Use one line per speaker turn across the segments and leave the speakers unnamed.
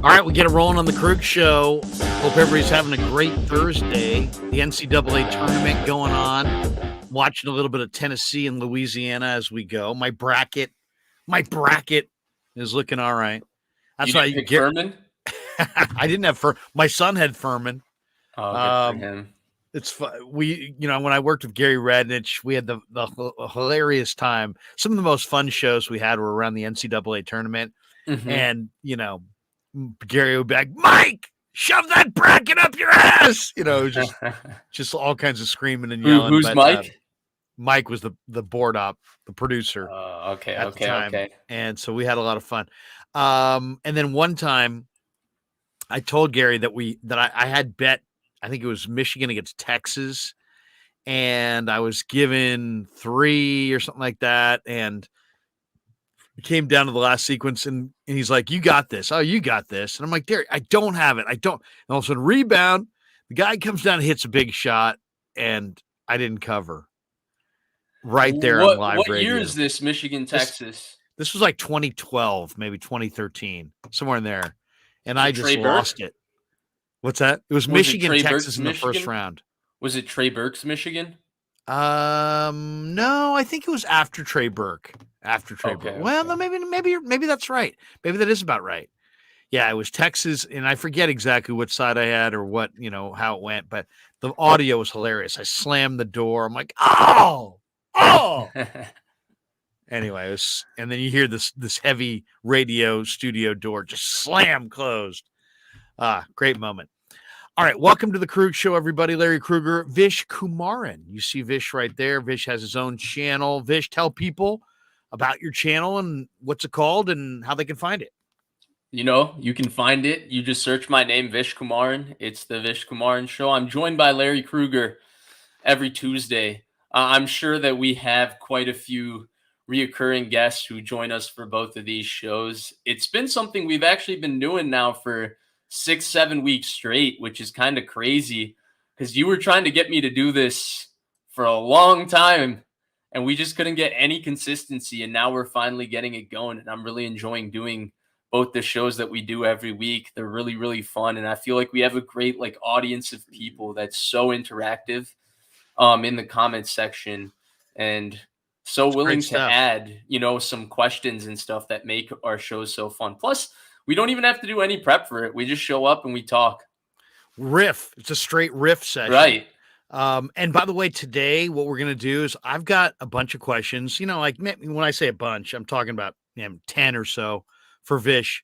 All right, we get it rolling on the Krueg Show. Hope everybody's having a great Thursday. The NCAA tournament going on. Watching a little bit of Tennessee and Louisiana as we go. My bracket is looking all right. That's
why you pick Furman.
I didn't have Furman. My son had Furman.
Oh, good for him.
It's fun. When I worked with Gary Radnich, we had the hilarious time. Some of the most fun shows we had were around the NCAA tournament, and Gary would be like, "Mike, shove that bracket up your ass!" Just all kinds of screaming and yelling.
Who's Mike?
Mike was the board op, the producer.
Okay.
And so we had a lot of fun. And then one time, I told Gary that I had bet. I think it was Michigan against Texas, and I was given 3 or something like that, and it came down to the last sequence, and he's like, "You got this. Oh, you got this." And I'm like, "Gary, I don't have it. I don't." And all of a sudden, rebound. The guy comes down and hits a big shot, and I didn't cover. Right there on live radio.
What year is this, Michigan, Texas?
This was like 2012, maybe 2013, somewhere in there. And I just lost it. What's that? It was Michigan, Texas in the first round.
Was it Trey Burke's Michigan?
No, I think it was after Trey Burke. Well, no, maybe that's right. Maybe that is about right. Yeah, it was Texas, and I forget exactly what side I had or what, how it went, but the audio was hilarious. I slammed the door. I'm like, oh. Anyway, and then you hear this heavy radio studio door just slam closed. Great moment. All right, welcome to the Krueg Show, everybody. Larry Krueger, Vish Kumaran. You see Vish right there. Vish has his own channel. Vish, tell people about your channel and what's it called and how they can find it.
You can find it. You just search my name, Vish Kumaran. It's the Vish Kumaran Show. I'm joined by Larry Krueger every Tuesday. I'm sure that we have quite a few reoccurring guests who join us for both of these shows. It's been something we've actually been doing now for 6-7 weeks straight, which is kind of crazy because you were trying to get me to do this for a long time and we just couldn't get any consistency. And now we're finally getting it going. And I'm really enjoying doing both the shows that we do every week. They're really, really fun. And I feel like we have a great audience of people that's so interactive in the comments section and so willing to add, some questions and stuff that make our shows so fun. Plus, we don't even have to do any prep for it. We just show up and we talk.
Riff. It's a straight riff session.
Right.
And by the way, today, what we're going to do is I've got a bunch of questions, like when I say a bunch, I'm talking about 10 or so for Vish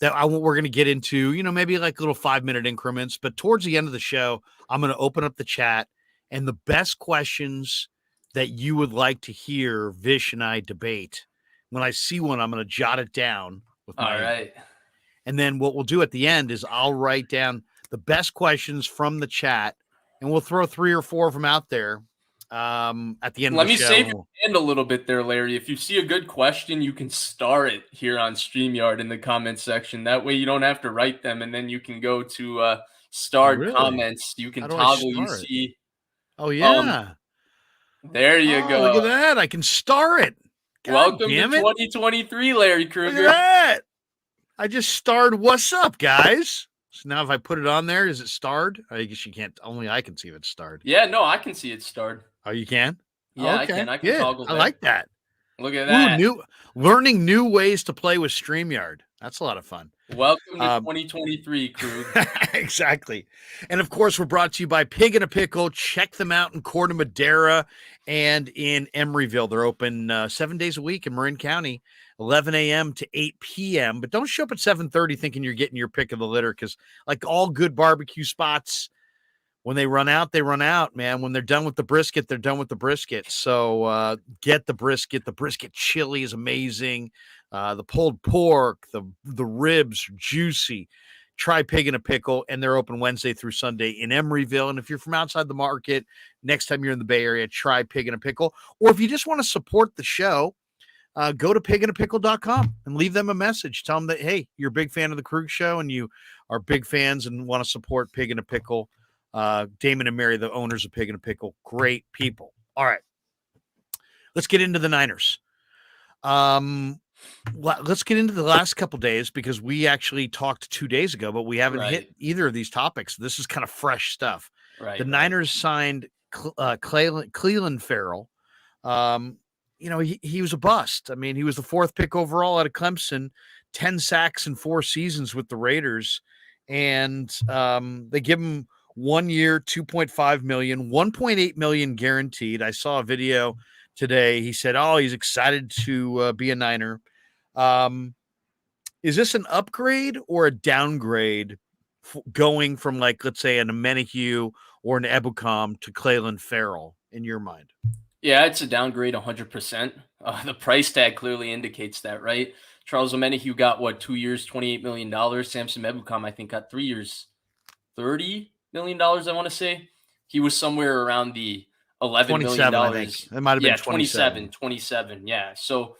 that we're going to get into, maybe like little 5-minute increments. But towards the end of the show, I'm going to open up the chat and the best questions that you would like to hear Vish and I debate. When I see one, I'm going to jot it down.
All right.
And then what we'll do at the end is I'll write down the best questions from the chat, and we'll throw 3 or 4 of them out there at the end of the show.
Let me save your hand a little bit there, Larry. If you see a good question, you can star it here on StreamYard in the comments section. That way you don't have to write them, and then you can go to starred comments. You can toggle, you see.
Oh, yeah.
There you go.
Look at that. I can star it. God,
welcome to 2023, Larry Krueger.
Look at that. I just starred What's Up, guys. So now if I put it on there, is it starred? I guess you can't. Only I can see if it's starred.
Yeah, no, I can see it starred.
Oh, you can?
Yeah, okay. I can toggle that.
I like that.
Look at that.
Learning new ways to play with StreamYard. That's a lot of fun.
Welcome to 2023, Krueg.
Exactly. And, of course, we're brought to you by Pig and a Pickle. Check them out in Corte Madera and in Emeryville. They're open 7 days a week in Marin County, 11 a.m. to 8 p.m. But don't show up at 7:30 thinking you're getting your pick of the litter because, like all good barbecue spots, when they run out, man. When they're done with the brisket, they're done with the brisket. So get the brisket. The brisket chili is amazing. The pulled pork, the ribs are juicy. Try Pig and a Pickle, and they're open Wednesday through Sunday in Emeryville. And if you're from outside the market, next time you're in the Bay Area, try Pig and a Pickle. Or if you just want to support the show, go to pigandapickle.com and leave them a message. Tell them that, hey, you're a big fan of the Krueg Show and you are big fans and want to support Pig and a Pickle. Damon and Mary, the owners of Pig and a Pickle, great people. All right, let's get into the Niners. Let's get into the last couple days because we actually talked 2 days ago, but we haven't hit
Right,
either of these topics. This is kind of fresh stuff. The
right, right.
Niners signed Cleveland Farrell. Um, he was a bust. I mean, he was the 4th pick overall out of Clemson, 10 sacks in 4 seasons with the Raiders, and they give him 1 year, 2.5 million, 1.8 million guaranteed. I saw a video today. He said, "Oh, he's excited to be a Niner." Um, is this an upgrade or a downgrade going from, like, let's say, an Amenahue or an Ebukam to Cleveland Farrell in your mind?
Yeah, it's a downgrade 100%. The price tag clearly indicates that, right? Charles Omenihu got what, 2 years, $28 million. Samson Ebukam, I think, got 3 years, $30 million. I want to say he was somewhere around the $11 million.
27, I think. It might have been
Yeah, 27,
27.
27. Yeah. So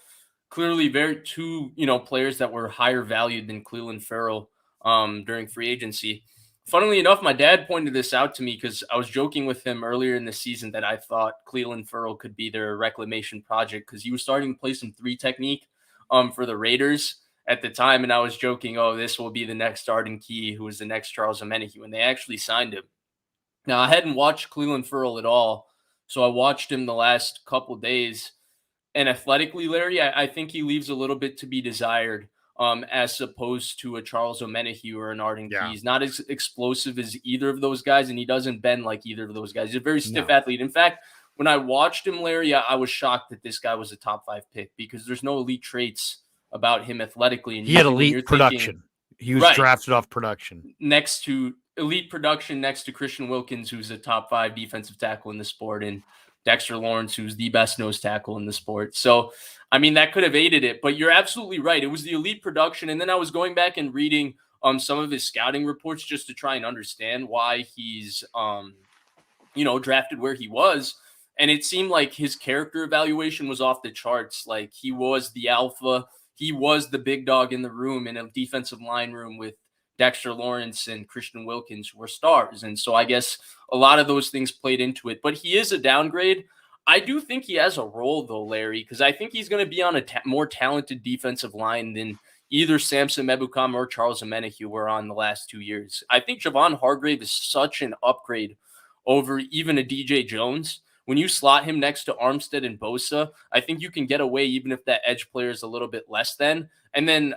clearly, very two players that were higher valued than Cleveland Farrell during free agency. Funnily enough, my dad pointed this out to me because I was joking with him earlier in the season that I thought Cleveland Farrell could be their reclamation project because he was starting to play some 3 technique for the Raiders at the time, and I was joking, oh, this will be the next Arden Key, who was the next Charles Omenihu, and they actually signed him. Now, I hadn't watched Cleveland Farrell at all, so I watched him the last couple days, and athletically, Larry, I think he leaves a little bit to be desired, as opposed to a Charles Omenihu or an Arden Key.
Yeah.
He's not as explosive as either of those guys, and he doesn't bend like either of those guys. He's a very stiff
No.
athlete. In fact, when I watched him, Larry, I was shocked that this guy was a top 5 pick because there's no elite traits about him athletically. And
He had
usually when you're
elite
thinking,
production. He was
right,
drafted off production.
next to elite production, next to Christian Wilkins, who's a top 5 defensive tackle in the sport, and Dexter Lawrence, who's the best nose tackle in the sport. So, I mean, that could have aided it, but you're absolutely right. It was the elite production. And then I was going back and reading some of his scouting reports just to try and understand why he's drafted where he was. And it seemed like his character evaluation was off the charts. Like he was the alpha, he was the big dog in the room, in a defensive line room with Dexter Lawrence and Christian Wilkins, who were stars. And so I guess a lot of those things played into it. But he is a downgrade. I do think he has a role, though, Larry, because I think he's going to be on a more talented defensive line than either Samson Ebukam or Charles Omenihu were on the last 2 years. I think Javon Hargrave is such an upgrade over even a DJ Jones. When you slot him next to Armstead and Bosa, I think you can get away even if that edge player is a little bit less than. And then,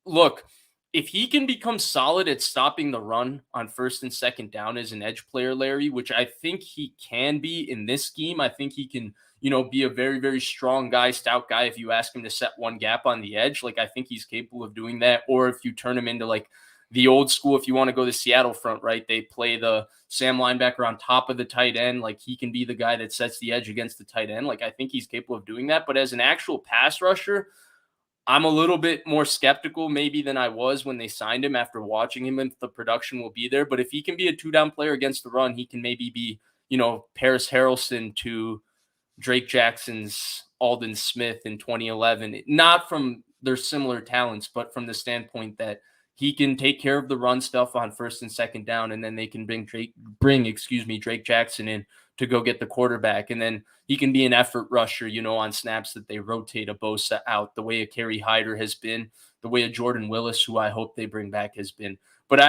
look, if he can become solid at stopping the run on first and second down as an edge player, Larry, which I think he can be in this scheme, I think he can, be a very, very strong guy, stout guy. If you ask him to set one gap on the edge, like I think he's capable of doing that. Or if you turn him into like the old school, if you want to go the Seattle front, right? They play the Sam linebacker on top of the tight end. Like he can be the guy that sets the edge against the tight end. Like I think he's capable of doing that. But as an actual pass rusher, I'm a little bit more skeptical maybe than I was when they signed him after watching him, if the production will be there. But if he can be a 2-down player against the run, he can maybe be, Paris Harrelson to Drake Jackson's Aldon Smith in 2011, not from their similar talents, but from the standpoint that he can take care of the run stuff on first and second down, and then they can bring Drake Jackson in to go get the quarterback, and then he can be an effort rusher, on snaps that they rotate a Bosa out, the way a Kerry Hyder has been, the way a Jordan Willis, who I hope they bring back, has been. But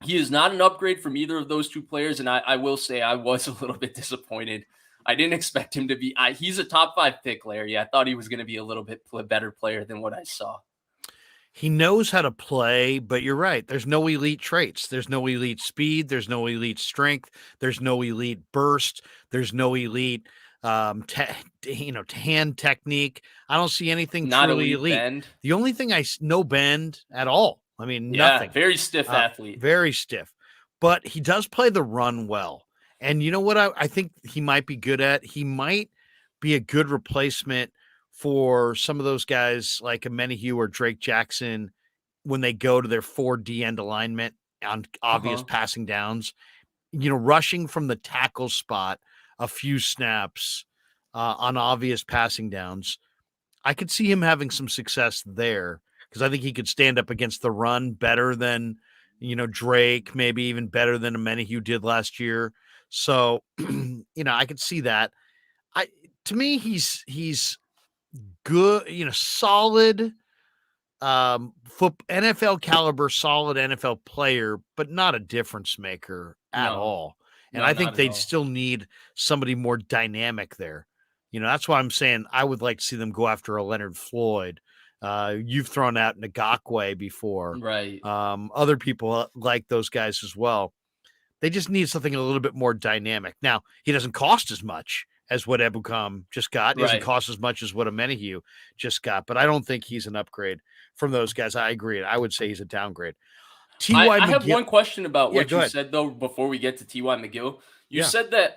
he is not an upgrade from either of those two players, and I will say I was a little bit disappointed. I didn't expect him to be. He's a top 5 pick, Larry. I thought he was going to be a little bit better player than what I saw.
He knows how to play, but you're right. There's no elite traits. There's no elite speed. There's no elite strength. There's no elite burst. There's no elite, hand technique. I don't see anything
Not
truly elite.
Bend.
The only thing no bend at all. I mean, nothing.
Very stiff athlete.
Very stiff. But he does play the run well. And you know what I think he might be good at? He might be a good replacement for some of those guys like Amenahue or Drake Jackson when they go to their 4D end alignment on obvious passing downs, rushing from the tackle spot a few snaps on obvious passing downs. I could see him having some success there because I think he could stand up against the run better than, Drake, maybe even better than Amenahue did last year. So, I could see that. To me, he's good, solid NFL caliber, solid NFL player, but not a difference maker at
No,
all. And
no,
I think
not at
they'd
all.
still need somebody more dynamic there. That's why I'm saying I would like to see them go after a Leonard Floyd. You've thrown out Ngakwe before.
Right,
Other people like those guys as well. They just need something a little bit more dynamic. Now, he doesn't cost as much as what Ebukam just got. He doesn't
right.
cost as much as what Amenahue just got, but I don't think he's an upgrade from those guys. I agree. I would say he's a downgrade. T.Y.
I have
McGill.
one question about
Yeah,
what
go
you
ahead.
said though before we get to T.Y. McGill. You
Yeah.
said that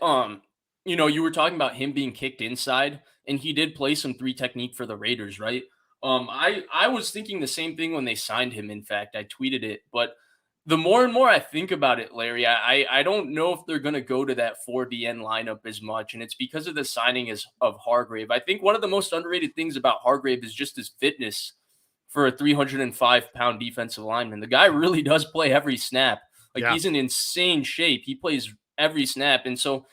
you were talking about him being kicked inside, and he did play some three technique for the Raiders, right? I was thinking the same thing when they signed him. In fact, I tweeted it, but the more and more I think about it, Larry, I don't know if they're gonna go to that 4DN lineup as much, and it's because of the signing of Hargrave. I think one of the most underrated things about Hargrave is just his fitness for a 305-pound defensive lineman. The guy really does play every snap. Like,
Yeah.
he's in insane shape. He plays every snap. And so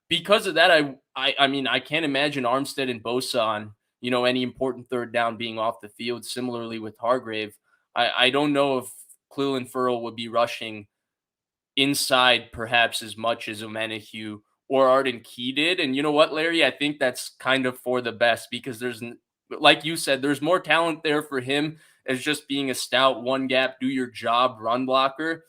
because of that, I mean, I can't imagine Armstead and Bosa on, any important third down being off the field. Similarly with Hargrave. I don't know if Cleveland Furl would be rushing inside perhaps as much as Omenihu or Arden Key did. And you know what, Larry? I think that's kind of for the best because like you said, there's more talent there for him as just being a stout one gap, do your job run blocker.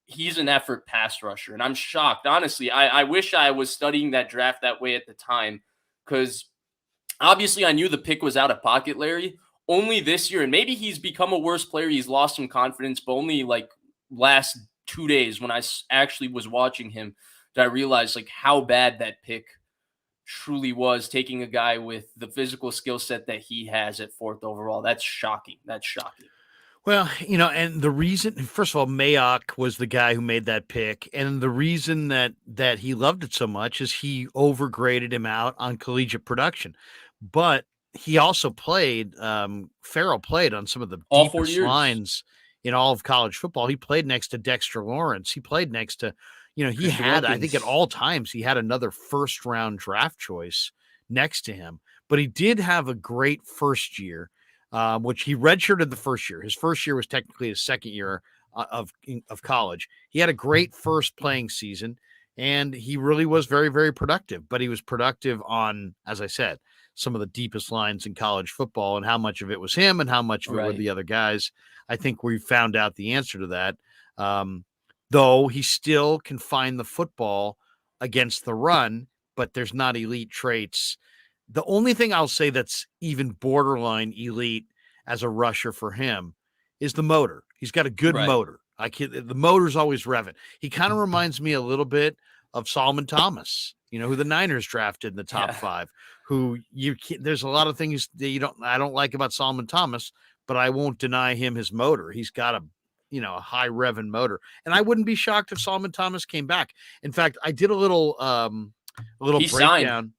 He's an effort pass rusher. And I'm shocked. Honestly, I wish I was studying that draft that way at the time because obviously I knew the pick was out of pocket, Larry. Only this year, and maybe he's become a worse player. He's lost some confidence, but only like last 2 days when I actually was watching him did I realize like how bad that pick truly was, taking a guy with the physical skill set that he has at fourth overall. That's shocking. That's shocking.
Well, and the reason, first of all, Mayock was the guy who made that pick, and the reason that he loved it so much is he overgraded him out on collegiate production. But he also played, Farrell played on some of the
All 4
deepest
years.
lines in all of college football. He played next to Dexter Lawrence. He played next to, he
Christian
had, I think at
Wilkins.
all times, he had another first round draft choice next to him. But he did have a great first year, which he redshirted the first year. His first year was technically his second year of college. He had a great first playing season, and he really was very, very productive. But he was productive on, as I said, some of the deepest lines in college football, and how much of it was him and how much of it were
Right.
the other guys. I think we found out the answer to that. Though he still can find the football against the run, but there's not elite traits. The only thing I'll say that's even borderline elite as a rusher for him is the motor. He's got a good
Right.
motor. The motor's always revving. He kind of reminds me a little bit of Solomon Thomas, who the Niners drafted in the top
Yeah.
5. Who there's a lot of things that I don't like about Solomon Thomas, but I won't deny him his motor. He's got a high revving motor, and I wouldn't be shocked if Solomon Thomas came back. In fact, I did a little
He signed
breakdown.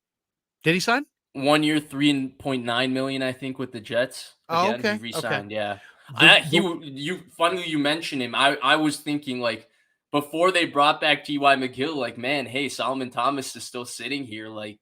Did he sign?
1 year, 3.9 million, I think, with the Jets.
Oh,
Again, he
okay. Okay.
re-signed. Yeah.
The
You finally you mentioned him. I was thinking like before they brought back T.Y. McGill, like, man, hey, Solomon Thomas is still sitting here. Like,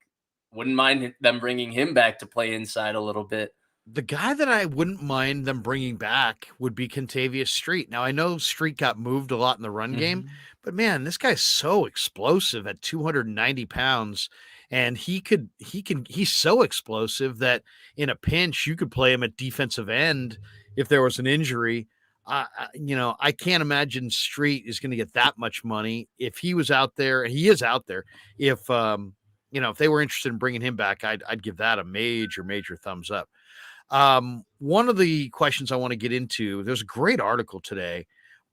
wouldn't mind them bringing him back to play inside a little bit.
the guy that I wouldn't mind them bringing back would be Contavious Street. Now, I know Street got moved a lot in the run game,
Mhm.
but man, this guy's so explosive at 290 pounds. And he's so explosive that in a pinch, you could play him at defensive end if there was an injury. I can't imagine Street is going to get that much money if he was out there, and he is out there. If they were interested in bringing him back, I'd give that a major, major thumbs up. One of the questions I want to get into, there's a great article today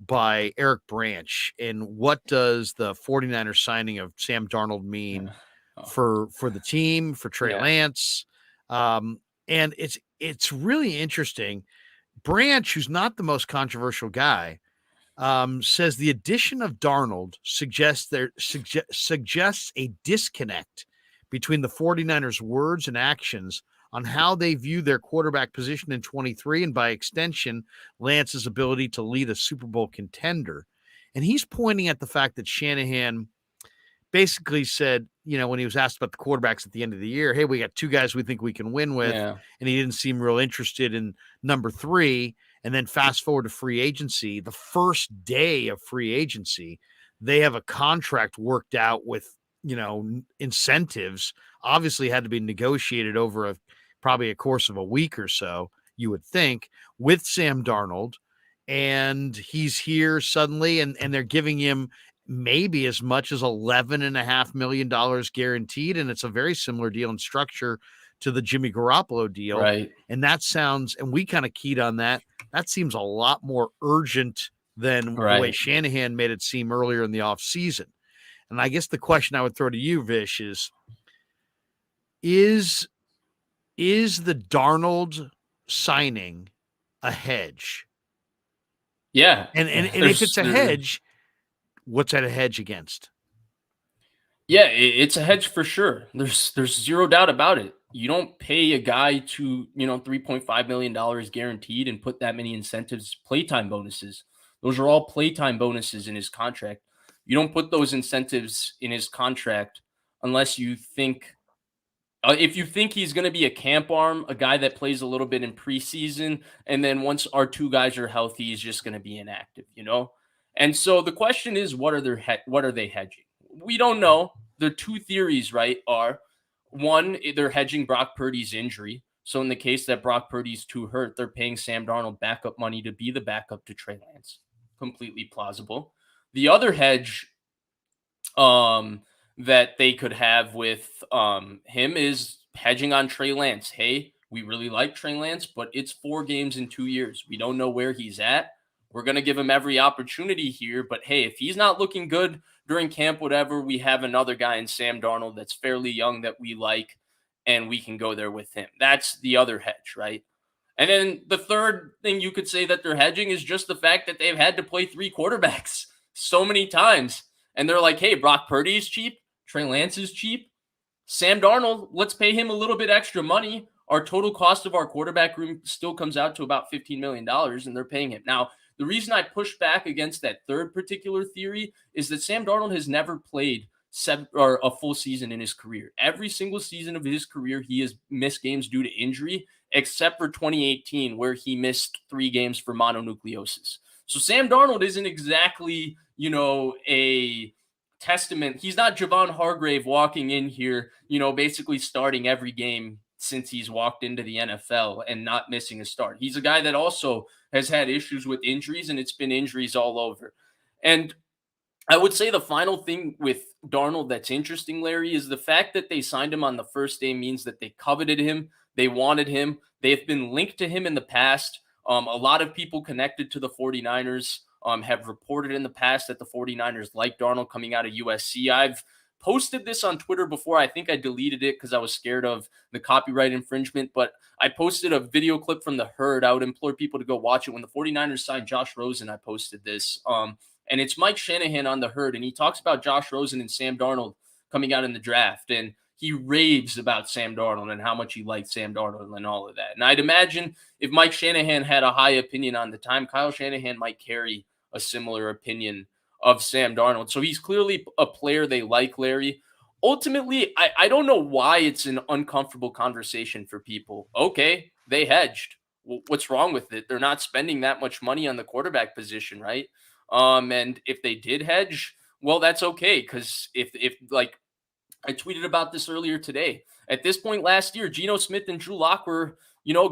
by Eric Branch. And what does the 49ers signing of Sam Darnold mean
Oh,
for the team, for Trey
yeah.
Lance? And it's really interesting. Branch, who's not the most controversial guy, says the addition of Darnold suggests a disconnect between the 49ers' words and actions on how they view their quarterback position in 23, and by extension, Lance's ability to lead a Super Bowl contender. And he's pointing at the fact that Shanahan basically said, when he was asked about the quarterbacks at the end of the year, hey, we got 2 guys we think we can win with.
Yeah.
And he didn't seem real interested in number 3. And then fast forward to free agency, the first day of free agency, they have a contract worked out with, incentives, obviously had to be negotiated over probably a course of a week or so, you would think, with Sam Darnold. And he's here suddenly, and they're giving him maybe as much as $11.5 million guaranteed. And it's a very similar deal in structure to the Jimmy Garoppolo deal.
Right.
And that sounds, and we kind of keyed on that. That seems a lot more urgent than the way Shanahan made it seem earlier in the offseason. And I guess the question I would throw to you, Vish, is the Darnold signing a hedge?
Yeah.
And if it's a hedge, what's that a hedge against?
Yeah, it's a hedge for sure. There's zero doubt about it. You don't pay a guy to, $3.5 million guaranteed and put that many incentives, playtime bonuses. Those are all playtime bonuses in his contract. You don't put those incentives in his contract unless you think, if you think he's going to be a camp arm, a guy that plays a little bit in preseason, and then once our 2 guys are healthy, he's just going to be inactive, And so the question is, what are they hedging? We don't know. The 2 theories, right, are one, they're hedging Brock Purdy's injury. So in the case that Brock Purdy's too hurt, they're paying Sam Darnold backup money to be the backup to Trey Lance. Completely plausible. The other hedge that they could have with him is hedging on Trey Lance. Hey, we really like Trey Lance, but it's 4 games in 2 years. We don't know where he's at. We're going to give him every opportunity here. But hey, if he's not looking good during camp, whatever, we have another guy in Sam Darnold that's fairly young that we like, and we can go there with him. That's the other hedge, right? And then the third thing you could say that they're hedging is just the fact that they've had to play 3 quarterbacks so many times. And they're like, hey, Brock Purdy is cheap. Trey Lance is cheap. Sam Darnold, let's pay him a little bit extra money. Our total cost of our quarterback room still comes out to about $15 million, and they're paying him. Now, the reason I push back against that third particular theory is that Sam Darnold has never played a full season in his career. Every single season of his career, he has missed games due to injury, except for 2018, where he missed 3 games for mononucleosis. So Sam Darnold isn't exactly, a testament. He's not Javon Hargrave walking in here, basically starting every game since he's walked into the NFL and not missing a start. He's a guy that also has had issues with injuries, and it's been injuries all over. And I would say the final thing with Darnold that's interesting, Larry, is the fact that they signed him on the first day means that they coveted him. They wanted him. They've been linked to him in the past. A lot of people connected to the 49ers have reported in the past that the 49ers like Darnold coming out of USC. I've posted this on Twitter before. I think I deleted it because I was scared of the copyright infringement, but I posted a video clip from the Herd. I would implore people to go watch it. When the 49ers signed Josh Rosen, I posted this. And it's Mike Shanahan on the Herd, and he talks about Josh Rosen and Sam Darnold coming out in the draft, and he raves about Sam Darnold and how much he liked Sam Darnold and all of that. And I'd imagine if Mike Shanahan had a high opinion on the time, Kyle Shanahan might carry a similar opinion of Sam Darnold. So he's clearly a player they like, Larry. Ultimately, I don't know why it's an uncomfortable conversation for people. Okay, they hedged. Well, what's wrong with it? They're not spending that much money on the quarterback position, right? And if they did hedge, well, that's okay. Because if like I tweeted about this earlier today, at this point last year, Geno Smith and Drew Lock were,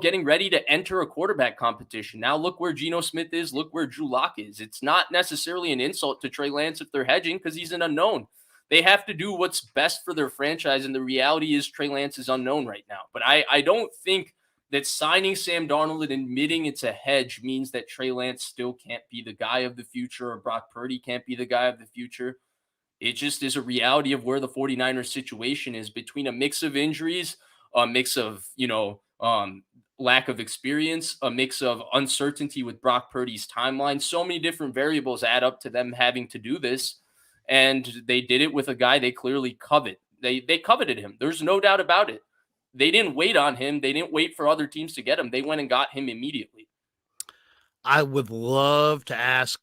getting ready to enter a quarterback competition. Now look where Geno Smith is. Look where Drew Lock is. It's not necessarily an insult to Trey Lance if they're hedging because he's an unknown. They have to do what's best for their franchise. And the reality is Trey Lance is unknown right now. But I don't think that signing Sam Darnold and admitting it's a hedge means that Trey Lance still can't be the guy of the future or Brock Purdy can't be the guy of the future. It just is a reality of where the 49ers situation is between a mix of injuries, a mix of, lack of experience, a mix of uncertainty with Brock Purdy's timeline. So many different variables add up to them having to do this. And they did it with a guy they clearly covet. They coveted him. There's no doubt about it. They didn't wait on him. They didn't wait for other teams to get him. They went and got him immediately.
I would love to ask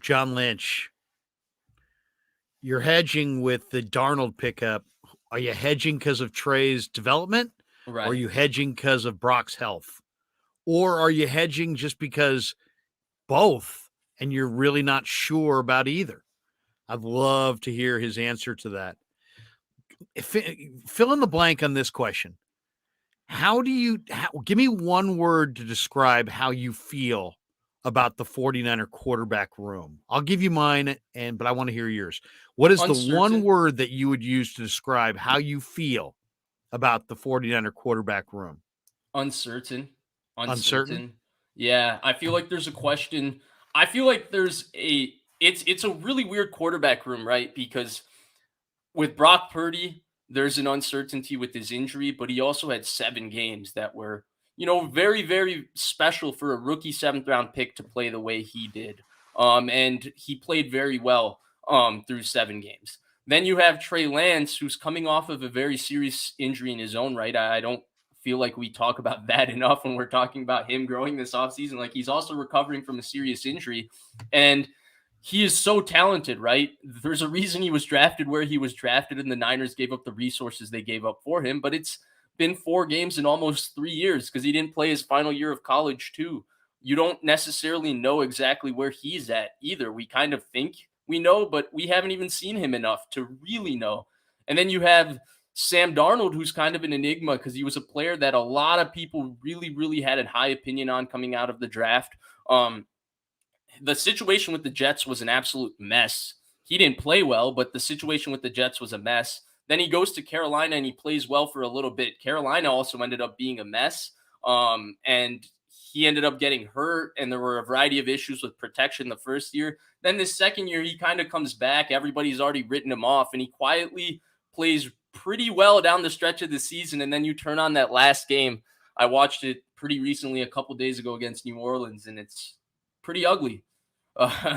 John Lynch, you're hedging with the Darnold pickup. Are you hedging because of Trey's development, or are
Right.
you hedging because of Brock's health, or are you hedging just because both and you're really not sure about either? I'd love to hear his answer to that. Fill in the blank on this question. Give me one word to describe how you feel about the 49er quarterback room? I'll give you mine, but I want to hear yours. What is the one
Uncertain.
word that you would use to describe how you feel about the 49er quarterback room?
Uncertain.
Uncertain?
Uncertain. Yeah, I feel like there's a question. I feel like it's a really weird quarterback room, right? Because with Brock Purdy, there's an uncertainty with his injury, but he also had 7 games that were, very, very special for a rookie 7th round pick to play the way he did. And he played very well through 7 games. Then you have Trey Lance, who's coming off of a very serious injury in his own right. I don't feel like we talk about that enough when we're talking about him growing this offseason. Like, he's also recovering from a serious injury. And he is so talented, right? There's a reason he was drafted where he was drafted, and the Niners gave up the resources they gave up for him. But it's been 4 games in almost 3 years because he didn't play his final year of college, too. You don't necessarily know exactly where he's at either. We kind of think we know, but we haven't even seen him enough to really know. And then you have Sam Darnold, who's kind of an enigma because he was a player that a lot of people really, really had a high opinion on coming out of the draft. The situation with the Jets was an absolute mess. He didn't play well, but the situation with the Jets was a mess. Then he goes to Carolina and he plays well for a little bit. Carolina also ended up being a mess. And he ended up getting hurt, and there were a variety of issues with protection the first year. Then the second year, he kind of comes back. Everybody's already written him off, and he quietly plays pretty well down the stretch of the season. And then you turn on that last game. I watched it pretty recently, a couple days ago against New Orleans, and it's pretty ugly.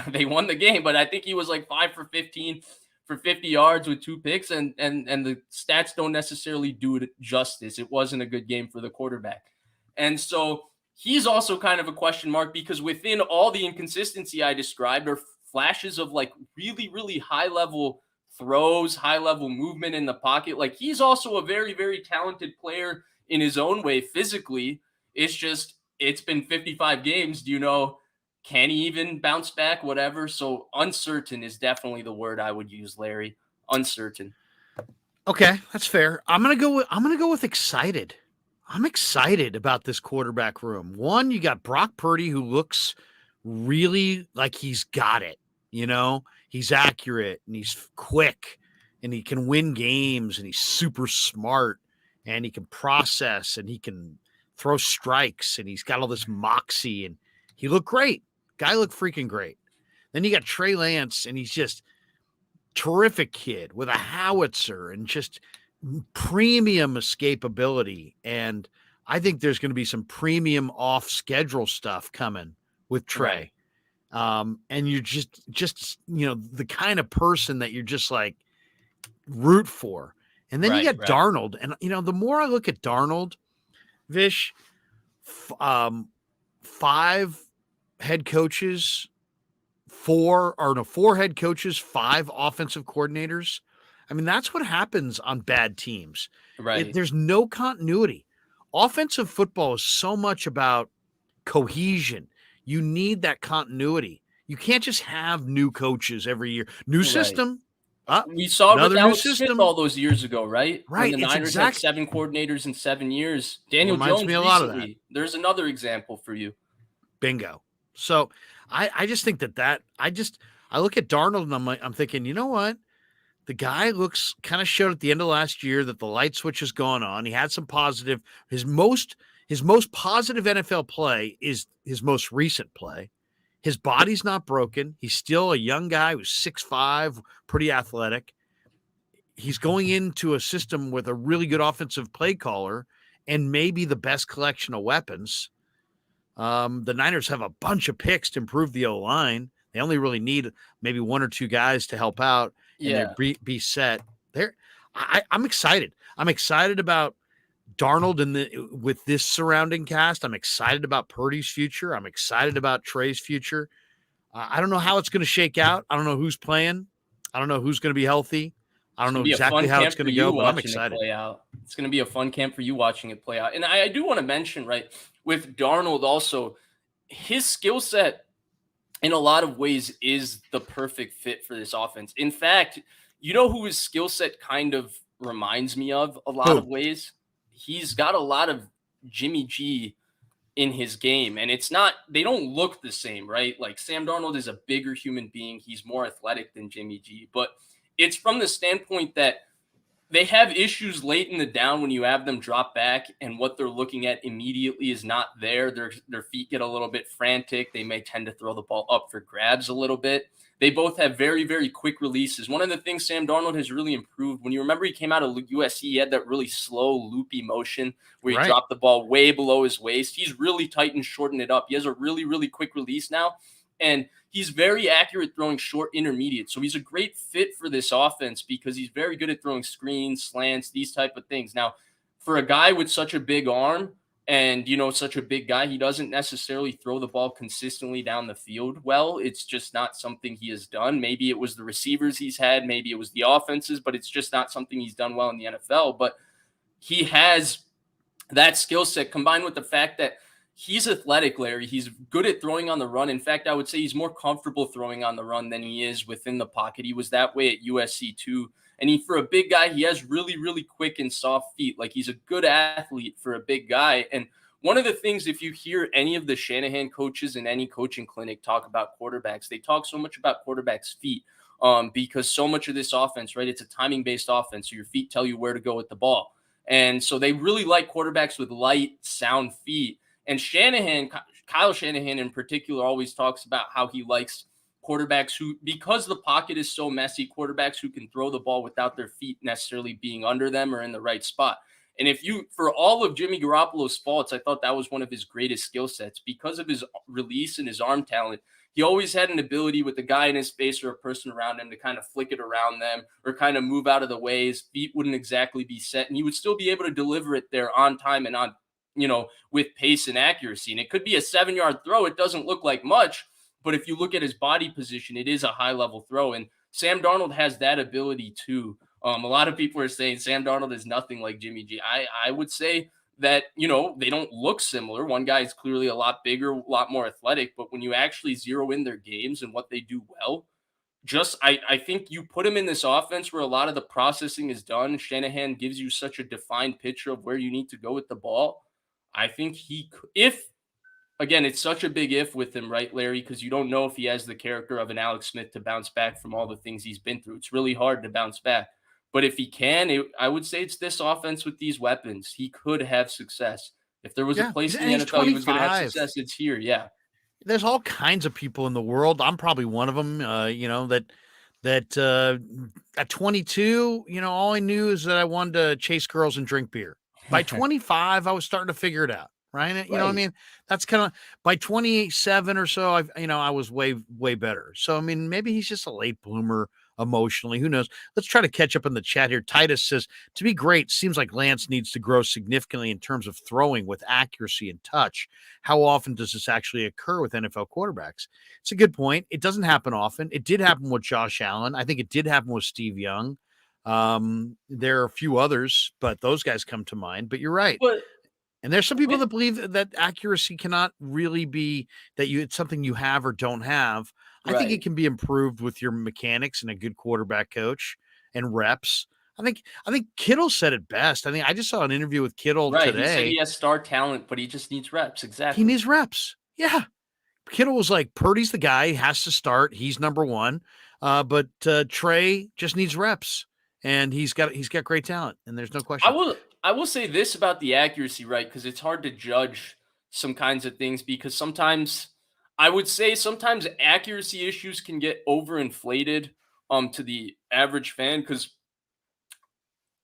They won the game, but I think he was like 5 for 15 for 50 yards with 2 picks, and the stats don't necessarily do it justice. It wasn't a good game for the quarterback. And so he's also kind of a question mark because within all the inconsistency I described are flashes of like really, really high level throws, high level movement in the pocket. Like, he's also a very, very talented player in his own way physically. It's just, it's been 55 games. Do you know? Can he even bounce back? Whatever. So uncertain is definitely the word I would use, Larry. Uncertain.
Okay, that's fair. I'm gonna go with excited. I'm excited about this quarterback room. One, you got Brock Purdy, who looks really like he's got it. He's accurate and he's quick and he can win games and he's super smart and he can process and he can throw strikes and he's got all this moxie and he looked great. Guy looked freaking great. Then you got Trey Lance, and he's just terrific kid with a howitzer and just premium escapability. And I think there's going to be some premium off schedule stuff coming with Trey.
Right.
And you're just the kind of person that you're just like root for. And then you got
Right.
Darnold, and the more I look at Darnold, Vish, 5 head coaches, 4 head coaches, 5 offensive coordinators. I mean, that's what happens on bad teams.
Right.
There's no continuity. Offensive football is so much about cohesion. You need that continuity. You can't just have new coaches every year. New
Right.
system,
We saw it with
another new
Alex Smith
system.
all those years ago, right? When
Right.
the
It's
Niners had
exact.
7 coordinators in 7 years. Daniel
Reminds me
Jones
a lot of that.
recently. There's another example for you.
Bingo. So I just think I look at Darnold and I'm thinking, you know what? The guy looks kind of showed at the end of last year that the light switch has gone on. He had some positive. His most positive NFL play is his most recent play. His body's not broken. He's still a young guy who's 6'5", pretty athletic. He's going into a system with a really good offensive play caller and maybe the best collection of weapons. The Niners have a bunch of picks to improve the O-line. They only really need maybe 1 or 2 guys to help out, and
Yeah.
they're be set. I'm excited. I'm excited about Darnold with this surrounding cast. I'm excited about Purdy's future. I'm excited about Trey's future. I don't know how it's going to shake out. I don't know who's playing. I don't know who's going to be healthy. I
It's
don't
going
know
to be a
exactly
fun
how it's
camp
going
for
to
you
go, but I'm
watching it
excited.
play out. It's going to be a fun camp for you watching it play out. And I do want to mention, right, with Darnold also, his skill set in a lot of ways is the perfect fit for this offense. In fact, you know who his skill set kind of reminds me of a lot of
Who?
ways? He's got a lot of Jimmy G in his game, and it's not, they don't look the same, right? Like Sam Darnold is a bigger human being. He's more athletic than Jimmy G, but it's from the standpoint that they have issues late in the down when you have them drop back and what they're looking at immediately is not there. Their feet get a little bit frantic. They may tend to throw the ball up for grabs a little bit. They both have very, very quick releases. One of the things Sam Darnold has really improved, when you remember he came out of USC, he had that really slow, loopy motion where he
Right.
dropped the ball way below his waist. He's really tightened, shortened it up. He has a really, really quick release now. And he's very accurate throwing short intermediate. So he's a great fit for this offense because he's very good at throwing screens, slants, these type of things. Now, for a guy with such a big arm and, such a big guy, he doesn't necessarily throw the ball consistently down the field well. It's just not something he has done. Maybe it was the receivers he's had, maybe it was the offenses, but it's just not something he's done well in the NFL. But he has that skill set combined with the fact that he's athletic, Larry. He's good at throwing on the run. In fact, I would say he's more comfortable throwing on the run than he is within the pocket. He was that way at USC too. And for a big guy, he has really, really quick and soft feet. Like he's a good athlete for a big guy. And one of the things, if you hear any of the Shanahan coaches in any coaching clinic talk about quarterbacks, they talk so much about quarterbacks' feet because so much of this offense, right, it's a timing-based offense. So your feet tell you where to go with the ball. And so they really like quarterbacks with light, sound feet. And Kyle Shanahan in particular, always talks about how he likes quarterbacks who, because the pocket is so messy, quarterbacks who can throw the ball without their feet necessarily being under them or in the right spot. And for all of Jimmy Garoppolo's faults, I thought that was one of his greatest skill sets because of his release and his arm talent. He always had an ability with a guy in his face or a person around him to kind of flick it around them or kind of move out of the way. His feet wouldn't exactly be set, and he would still be able to deliver it there on time and on, with pace and accuracy. And it could be a 7-yard throw. It doesn't look like much, but if you look at his body position, it is a high level throw. And Sam Darnold has that ability too. A lot of people are saying Sam Darnold is nothing like Jimmy G. I would say that, they don't look similar. One guy is clearly a lot bigger, a lot more athletic, but when you actually zero in their games and what they do well, I think you put him in this offense where a lot of the processing is done. Shanahan gives you such a defined picture of where you need to go with the ball. I think again, it's such a big if with him, right, Larry? Because you don't know if he has the character of an Alex Smith to bounce back from all the things he's been through. It's really hard to bounce back. But if he can, I would say it's this offense with these weapons. He could have success. If there was a place in the
He's
NFL he was going to have
25.
success, it's here. Yeah.
There's all kinds of people in the world. I'm probably one of them, that at 22, all I knew is that I wanted to chase girls and drink beer. By 25, I was starting to figure it out. Right. You know what I mean? That's kind of by 27 or so, I was way, way better. So, I mean, maybe he's just a late bloomer emotionally. Who knows? Let's try to catch up in the chat here. Titus says, to be great, seems like Lance needs to grow significantly in terms of throwing with accuracy and touch. How often does this actually occur with NFL quarterbacks? It's a good point. It doesn't happen often. It did happen with Josh Allen. I think it did happen with Steve Young. There are a few others, but those guys come to mind. But you're right.
But
And there's some people that believe that accuracy cannot really be it's something you have or don't have. I think it can be improved with your mechanics and a good quarterback coach and reps. I think Kittle said it best. I think I just saw an interview with Kittle today.
He said he has star talent, but he just needs reps. Exactly.
He needs reps. Yeah. Kittle was like, Purdy's the guy. He has to start. He's number one. But Trey just needs reps. And he's got great talent, and there's no question.
I will say this about the accuracy, right? Because it's hard to judge some kinds of things because sometimes accuracy issues can get overinflated to the average fan because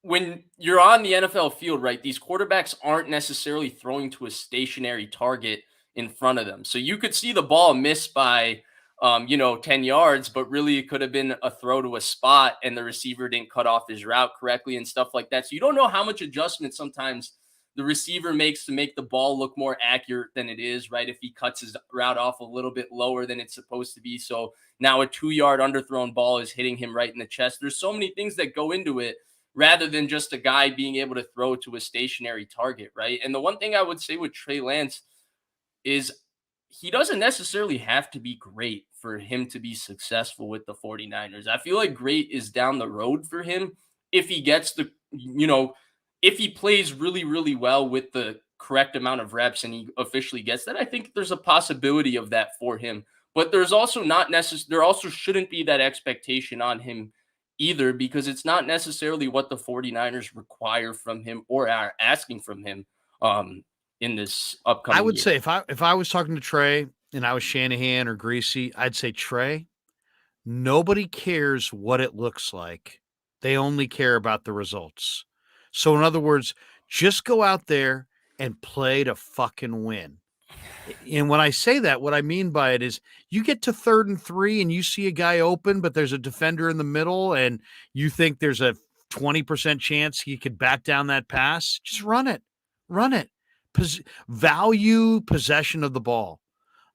when you're on the NFL field, right, these quarterbacks aren't necessarily throwing to a stationary target in front of them. So you could see the ball miss by 10 yards, but really it could have been a throw to a spot and the receiver didn't cut off his route correctly and stuff like that. So you don't know how much adjustment sometimes the receiver makes to make the ball look more accurate than it is, right? If he cuts his route off a little bit lower than it's supposed to be. So now a 2-yard underthrown ball is hitting him right in the chest. There's so many things that go into it rather than just a guy being able to throw to a stationary target, right? And the one thing I would say with Trey Lance is he doesn't necessarily have to be great for him to be successful with the 49ers. I feel like great is down the road for him if he gets the, if he plays really, really well with the correct amount of reps and he officially gets that. I think there's a possibility of that for him. But there's also not there also shouldn't be that expectation on him either, because it's not necessarily what the 49ers require from him or are asking from him in this upcoming
I would
year.
say if I was talking to Trey and I was Shanahan or Greasy, I'd say, Trey, nobody cares what it looks like. They only care about the results. So in other words, just go out there and play to fucking win. And when I say that, what I mean by it is you get to 3rd and 3 and you see a guy open, but there's a defender in the middle and you think there's a 20% chance he could bat down that pass. Just run it. Run it. Value possession of the ball.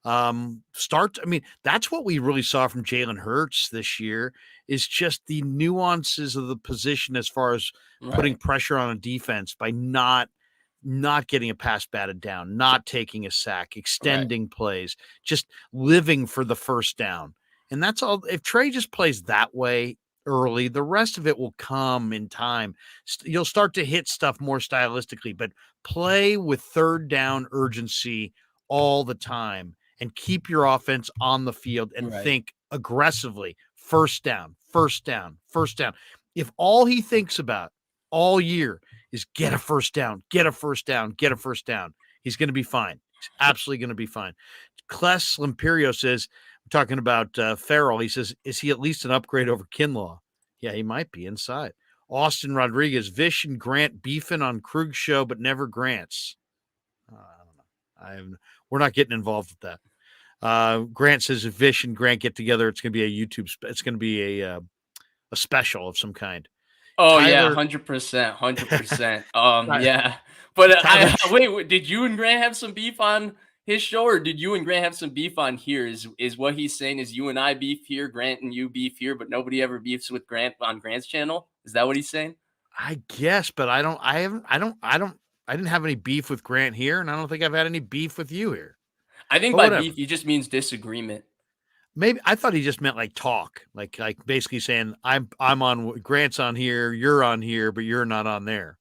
That's what we really saw from Jalen Hurts this year, is just the nuances of the position as far as putting pressure on a defense by not getting a pass batted down, not taking a sack, extending plays, just living for the first down. And that's all. If Trey just plays that way early, the rest of it will come in time. You'll start to hit stuff more stylistically, but play with 3rd down urgency all the time and keep your offense on the field and think aggressively. First down, first down, first down. If all he thinks about all year is get a first down, get a first down, get a first down, he's going to be fine. He's absolutely going to be fine. Kles Limperio says, we're talking about Farrell. He says, is he at least an upgrade over Kinlaw? Yeah, he might be inside. Austin Rodriguez, Vish and Grant beefing on Krug show, but never Grant's. I don't know. We're not getting involved with that. Grant says if Vish and Grant get together, it's going to be a YouTube. It's going to be a special of some kind.
Oh
Tyler,
yeah, 100%, 100%. Yeah, but wait, did you and Grant have some beef on his show, or did you and Grant have some beef on here? Is what he's saying is you and I beef here, Grant and you beef here, but nobody ever beefs with Grant on Grant's channel? Is that what he's saying?
I guess, but I didn't have any beef with Grant here, and I don't think I've had any beef with you here.
I think by beef he just means disagreement.
Maybe I thought he just meant like talk, like basically saying I'm on, Grant's on here, you're on here, but you're not on there.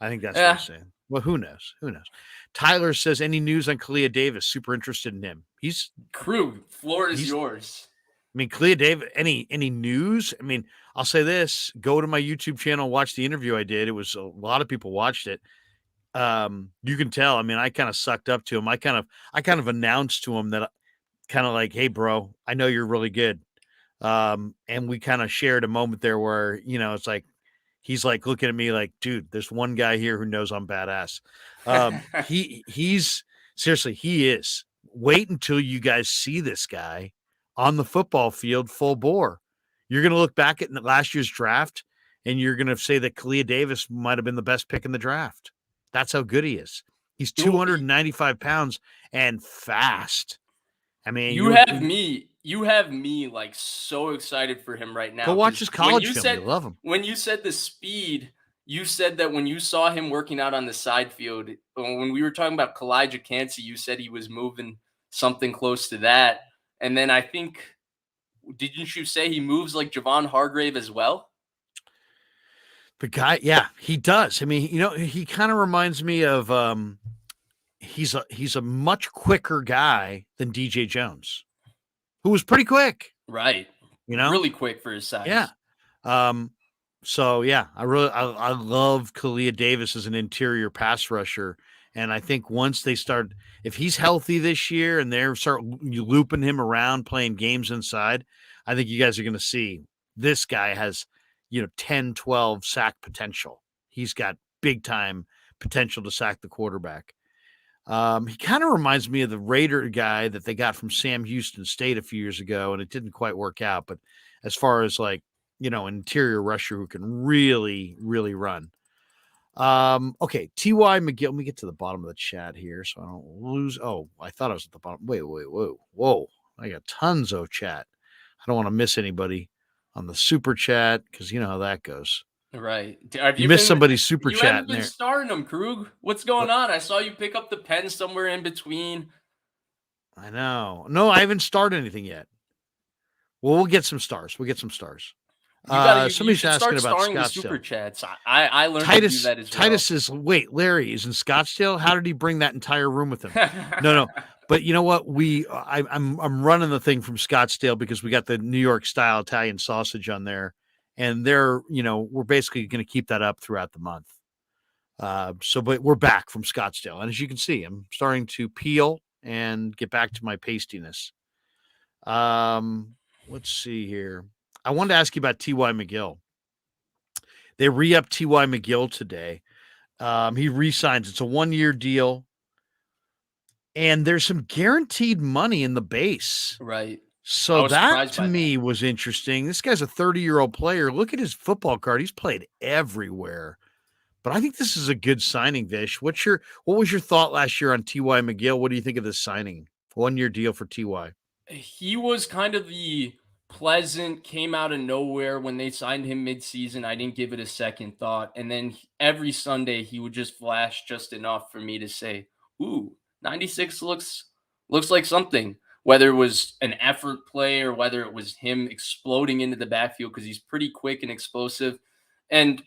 I think that's what he's saying. Well, who knows? Who knows? Tyler says, any news on Kalia Davis? Super interested in him. He's
Krug. Floor is yours.
I mean, Kalia Davis. Any news? I mean, I'll say this: go to my YouTube channel, watch the interview I did. It was a lot of people watched it. You can tell. I mean, I kind of sucked up to him. I kind of announced to him that, kind of like, hey, bro, I know you're really good. And we kind of shared a moment there where, it's like, he's like looking at me like, dude, there's one guy here who knows I'm badass. He's seriously, he is. Wait until you guys see this guy on the football field full bore. You're going to look back at last year's draft and you're going to say that Kalia Davis might have been the best pick in the draft. That's how good he is. He's 295 pounds and fast. I mean,
you have me like so excited for him right now.
Go watch his college film. You love him.
When you said the speed, you said that when you saw him working out on the side field, when we were talking about Kalijah Cansey, you said he was moving something close to that. And then I think, didn't you say he moves like Javon Hargrave as well?
The guy, yeah, he does. I mean, he kind of reminds me of he's a much quicker guy than DJ Jones, who was pretty quick.
Right. Really quick for his size.
Yeah. So yeah, I love Kalia Davis as an interior pass rusher. And I think once they start, if he's healthy this year and they're looping him around playing games inside, I think you guys are going to see this guy has, 10, 12 sack potential. He's got big time potential to sack the quarterback. He kind of reminds me of the Raider guy that they got from Sam Houston State a few years ago, and it didn't quite work out. But as far as like, an interior rusher who can really, really run. Okay, T.Y. McGill. Let me get to the bottom of the chat here so I don't lose. Oh, I thought I was at the bottom. Wait, whoa. I got tons of chat. I don't want to miss anybody on the super chat because you know how that goes.
Right. Have
You
you
missed
been?
somebody's super
You
chat
haven't
in
been
there.
starting them, Krug. What's going
What?
on? I saw you pick up the pen somewhere in between.
I know. No, I haven't started anything yet. Well, we'll get some stars. We'll get some stars.
You
Somebody's
should
asking
start
about
starring the super
Scottsdale.
chats. I learned to do that as well.
Titus says, wait, Larry is in Scottsdale. How did he bring that entire room with him? No. But you know what? I'm running the thing from Scottsdale because we got the New York style Italian sausage on there, and we're basically going to keep that up throughout the month. But we're back from Scottsdale, and as you can see, I'm starting to peel and get back to my pastiness. Let's see here. I wanted to ask you about T.Y. McGill. They re-upped T.Y. McGill today. He re-signs. It's a 1-year deal. And there's some guaranteed money in the base.
Right. I
So
was
that
surprised
to
by
me
that.
was interesting. This guy's a 30-year-old player. Look at his football card. He's played everywhere. But I think this is a good signing, Vish. What was your thought last year on T.Y. McGill? What do you think of this signing? 1-year deal for T.Y.
He was kind of the pleasant, came out of nowhere when they signed him midseason. I didn't give it a second thought. And then every Sunday he would just flash just enough for me to say, "Ooh, 96 looks like something." Whether it was an effort play or whether it was him exploding into the backfield because he's pretty quick and explosive. And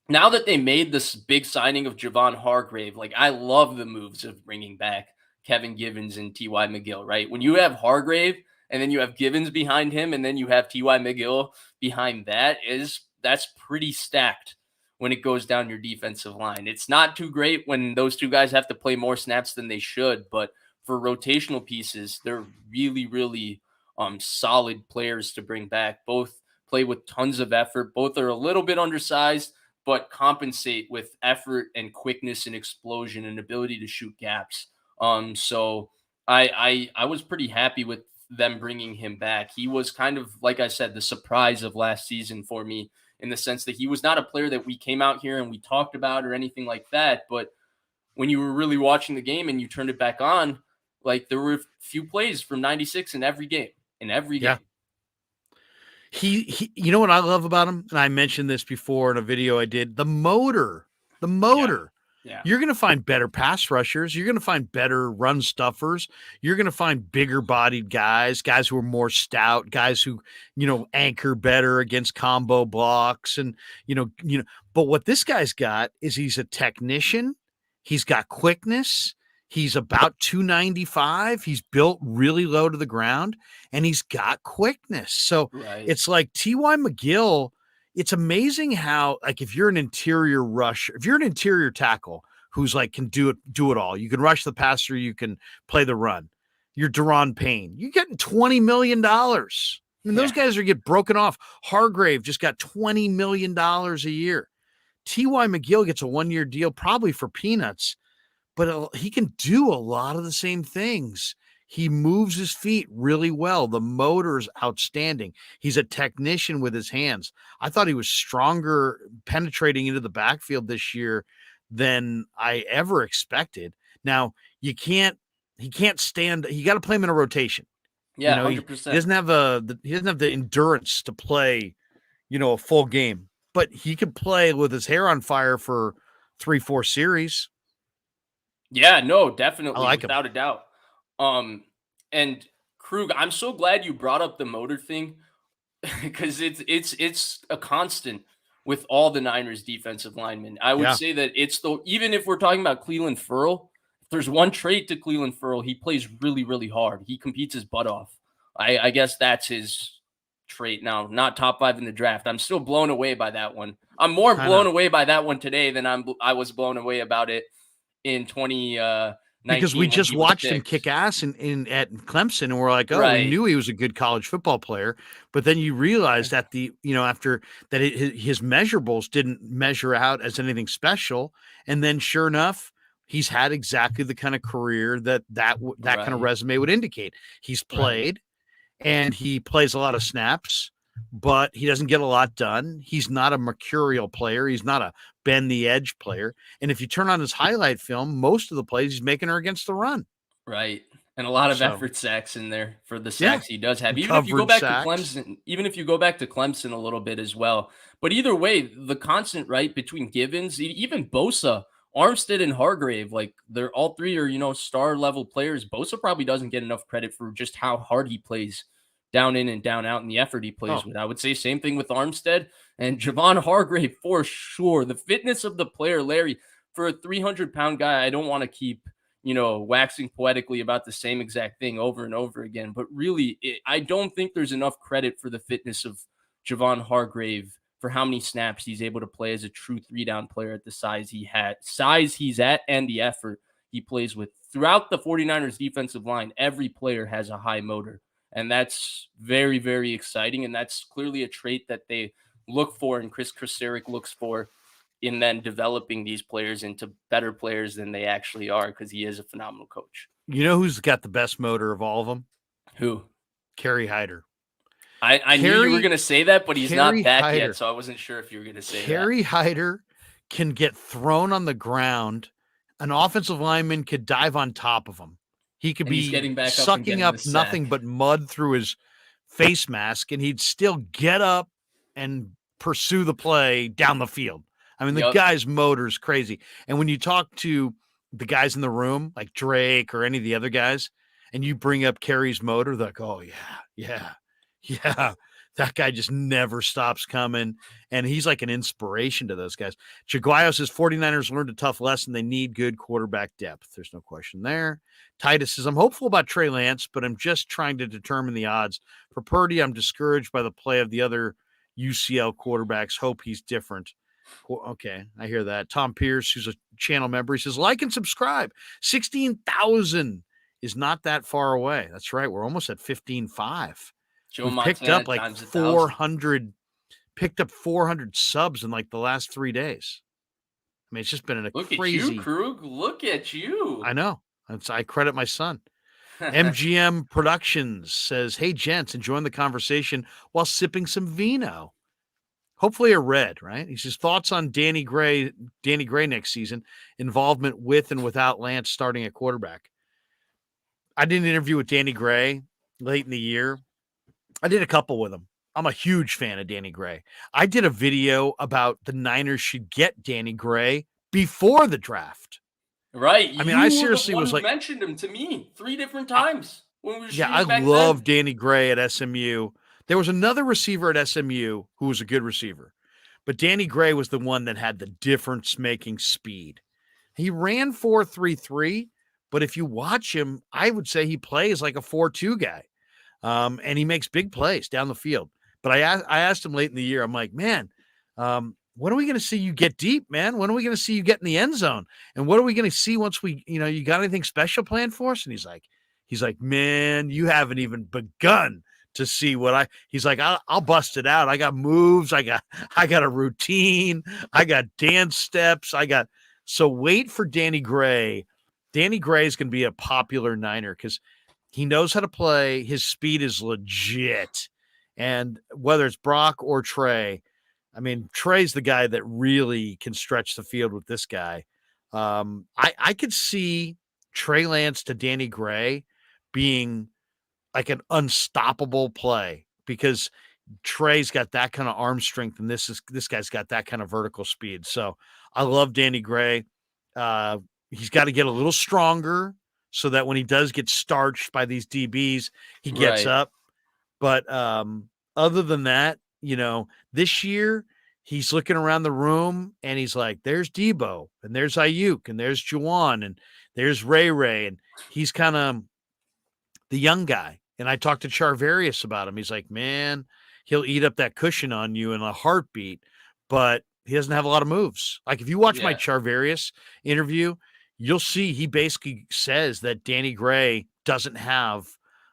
now that they made this big signing of Javon Hargrave, like I love the moves of bringing back Kevin Givens and T.Y. McGill, right? When you have Hargrave and then you have Givens behind him and then you have T.Y. McGill behind that's pretty stacked when it goes down your defensive line. It's not too great when those two guys have to play more snaps than they should, but for rotational pieces, they're really, really solid players to bring back. Both play with tons of effort. Both are a little bit undersized but compensate with effort and quickness and explosion and ability to shoot gaps. So I was pretty happy with them bringing him back. He was kind of, like I said, the surprise of last season for me in the sense that he was not a player that we came out here and we talked about or anything like that. But when you were really watching the game and you turned it back on, like there were a few plays from 96 in every game,
Yeah. He you know what I love about him? And I mentioned this before in a video I did. The motor.
Yeah.
You're going to find better pass rushers. You're going to find better run stuffers. You're going to find bigger bodied guys who are more stout, guys who, anchor better against combo blocks. And, but what this guy's got is he's a technician. He's got quickness. He's about 295. He's built really low to the ground and he's got quickness. So it's like T.Y. McGill. It's amazing how, like, if you're an interior rusher, if you're an interior tackle who's like can do it all, you can rush the passer, you can play the run. You're Deron Payne. You're getting $20 million. I mean, those guys are get broken off. Hargrave just got $20 million a year. T.Y. McGill gets a 1-year deal, probably for peanuts, but he can do a lot of the same things. He moves his feet really well. The motor's outstanding. He's a technician with his hands. I thought he was stronger penetrating into the backfield this year than I ever expected. Now, he can't stand, you got to play him in a rotation.
Yeah,
He
100%.
doesn't have the endurance to play, a full game, but he could play with his hair on fire for 3-4 series.
Yeah, no, definitely,
I like him.
without a doubt. And Krug, I'm so glad you brought up the motor thing because it's a constant with all the Niners defensive linemen. I would say that even if we're talking about Cleveland Ferrell, if there's one trait to Cleveland Ferrell, he plays really, really hard. He competes his butt off. I guess that's his trait now, not top 5 in the draft. I'm still blown away by that one. I'm more blown away by that one today than I was blown away about it in 2019
because we just watched him kick ass in at Clemson, and we're like, we knew he was a good college football player, but then you realize that after that his measurables didn't measure out as anything special, and then sure enough, he's had exactly the kind of career that kind of resume would indicate. He's played, and he plays a lot of snaps. but he doesn't get a lot done. He's not a mercurial player. He's not a bend the edge player. And if you turn on his highlight film, most of the plays he's making are against the run.
Right. And a lot of
So,
effort sacks in there for the
yeah,
sacks he does have.
and
Even if you go
coverage
back to
sacks.
Clemson, even if you go back to Clemson a little bit as well. But either way, the constant right between Givens, even Bosa, Armstead, and Hargrave, like they're all three are, star level players. Bosa probably doesn't get enough credit for just how hard he plays down in and down out and the effort he plays
Oh,
with. I would say same thing with Armstead and Javon Hargrave for sure. The fitness of the player, Larry, for a 300-pound guy, I don't want to keep waxing poetically about the same exact thing over and over again. But really, I don't think there's enough credit for the fitness of Javon Hargrave for how many snaps he's able to play as a true 3-down player at the size he's at, and the effort he plays with. Throughout the 49ers defensive line, every player has a high motor. And that's very, very exciting. And that's clearly a trait that they look for and Chris Krueger looks for in then developing these players into better players than they actually are, because he is a phenomenal coach.
You know who's got the best motor of all of them?
Who?
Kerry Hyder.
I knew you were going to say that, but he's not back
Hyder.
yet, so I wasn't sure if you were going to say
Kerry Hyder can get thrown on the ground. An offensive lineman could dive on top of him. He could be sucking up nothing but mud through his face mask, and he'd still get up and pursue the play down the field. I mean, the guy's motor is crazy. And when you talk to the guys in the room, like Drake or any of the other guys, and you bring up Kerry's motor, they're like, oh, yeah. That guy just never stops coming, and he's like an inspiration to those guys. Jaguayo says 49ers learned a tough lesson. They need good quarterback depth. There's no question there. Titus says, I'm hopeful about Trey Lance, but I'm just trying to determine the odds. For Purdy, I'm discouraged by the play of the other UCL quarterbacks. Hope he's different. Okay, I hear that. Tom Pierce, who's a channel member, he says, like and subscribe. 16,000 is not that far away. That's right. We're almost at 15.5. We've picked up like 400, picked up 400 subs in like the last 3 days. I mean, it's just been
Look
crazy.
At you, Krug. Look at you.
I know. I credit my son. MGM Productions says, hey, gents, enjoying the conversation while sipping some vino. Hopefully a red, right? He says, thoughts on Danny Gray next season, involvement with and without Lance starting at quarterback. I did an interview with Danny Gray late in the year. I did a couple with him. I'm a huge fan of Danny Gray. I did a video about the Niners should get Danny Gray before the draft.
Right.
I mean, I seriously was like,
mentioned him to me 3 different times when we were
I love Danny Gray at SMU. There was another receiver at SMU who was a good receiver, but Danny Gray was the one that had the difference-making speed. He ran 4.33, but if you watch him, I would say he plays like a 4.2 guy. And he makes big plays down the field. But I asked him late in the year, I'm like, man, when are we going to see you get deep, man? When are we going to see you get in the end zone? And what are we going to see once we, you got anything special planned for us? And he's like, man, you haven't even begun to see what he's like, I'll bust it out. I got moves. I got a routine. I got dance steps. So wait for Danny Gray. Danny Gray is going to be a popular Niner because he knows how to play. His speed is legit. And whether it's Brock or Trey, I mean, Trey's the guy that really can stretch the field with this guy. I could see Trey Lance to Danny Gray being like an unstoppable play because Trey's got that kind of arm strength and this guy's got that kind of vertical speed. So I love Danny Gray. He's got to get a little stronger so that when he does get starched by these DBs, he gets up. But other than that, this year he's looking around the room and he's like, there's Debo and there's Ayuk and there's Juwan and there's Ray. And he's kind of the young guy. And I talked to Charvarius about him. He's like, man, he'll eat up that cushion on you in a heartbeat, but he doesn't have a lot of moves. Like if you watch my Charvarius interview, you'll see he basically says that Danny Gray doesn't have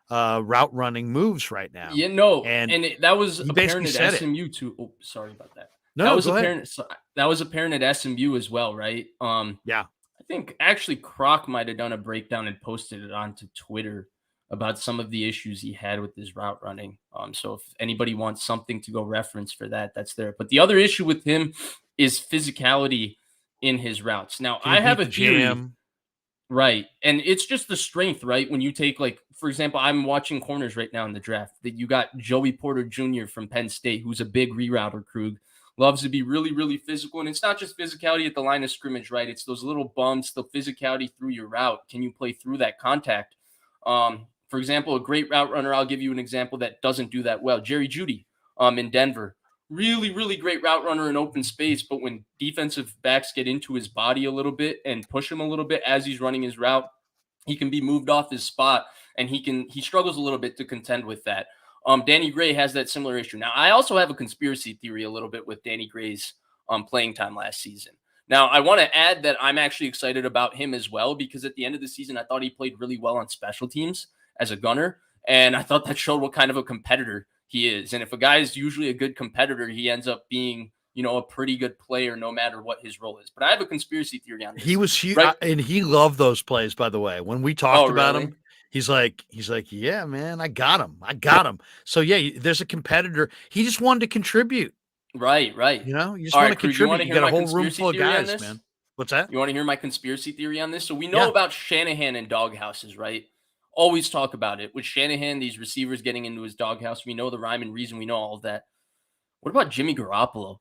route running moves right now.
Yeah, no, that was apparent at SMU too. Oh, sorry about that.
No,
that was apparent at SMU as well, right?
Yeah.
I think actually Croc might have done a breakdown and posted it onto Twitter about some of the issues he had with his route running. So if anybody wants something to go reference for that, that's there. But the other issue with him is physicality in his routes. Now,
Can he
I have
beat
a
the
theory.
jam?
Right. And it's just the strength, right? When you take, like, for example, I'm watching corners right now in the draft that you got Joey Porter Jr. from Penn State, who's a big rerouter, Krug. Loves to be really, really physical. And it's not just physicality at the line of scrimmage, right? It's those little bumps, the physicality through your route. Can you play through that contact? For example, a great route runner, I'll give you an example that doesn't do that well. Jerry Jeudy in Denver. Really, really great route runner in open space, but when defensive backs get into his body a little bit and push him a little bit as he's running his route, he can be moved off his spot, and he struggles a little bit to contend with that. Danny Gray has that similar issue. Now, I also have a conspiracy theory a little bit with Danny Gray's playing time last season. Now, I want to add that I'm actually excited about him as well, because at the end of the season, I thought he played really well on special teams as a gunner, and I thought that showed what kind of a competitor he is. And if a guy is usually a good competitor, he ends up being, a pretty good player no matter what his role is. But I have a conspiracy theory on this.
He was huge,
Right?
and he loved those plays. By the way, when we
Oh,
talked about
really?
him, he's like, yeah, man, I got him, So yeah, there's a competitor. He just wanted to contribute.
Right, right.
You just
All
want
right,
to
Krug, you
contribute.
want to
You
hear
got a
my
whole room
conspiracy
full of
theory on
guys,
this?
man. What's that?
You want to hear my conspiracy theory on this? So we know
Yeah.
about Shanahan and doghouses, right? Always talk about it. With Shanahan, these receivers getting into his doghouse, we know the rhyme and reason, we know all of that. What about Jimmy Garoppolo?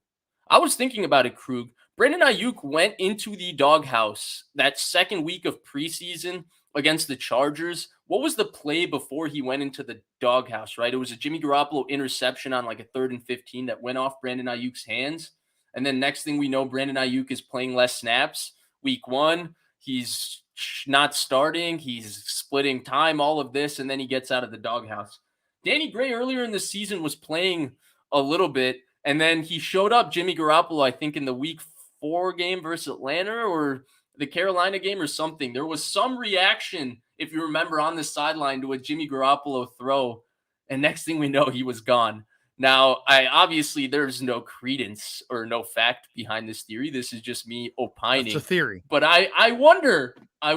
I was thinking about it, Krug. Brandon Ayuk went into the doghouse that second week of preseason against the Chargers. What was the play before he went into the doghouse, right? It was a Jimmy Garoppolo interception on like a 3rd and 15 that went off Brandon Ayuk's hands. And then next thing we know, Brandon Ayuk is playing less snaps. Week 1, he's not starting. He's splitting time, all of this, and then he gets out of the doghouse. Danny Gray earlier in the season was playing a little bit, and then he showed up, Jimmy Garoppolo, I think in the week 4 game versus Atlanta or the Carolina game or something. There was some reaction, if you remember, on the sideline to a Jimmy Garoppolo throw, and next thing we know, he was gone. Now, obviously there's no credence or no fact behind this theory. This is just me
That's a
opining.
theory.
But I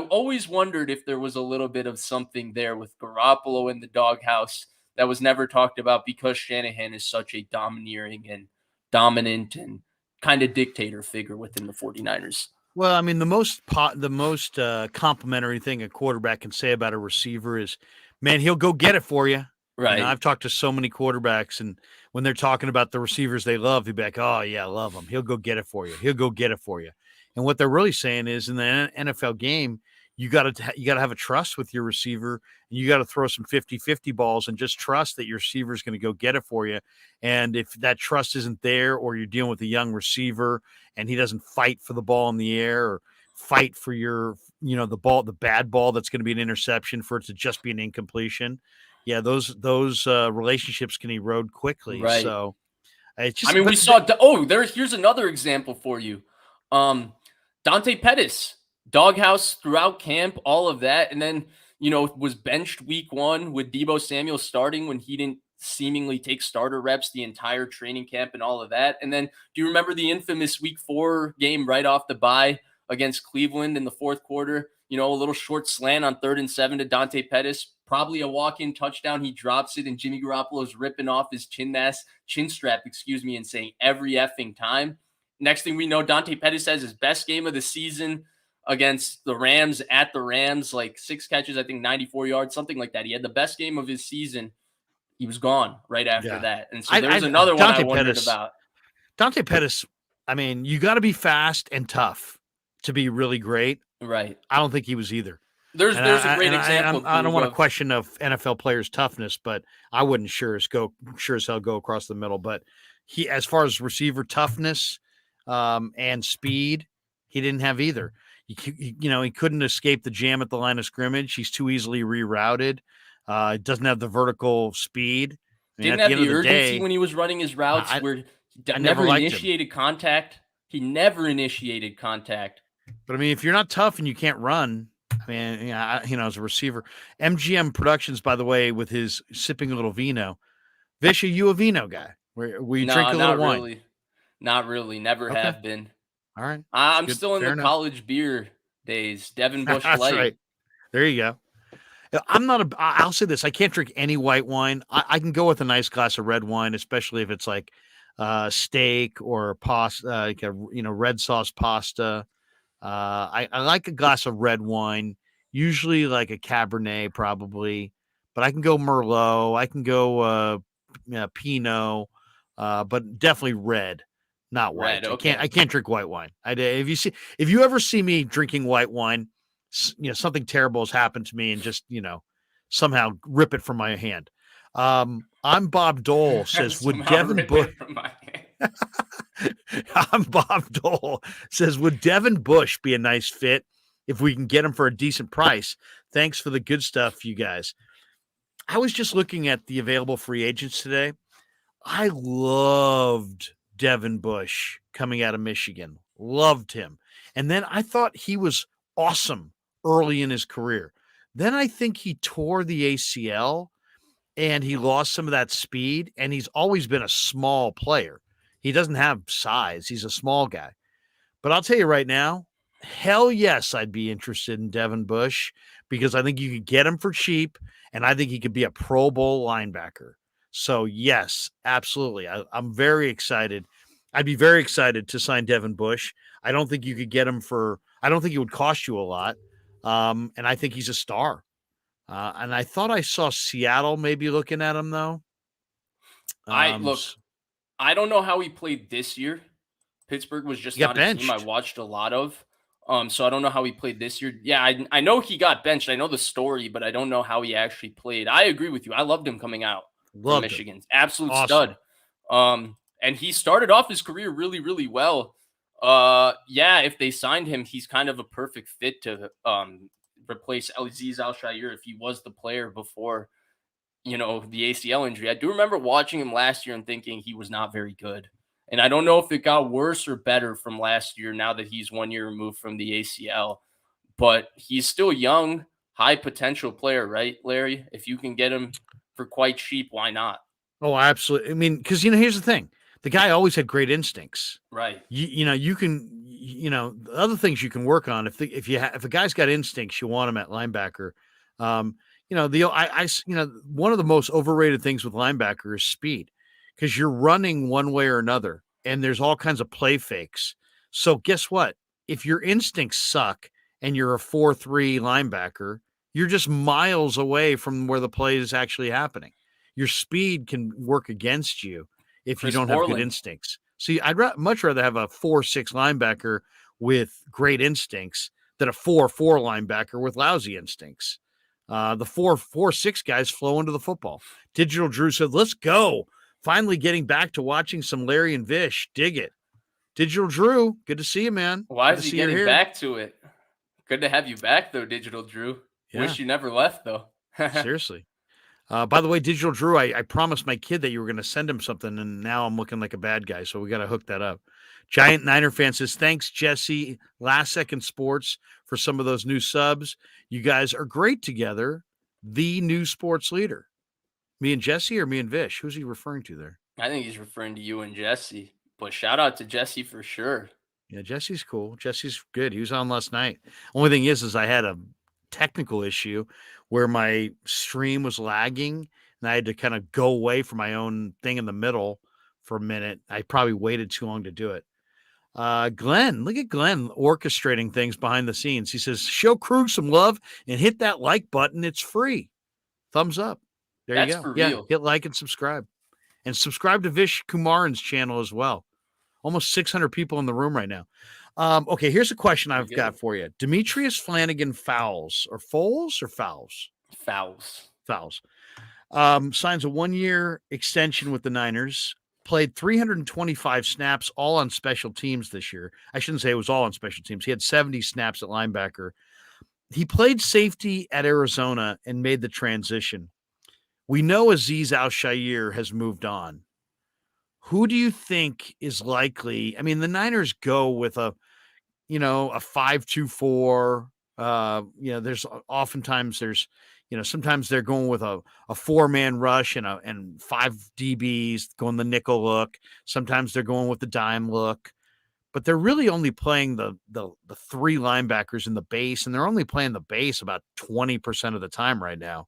always wondered if there was a little bit of something there with Garoppolo in the doghouse that was never talked about, because Shanahan is such a domineering and dominant and kind of dictator figure within the 49ers.
Well, I mean, the most complimentary thing a quarterback can say about a receiver is, man, he'll go get it for you.
Right.
I've talked to so many quarterbacks, and when they're talking about the receivers they love, they'd be like, "Oh yeah, I love him. He'll go get it for you. He'll go get it for you." And what they're really saying is, in the NFL game, you got to have a trust with your receiver, and you got to throw some 50-50 balls and just trust that your receiver is going to go get it for you. And if that trust isn't there, or you're dealing with a young receiver and he doesn't fight for the ball in the air, or fight for the bad ball that's going to be an interception, for it to just be an incompletion, yeah, those relationships can erode quickly.
Right.
So it's
I
just,
mean, we
but
saw. Here's another example for you. Dante Pettis, doghouse throughout camp, all of that, and then was benched week 1 with Deebo Samuel starting when he didn't seemingly take starter reps the entire training camp and all of that. And then, do you remember the infamous week 4 game right off the bye against Cleveland in the 4th quarter? A little short slant on 3rd and 7 to Dante Pettis, probably a walk-in touchdown. He drops it, and Jimmy Garoppolo's ripping off his chin strap, and saying every effing time. Next thing we know, Dante Pettis has his best game of the season against the Rams at the Rams, like 6 catches, I think 94 yards, something like that. He had the best game of his season. He was gone right after that. And so there was another one I wondered about.
Dante Pettis, I mean, you got to be fast and tough to be really great.
Right.
I don't think he was either.
There's a great example.
I don't want to question of NFL players' toughness, but I wouldn't sure as hell go across the middle. But he, as far as receiver toughness and speed, he didn't have either. He couldn't escape the jam at the line of scrimmage. He's too easily rerouted. Doesn't have the vertical speed.
Didn't have the urgency when he was running his routes, where he never initiated contact. He never initiated contact.
But I mean, if you're not tough and you can't run, I mean, as a receiver, MGM Productions, by the way, with his sipping a little vino. Vish, are you a vino guy? Where you drink a little wine?
Really. Not really. Never have been.
All right.
I'm still in the college beer days. Devin Bush
That's
Light.
right. There you go. I'm not a. I'll say this: I can't drink any white wine. I can go with a nice glass of red wine, especially if it's like steak or pasta, like a red sauce pasta. I like a glass of red wine, usually like a Cabernet, probably, but I can go Merlot. I can go Pinot, but definitely red, not
Red.
white. I can't.
Okay.
I can't drink white wine. If you ever see me drinking white wine, something terrible has happened to me, and just somehow rip it from my hand. I'm Bob Dole says, would
Somehow
Devin
rip
Bush?
it from my hand.
I'm Bob Dole says, would Devin Bush be a nice fit if we can get him for a decent price? Thanks for the good stuff, you guys. I was just looking at the available free agents today. I loved Devin Bush coming out of Michigan. Loved him. And then I thought he was awesome early in his career. Then I think he tore the ACL and he lost some of that speed, and he's always been a small player. He doesn't have size. He's a small guy. But I'll tell you right now, hell yes, I'd be interested in Devin Bush because I think you could get him for cheap, and I think he could be a Pro Bowl linebacker. So, yes, absolutely. I'm very excited. I'd be very excited to sign Devin Bush. I don't think you could get him I don't think it would cost you a lot. And I think he's a star. And I thought I saw Seattle maybe looking at him, though.
I look. I don't know how he played this year. Pittsburgh was just
He got
not a team I
benched.
watched a lot of. So I don't know how he played this year. Yeah, I know he got benched. I know the story, but I don't know how he actually played. I agree with you. I loved him coming out from
Loved him.
Michigan. Absolute
Awesome.
stud. And he started off his career really, really well. Yeah, if they signed him, he's kind of a perfect fit to replace Aziz Al-Shaair if he was the player before, the ACL injury. I do remember watching him last year and thinking he was not very good. And I don't know if it got worse or better from last year now that he's 1 year removed from the ACL, but he's still young, high potential player, right, Larry? If you can get him for quite cheap, why not?
Oh, absolutely. I mean, because here's the thing: the guy always had great instincts.
Right.
You can the other things you can work on if a guy's got instincts, you want him at linebacker. One of the most overrated things with linebacker is speed, because you're running one way or another, and there's all kinds of play fakes. So guess what? If your instincts suck and you're a 4-3 linebacker, you're just miles away from where the play is actually happening. Your speed can work against you if you
Chris
don't have good
Borland.
instincts. See, much rather have a 4-6 linebacker with great instincts than a 4-4 linebacker with lousy instincts. The 4-4-6 guys flow into the football. Digital Drew said, let's go. Finally getting back to watching some Larry and Vish. Dig it. Digital Drew, good to see you, man.
Why
Good
is
to
he
see you're
getting
here.
back to it? Good to have you back, though, Digital Drew.
Yeah.
Wish you never left, though.
Seriously. By the way, Digital Drew, I promised my kid that you were going to send him something, and now I'm looking like a bad guy, so we got to hook that up. Giant Niner fan says, thanks, Jesse, Last Second Sports, for some of those new subs. You guys are great together. The new sports leader. Me and Jesse or me and Vish? Who's he referring to there?
I think he's referring to you and Jesse, but shout out to Jesse for sure.
Yeah, Jesse's cool. Jesse's good. He was on last night. Only thing is I had a technical issue where my stream was lagging and I had to kind of go away from my own thing in the middle for a minute. I probably waited too long to do it. Glenn, look at Glenn orchestrating things behind the scenes. He says, show Krug some love and hit that like button. It's free. Thumbs up. There
That's
you go.
for
Yeah,
real.
hit like and subscribe. And subscribe to Vish Kumaran's channel as well. Almost 600 people in the room right now. Okay, here's a question I've got for you. Demetrius Flanagan Fowles or Foles or Fowles?
Fouls.
Fowles. Signs a 1-year extension with the Niners. Played 325 snaps, all on special teams this year. I shouldn't say it was all on special teams. He had 70 snaps at linebacker. He played safety at Arizona and made the transition. We know Aziz Al-Shaair has moved on. Who do you think is likely? I mean, the Niners go with a 5-2-4. There's oftentimes sometimes they're going with a 4-man rush and 5 DBs going the nickel look. Sometimes they're going with the dime look. but they're really only playing the three linebackers in the base, and they're only playing the base about 20% of the time right now.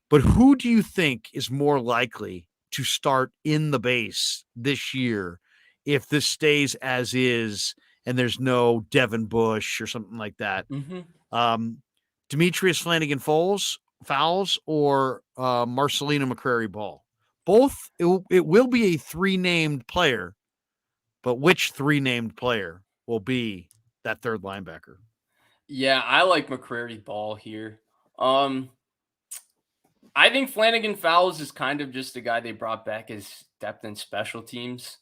But who do you think is more likely to start in the base this year if this stays as is and there's no Devin Bush or something like that?
Mm-hmm.
Demetrius Flanagan Fowles or Marcelino McCrary Ball? Both, it will be a three named player, but which three named player will be that third linebacker?
Yeah, I like McCrary Ball here. Um, I think Flanagan Fowles is kind of just a guy they brought back as depth in special teams.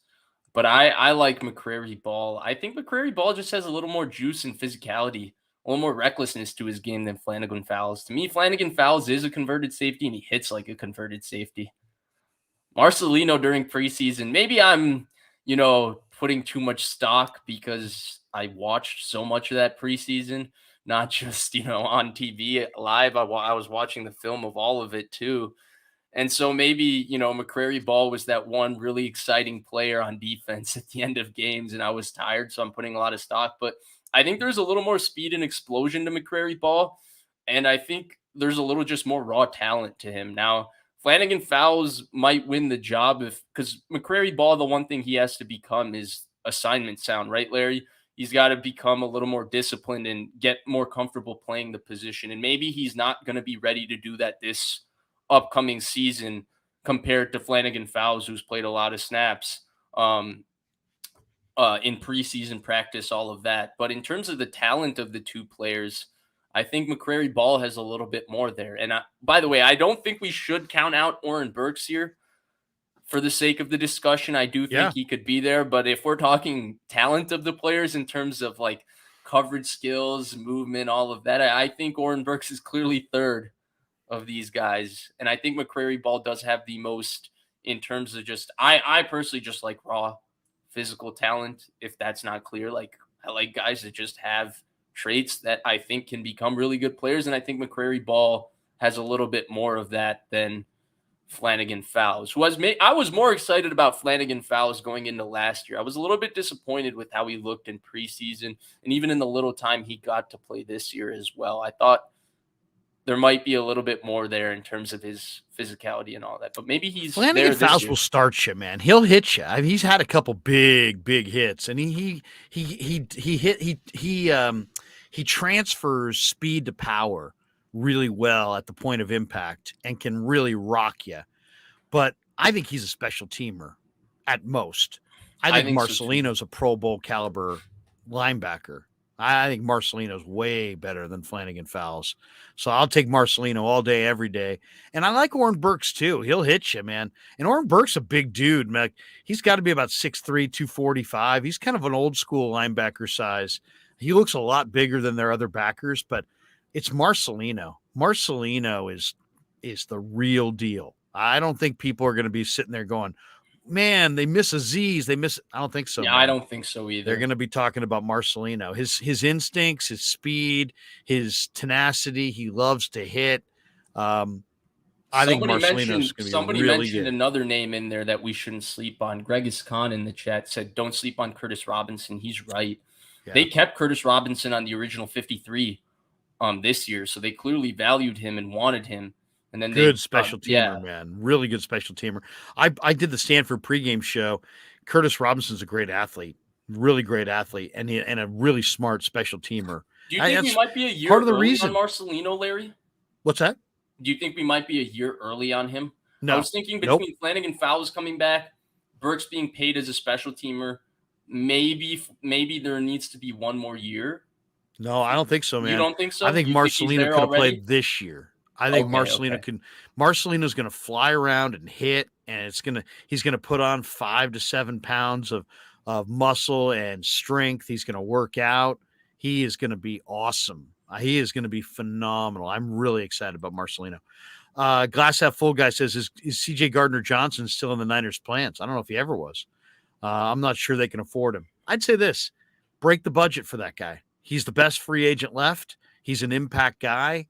But I like McCrary Ball. I think McCrary Ball just has a little more juice and physicality, a little more recklessness to his game than Flanagan Fowles. To me, Flanagan Fowles is a converted safety and he hits like a converted safety. Marcelino during preseason, maybe I'm, putting too much stock because I watched so much of that preseason, not just, on TV live. I was watching the film of all of it too. And so maybe, McCrary Ball was that one really exciting player on defense at the end of games, and I was tired, so I'm putting a lot of stock. But I think there's a little more speed and explosion to McCrary Ball, and I think there's a little just more raw talent to him. Now, Flanagan Fowles might win the job because McCrary Ball, the one thing he has to become is assignment sound, right, Larry? He's got to become a little more disciplined and get more comfortable playing the position. And maybe he's not going to be ready to do that this upcoming season compared to Flanagan Fowles, who's played a lot of snaps in preseason practice, all of that. But in terms of the talent of the two players, I think McCrary Ball has a little bit more there. And by the way, I don't think we should count out Oren Burks here for the sake of the discussion. I do think he could be there. But if we're talking talent of the players in terms of like coverage skills, movement, all of that, I think Oren Burks is clearly third of these guys. And I think McCrary Ball does have the most in terms of just, I personally just like raw physical talent. If that's not clear, like I like guys that just have traits that I think can become really good players. And I think McCrary Ball has a little bit more of that than Flanagan Fowles. I was more excited about Flanagan Fowles going into last year. I was a little bit disappointed with how he looked in preseason and even in the little time he got to play this year as well. I thought there might be a little bit more there in terms of his physicality and all that, but maybe he's
Flanagan
there this
Fowles
year.
will start you, man. He'll hit you. I mean, he's had a couple big hits, and he transfers speed to power really well at the point of impact and can really rock you. But I think he's a special teamer at most. I think Marcelino's a Pro Bowl caliber linebacker. I think Marcelino's way better than Flanagan Fowles. So I'll take Marcelino all day, every day. And I like Oren Burks too. He'll hit you, man. And Oren Burks a big dude, man. He's got to be about 6'3", 245. He's kind of an old school linebacker size. He looks a lot bigger than their other backers, but it's Marcelino. Marcelino is the real deal. I don't think people are going to be sitting there going, man, they miss Aziz. I don't think so.
Yeah,
man.
I don't think so either.
They're going to be talking about Marcelino. His instincts, his speed, his tenacity. He loves to hit. I think Marcelino's going to be
somebody
really
mentioned
good.
another name in there that we shouldn't sleep on. Greg Khan in the chat said, "Don't sleep on Curtis Robinson." He's right. Yeah. They kept Curtis Robinson on the original 53 this year, so they clearly valued him and wanted him. And then
good special teamer, man. Really good special teamer. I did the Stanford pregame show. Curtis Robinson's a great athlete, really great athlete, and a really smart special teamer.
Do you think we might be a year early on Marcelino, Larry?
What's that?
Do you think we might be a year early on him?
No.
I was thinking between Flanagan Fowles coming back, Burks being paid as a special teamer, maybe there needs to be one more year.
No, I don't think so, man.
You don't think so?
I think Marcelino could have played this year. I think Marcelino's going to fly around and hit, and he's going to put on 5 to 7 pounds of muscle and strength. He's going to work out. He is going to be awesome. He is going to be phenomenal. I'm really excited about Marcelino. Glass Half Full guy says, is CJ Gardner-Johnson still in the Niners' plans? I don't know if he ever was. I'm not sure they can afford him. I'd say this, break the budget for that guy. He's the best free agent left. He's an impact guy.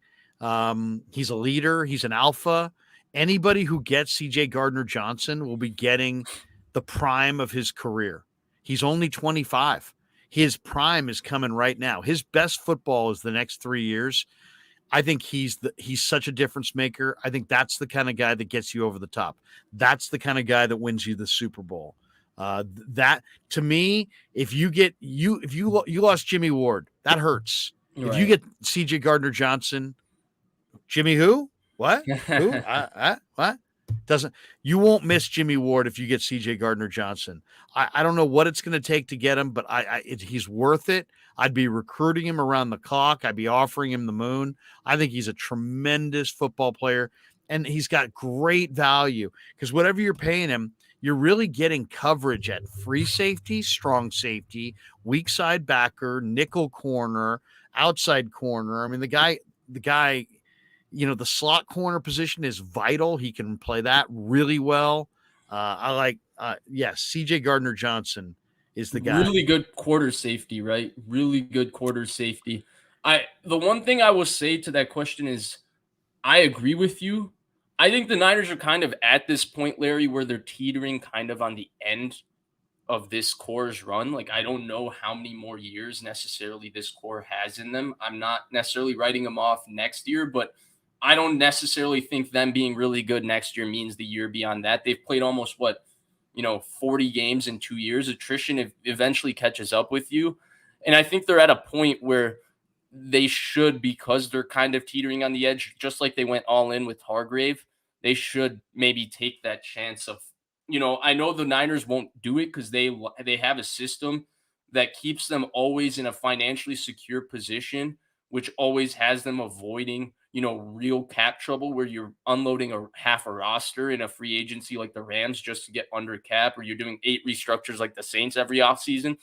He's a leader. He's an alpha. Anybody who gets CJ Gardner-Johnson will be getting the prime of his career. He's only 25. his prime is coming right now. His best football is the next 3 years. I think he's such a difference maker. I think that's the kind of guy that gets you over the top. That's the kind of guy that wins you the Super Bowl. That to me, if you lost Jimmy Ward, that hurts.
Right.
If you get C.J. Gardner-Johnson, Jimmy who? What? Who? What? Doesn't you won't miss Jimmy Ward if you get C.J. Gardner-Johnson. I don't know what it's going to take to get him, but he's worth it. I'd be recruiting him around the clock. I'd be offering him the moon. I think he's a tremendous football player, and he's got great value because whatever you're paying him, you're really getting coverage at free safety, strong safety, weak side backer, nickel corner, outside corner. I mean, the guy, the slot corner position is vital. He can play that really well. CJ Gardner-Johnson is the guy.
Really good quarter safety, right? Really good quarter safety. The one thing I will say to that question is I agree with you. I think the Niners are kind of at this point, Larry, where they're teetering kind of on the end of this core's run. Like, I don't know how many more years necessarily this core has in them. I'm not necessarily writing them off next year, but I don't necessarily think them being really good next year means the year beyond that. They've played almost 40 games in 2 years. Attrition eventually catches up with you. And I think they're at a point where they should, because they're kind of teetering on the edge, just like they went all in with Hargrave, they should maybe take that chance of, I know the Niners won't do it because they have a system that keeps them always in a financially secure position, which always has them avoiding, real cap trouble where you're unloading half a roster in a free agency like the Rams just to get under cap, or you're doing 8 restructures like the Saints every offseason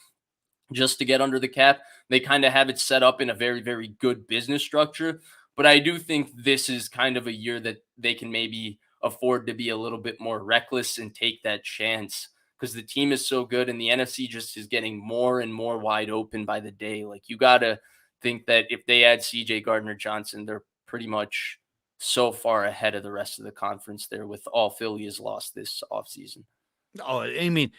just to get under the cap. They kind of have it set up in a very, very good business structure. But I do think this is kind of a year that they can maybe afford to be a little bit more reckless and take that chance because the team is so good and the NFC just is getting more and more wide open by the day. Like, you got to think that if they add CJ Gardner-Johnson, they're pretty much so far ahead of the rest of the conference there with all Philly has lost this offseason.
Oh, I mean,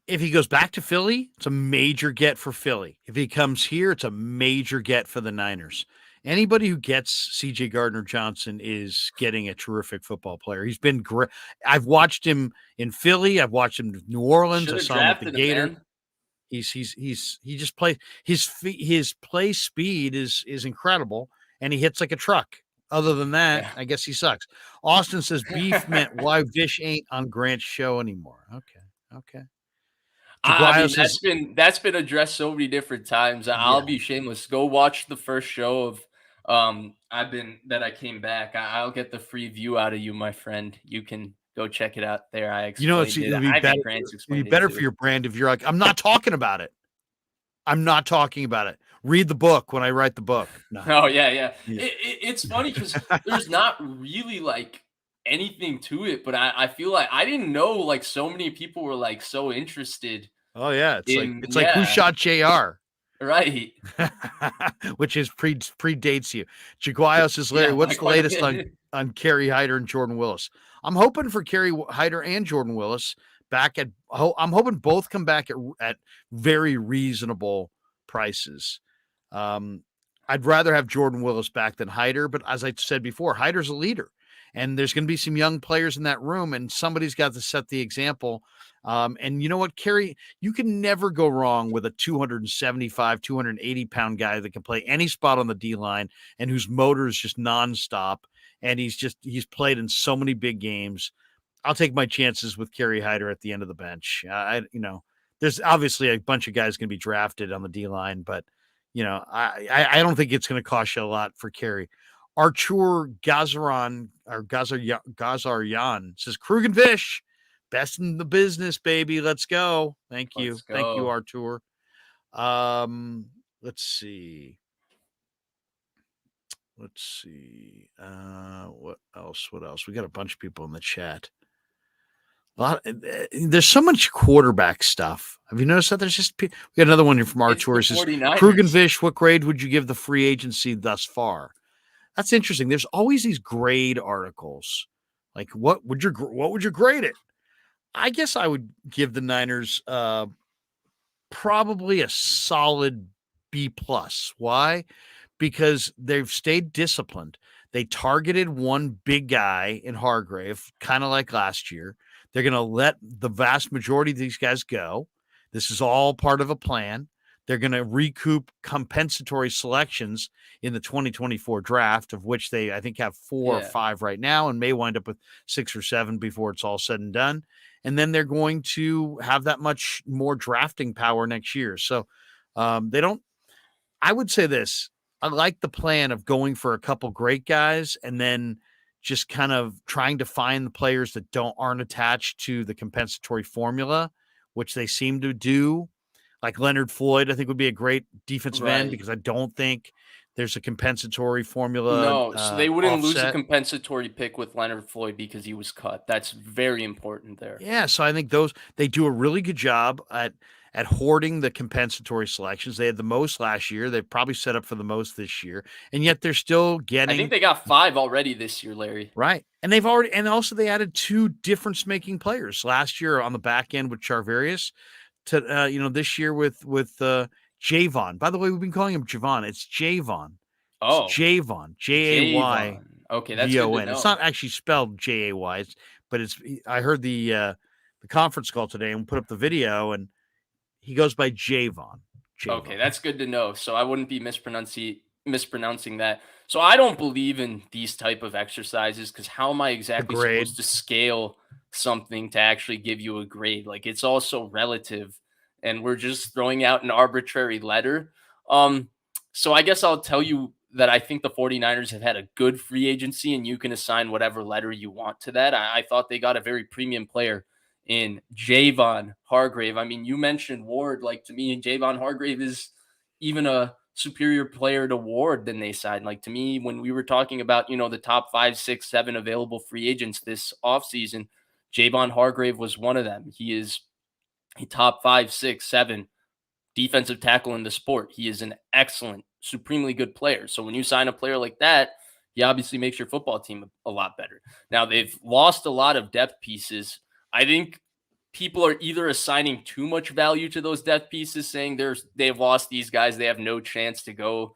if he goes back to Philly, it's a major get for Philly. If he comes here, it's a major get for the Niners. Anybody who gets CJ Gardner-Johnson is getting a terrific football player. He's been great. I've watched him in Philly. I've watched him in New Orleans. I saw him with the Gator. He just plays. His play speed is incredible, and he hits like a truck. Other than that, I guess he sucks. Austin says beef meant why Vish ain't on Grant's show anymore. Okay.
I mean, that's been addressed so many different times. I'll be shameless. Go watch the first show of that I came back. I'll get the free view out of you, my friend. You can go check it out there. I explained it.
It'd be better for your brand if you're like, I'm not talking about it. Read the book when I write the book. No.
Oh yeah. It's funny because there's not really like anything to it, but I feel like I didn't know like so many people were like so interested.
Oh yeah, it's like who shot JR,
right?
Which predates you. Jaguayo says, Larry, what's the latest on Kerry Hyder and Jordan Willis? I'm hoping for Kerry Hyder and Jordan Willis back at. I'm hoping both come back at very reasonable prices. I'd rather have Jordan Willis back than Hyder, but as I said before, Hyder's a leader. And there's going to be some young players in that room, and somebody's got to set the example. And you know what, Kerry? You can never go wrong with a 275, 280-pound guy that can play any spot on the D-line and whose motor is just nonstop. And he's played in so many big games. I'll take my chances with Kerry Hyder at the end of the bench. There's obviously a bunch of guys going to be drafted on the D-line, but, I don't think it's going to cost you a lot for Kerry. Artur Gazaryan says, Krueger and Vish, best in the business, baby. Let's go. Thank you. Thank you, Artur. Let's see. What else? We got a bunch of people in the chat. There's so much quarterback stuff. Have you noticed that? We got another one here from Artur. Says, Krueger and Vish, what grade would you give the free agency thus far? That's interesting. There's always these grade articles. Like, what would you grade it? I guess I would give the Niners probably a solid B plus. Why? Because they've stayed disciplined. They targeted one big guy in Hargrave, kind of like last year. They're going to let the vast majority of these guys go. This is all part of a plan. They're going to recoup compensatory selections in the 2024 draft, of which they, I think, have 4 or 5 right now and may wind up with 6 or 7 before it's all said and done. And then they're going to have that much more drafting power next year. So they don't, I would say this. I like the plan of going for a couple great guys and then just kind of trying to find the players that aren't attached to the compensatory formula, which they seem to do. Like Leonard Floyd, I think would be a great defensive end because I don't think there's a compensatory formula
No, so they wouldn't lose a
offset.
compensatory pick with Leonard Floyd because he was cut. That's very important there.
Yeah, so I think they do a really good job at hoarding the compensatory selections. They had the most last year. They've probably set up for the most this year, and yet they're still
I think
getting
they got 5 already this year, Larry.
right. And also they added 2 difference-making players last year on the back end with Charvarius to this year with Javon. By the way, we've been calling him Javon. It's Javon. It's
Oh,
Javon. Jayvon.
okay, that's good to know.
It's not actually spelled Jay, but it's. I heard the conference call today and put up the video, and he goes by Javon.
Okay, that's good to know. So I wouldn't be mispronouncing that. So I don't believe in these type of exercises because how am I exactly supposed to scale something to actually give you a grade? Like it's also relative, and we're just throwing out an arbitrary letter. So I guess I'll tell you that I think the 49ers have had a good free agency, and you can assign whatever letter you want to that. I thought they got a very premium player in Javon Hargrave. I mean, you mentioned Ward. Like to me, Javon Hargrave is even a superior player to Ward than they signed. Like to me, when we were talking about, the top 5, 6, 7 available free agents this offseason, Javon Hargrave was one of them. He is a top 5, 6, 7 defensive tackle in the sport. He is an excellent, supremely good player. So when you sign a player like that, he obviously makes your football team a lot better. Now, they've lost a lot of depth pieces. I think people are either assigning too much value to those depth pieces, saying they've lost these guys, they have no chance to go,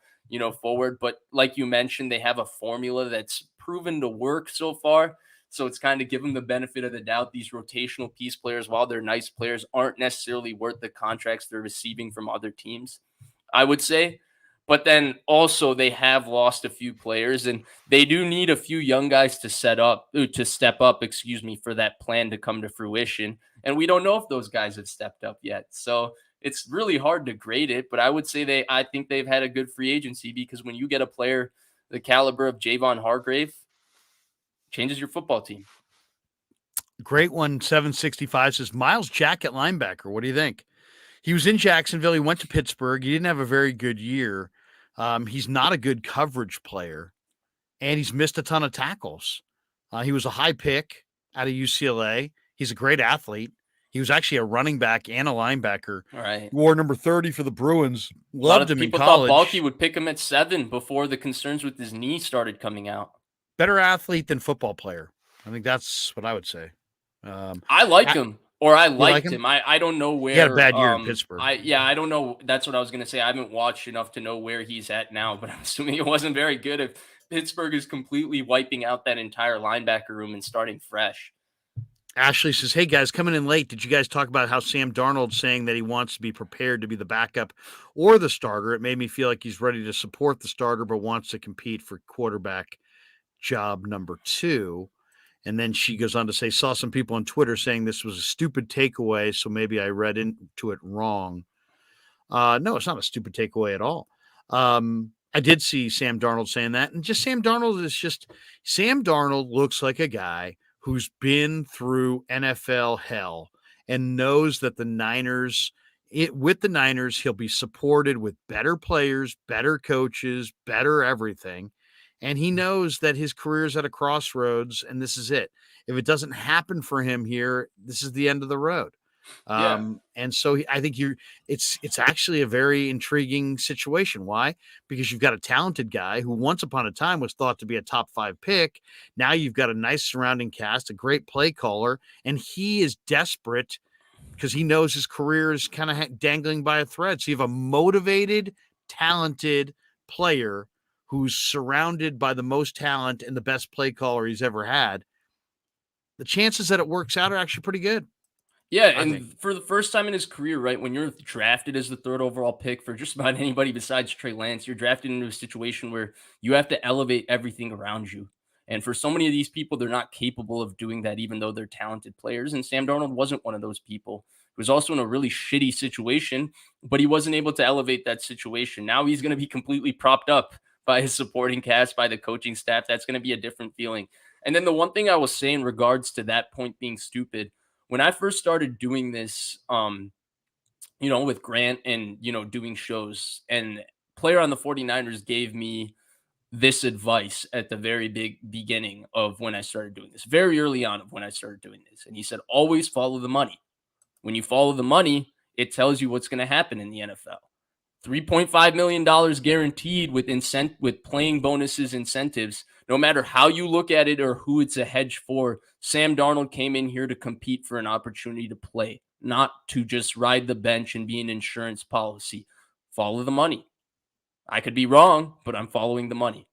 forward. But like you mentioned, they have a formula that's proven to work so far. So it's kind of give them the benefit of the doubt. These rotational piece players, while they're nice players, aren't necessarily worth the contracts they're receiving from other teams, I would say. But then also they have lost a few players, and they do need a few young guys to step up, for that plan to come to fruition. And we don't know if those guys have stepped up yet. So it's really hard to grade it, but I would say I think they've had a good free agency because when you get a player the caliber of Javon Hargrave, changes your football team.
Great one, 765 says Miles Jack at linebacker. What do you think? He was in Jacksonville. He went to Pittsburgh. He didn't have a very good year. He's not a good coverage player, and he's missed a ton of tackles. He was a high pick out of UCLA. He's a great athlete. He was actually a running back and a linebacker.
All right.
He wore number 30 for the Bruins.
Loved him in college. People thought Balky would pick him at 7 before the concerns with his knee started coming out.
Better athlete than football player. I think that's what I would say.
I like him. Or I liked him. I don't know where.
He had a bad year in Pittsburgh.
I don't know. That's what I was going to say. I haven't watched enough to know where he's at now, but I'm assuming it wasn't very good if Pittsburgh is completely wiping out that entire linebacker room and starting fresh.
Ashley says, hey, guys, coming in late. Did you guys talk about how Sam Darnold's saying that he wants to be prepared to be the backup or the starter? It made me feel like he's ready to support the starter but wants to compete for quarterback job number 2. And then she goes on to say, saw some people on Twitter saying this was a stupid takeaway, so maybe I read into it wrong. No, it's not a stupid takeaway at all. I did see Sam Darnold saying that. And Sam Darnold looks like a guy who's been through NFL hell and knows that with the Niners, he'll be supported with better players, better coaches, better everything. And he knows that his career is at a crossroads, and this is it. If it doesn't happen for him here, this is the end of the road. And so I think it's actually a very intriguing situation. Why? Because you've got a talented guy who once upon a time was thought to be a top 5 pick. Now you've got a nice surrounding cast, a great play caller, and he is desperate because he knows his career is kind of dangling by a thread. So you have a motivated, talented player who's surrounded by the most talent and the best play caller he's ever had. The chances that it works out are actually pretty good.
Yeah,
I
and
think.
for the first time in his career, right, when you're drafted as the third overall pick for just about anybody besides Trey Lance, you're drafted into a situation where you have to elevate everything around you. And for so many of these people, they're not capable of doing that, even though they're talented players. And Sam Darnold wasn't one of those people. He was also in a really shitty situation, but he wasn't able to elevate that situation. Now he's going to be completely propped up by his supporting cast, by the coaching staff. That's going to be a different feeling. And then the one thing I will say in regards to that point being stupid, when I first started doing this, with Grant and, doing shows, and player on the 49ers gave me this advice at the very big beginning of when I started doing this, very early on of when I started doing this. And he said, always follow the money. When you follow the money, it tells you what's going to happen in the NFL. $3.5 million guaranteed with playing bonuses, incentives. No matter how you look at it or who it's a hedge for, Sam Darnold came in here to compete for an opportunity to play, not to just ride the bench and be an insurance policy. Follow the money. I could be wrong, but I'm following the money.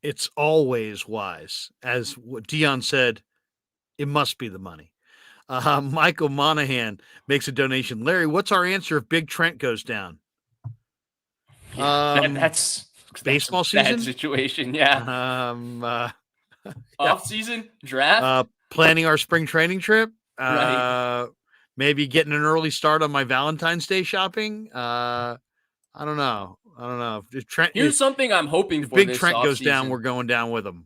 It's always wise. As what Dion said, it must be the money. Michael Monahan makes a donation. Larry, what's our answer if Big Trent goes down?
Yeah, that's
baseball
a bad
season
situation. Yeah. Off season draft.
Planning our spring training trip.
Right.
Maybe getting an early start on my Valentine's Day shopping. I don't know.
Here's something I'm hoping for.
Big
This
Trent goes down,
offseason.
we're going down with him.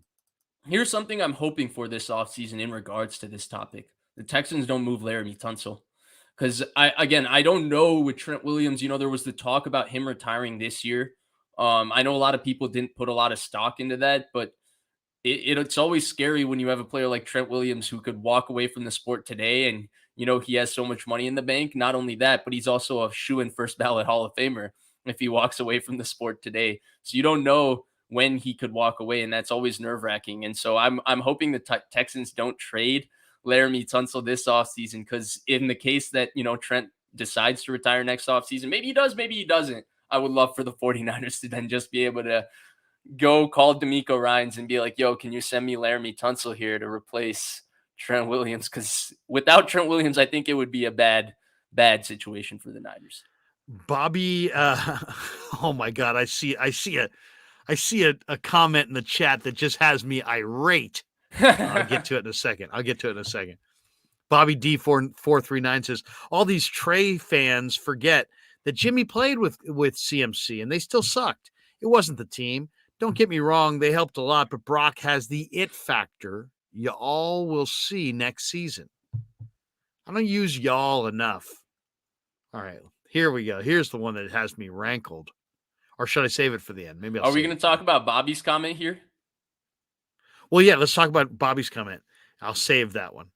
Here's something I'm hoping for this offseason in regards to this topic. The Texans don't move Laramie Tunsil. Because I don't know with Trent Williams, there was the talk about him retiring this year. I know a lot of people didn't put a lot of stock into that, but it's always scary when you have a player like Trent Williams who could walk away from the sport today and, he has so much money in the bank. Not only that, but he's also a shoo-in first ballot Hall of Famer if he walks away from the sport today. So you don't know when he could walk away, and that's always nerve-wracking. And so I'm hoping the Texans don't trade Laramie Tunsil this offseason, because in the case that, Trent decides to retire next offseason, maybe he does, maybe he doesn't. I would love for the 49ers to then just be able to go call D'Amico Ryans and be like, yo, can you send me Laramie Tunsil here to replace Trent Williams? Because without Trent Williams, I think it would be a bad situation for the Niners.
Bobby, oh my God, I see a comment in the chat that just has me irate. I'll get to it in a second. Bobby D4439 says, all these Trey fans forget that Jimmy played with CMC and they still sucked. It wasn't the team. Don't get me wrong, they helped a lot, but Brock has the it factor. Y'all will see next season. I don't use y'all enough. All right, here we go. Here's the one that has me rankled. Or should I save it for the end? Maybe I'll
Are we going to talk about Bobby's comment here?
Well, yeah, let's talk about Bobby's comment. I'll save that one.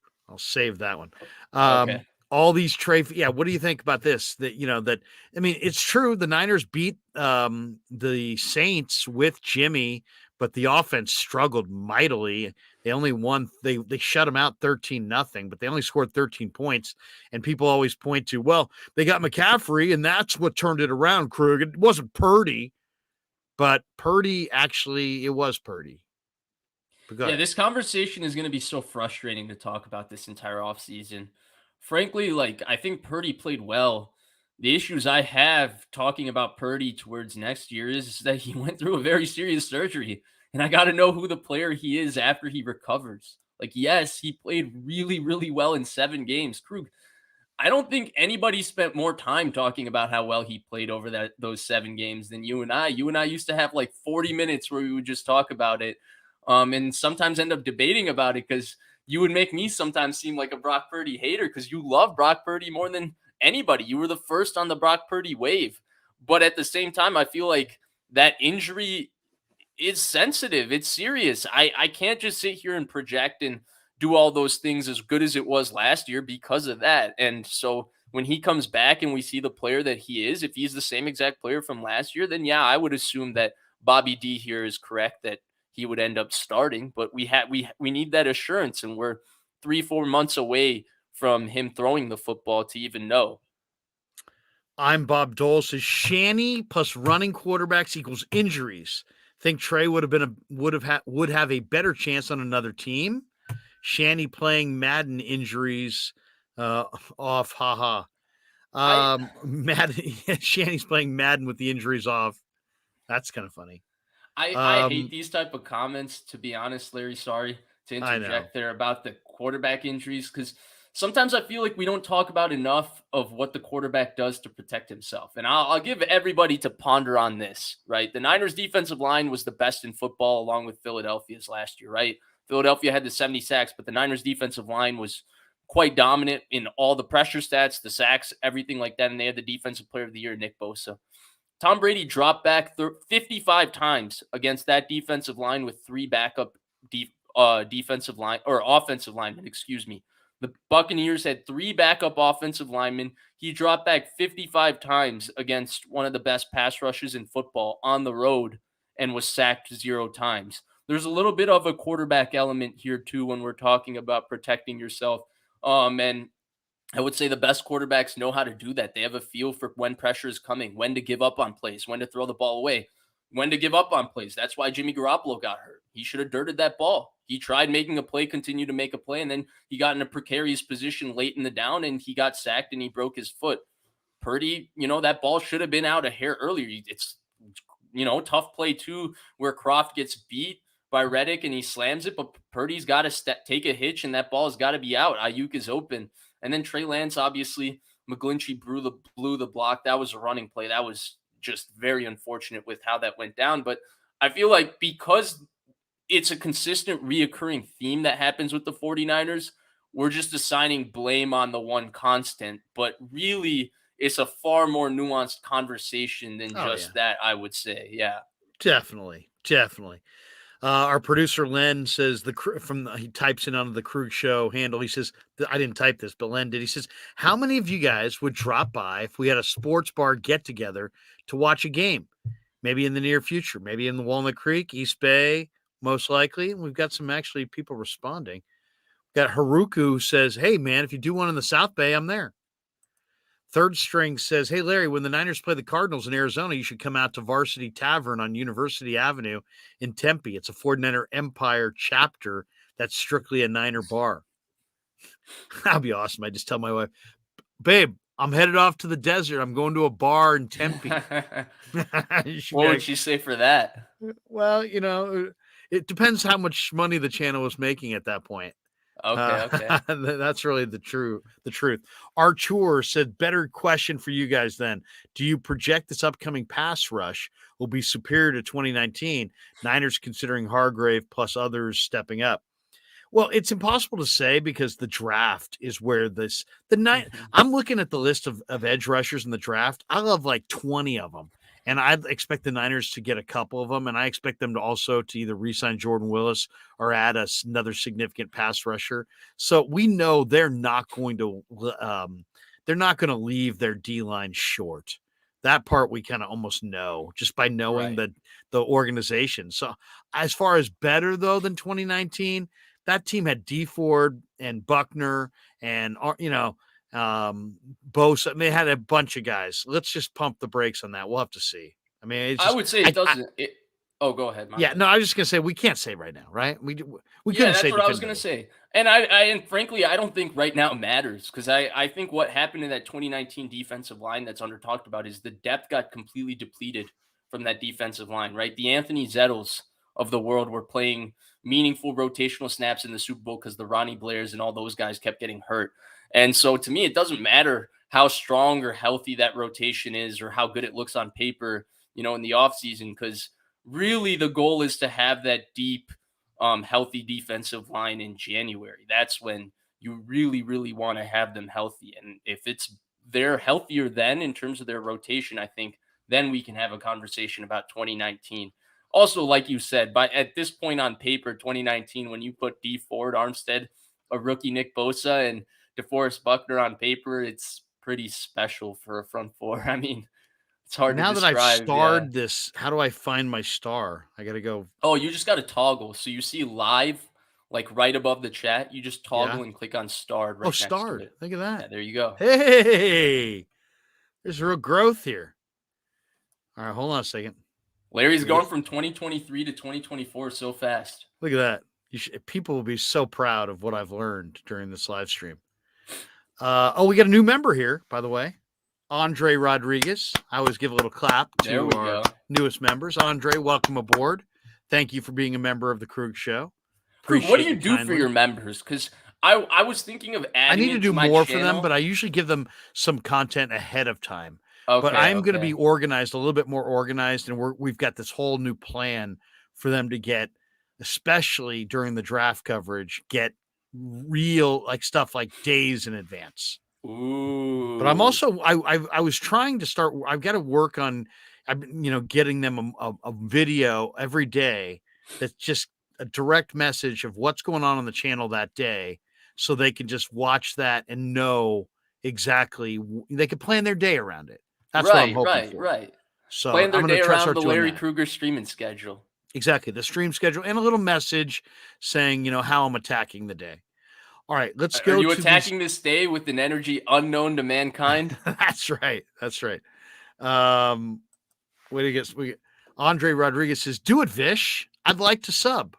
Okay.
All these Trey. Yeah. What do you think about this? It's true. The Niners beat the Saints with Jimmy, but the offense struggled mightily. They only won. They shut them out 13-0, but they only scored 13 points. And people always point to, well, they got McCaffrey, and that's what turned it around. Krug. It wasn't Purdy, but it was Purdy.
Yeah, this conversation is going to be so frustrating to talk about this entire offseason. Frankly, I think Purdy played well. The issues I have talking about Purdy towards next year is that he went through a very serious surgery, and I got to know who the player he is after he recovers. Yes, he played really, really well in 7 games. Krug, I don't think anybody spent more time talking about how well he played over those 7 games than you and I. You and I used to have 40 minutes where we would just talk about it. And sometimes end up debating about it, because you would make me sometimes seem like a Brock Purdy hater because you love Brock Purdy more than anybody. You were the first on the Brock Purdy wave. But at the same time, I feel like that injury is sensitive. It's serious. I can't just sit here and project and do all those things as good as it was last year because of that. And so when he comes back and we see the player that he is, if he's the same exact player from last year, then yeah, I would assume that Bobby D here is correct, that he would end up starting. But we need that assurance, and we're 3-4 months away from him throwing the football to even know.
I'm Bob Dole. Says Shanny plus running quarterbacks equals injuries. Think Trey would have a better chance on another team. Shanny playing Madden injuries off. Haha.
I
Madden. Shanny's playing Madden with the injuries off. That's kind of funny.
I hate these type of comments, to be honest, Larry. Sorry to
I know.
interject there about the quarterback injuries, because sometimes I feel like we don't talk about enough of what the quarterback does to protect himself. And I'll give everybody to ponder on this, right? The Niners defensive line was the best in football along with Philadelphia's last year, right? Philadelphia had the 70 sacks, but the Niners defensive line was quite dominant in all the pressure stats, the sacks, everything like that. And they had the defensive player of the year, Nick Bosa. Tom Brady dropped back 55 times against that defensive line with three backup defensive line or offensive linemen, excuse me. The Buccaneers had three backup offensive linemen. He dropped back 55 times against one of the best pass rushes in football on the road and was sacked 0 times. There's a little bit of a quarterback element here too when we're talking about protecting yourself. And I would say the best quarterbacks know how to do that. They have a feel for when pressure is coming, when to give up on plays, when to throw the ball away, when to give up on plays. That's why Jimmy Garoppolo got hurt. He should have dirted that ball. He tried making a play, continued to make a play, and then he got in a precarious position late in the down and he got sacked and he broke his foot. Purdy, that ball should have been out a hair earlier. It's, tough play too, where Croft gets beat by Reddick and he slams it, but Purdy's got to take a hitch and that ball's got to be out. Ayuk is open. And then Trey Lance, obviously, McGlinchey blew the block. That was a running play. That was just very unfortunate with how that went down. But I feel like because it's a consistent reoccurring theme that happens with the 49ers, we're just assigning blame on the one constant. But really, it's a far more nuanced conversation than just that, I would say. Yeah.
Definitely. Our producer Len says he types in on the Krueg show handle. He says, I didn't type this, but Len did. He says, how many of you guys would drop by if we had a sports bar get together to watch a game? Maybe in the near future, maybe in the Walnut Creek, East Bay, most likely. We've got some actually people responding. Got Haruku says, hey man, if you do one in the South Bay, I'm there. Third String says, hey, Larry, when the Niners play the Cardinals in Arizona, you should come out to Varsity Tavern on University Avenue in Tempe. It's a 49er Empire chapter that's strictly a Niner bar. That'd be awesome. I just tell my wife, babe, I'm headed off to the desert. I'm going to a bar in Tempe.
What would she say for that?
Well, it depends how much money the channel was making at that point.
Okay.
That's really the truth. Archer said, better question for you guys then. Do you project this upcoming pass rush will be superior to 2019? Niners considering Hargrave plus others stepping up. Well, it's impossible to say because the draft is where I'm looking at the list of edge rushers in the draft. I love like 20 of them. And I expect the Niners to get a couple of them, and I expect them to also to either re-sign Jordan Willis or add another significant pass rusher. So we know they're not going to leave their D-line short. That part we kind of almost know just by knowing the organization. So as far as better though than 2019, that team had D Ford and Buckner and Bosa. They had a bunch of guys. Let's just pump the brakes on that. We'll have to see. I mean,
I would say it doesn't. Go ahead.
No, I was just gonna say we can't say right now, right? We couldn't
that's
say
what I was gonna say. And and frankly, I don't think right now matters because I think what happened in that 2019 defensive line that's under talked about is the depth got completely depleted from that defensive line, right? The Anthony Zettles of the world were playing meaningful rotational snaps in the Super Bowl because the Ronnie Blairs and all those guys kept getting hurt. And so to me, it doesn't matter how strong or healthy that rotation is or how good it looks on paper, in the offseason, because really the goal is to have that deep, healthy defensive line in January. That's when you really, really want to have them healthy. And if they're healthier then in terms of their rotation, I think then we can have a conversation about 2019. Also, like you said, at this point on paper, 2019, when you put D Ford, Armstead, a rookie Nick Bosa, and DeForest Buckner on paper, it's pretty special for a front four. I mean, it's hard to describe.
Now that I've starred this, how do I find my star? I got to go.
Oh, you just got to toggle. So you see live like right above the chat. You just toggle
Yeah.
and click on starred right
Oh,
next to
starred.
it.
Look at
Yeah,
that.
there you go.
Hey, there's real growth here. All right, hold on a second.
Larry's
Let me get.
going from 2023 to 2024 so fast.
Look at that. People will be so proud of what I've learned during this live stream. We got a new member here, by the way. Andre Rodriguez. I always give a little clap
There
to
we
our
go.
newest members. Andre, welcome aboard. Thank you for being a member of the Krueg Show.
Krueg, what do
Appreciate
you
you
do for
kindly.
your members? Because I was thinking of
I
adding
need to
it
do
to my
more for them,
channel.
but I usually give them some content ahead of time. But
Okay,
I'm going to be
okay.
organized, a little bit more organized, and we've got this whole new plan for them to get, especially during the draft coverage, get real like stuff like days in advance. But I'm
Ooh.
also I was trying to start. I've got to work on, getting them a video every day that's just a direct message of what's going on the channel that day, so they can just watch that and know exactly. They can plan their day around it. That's what I'm hoping for.
Right.
So
Plan
I'm
their
going to
day
try to
around
start
the
doing
Larry
that.
Krueger streaming schedule.
Exactly, the stream schedule and a little message saying how I'm attacking the day. All right, let's
Are
go
you
to these.
attacking this day with an energy unknown to mankind?
That's right. That's right. What do you get? Andre Rodriguez says, "Do it, Vish. I'd like to sub."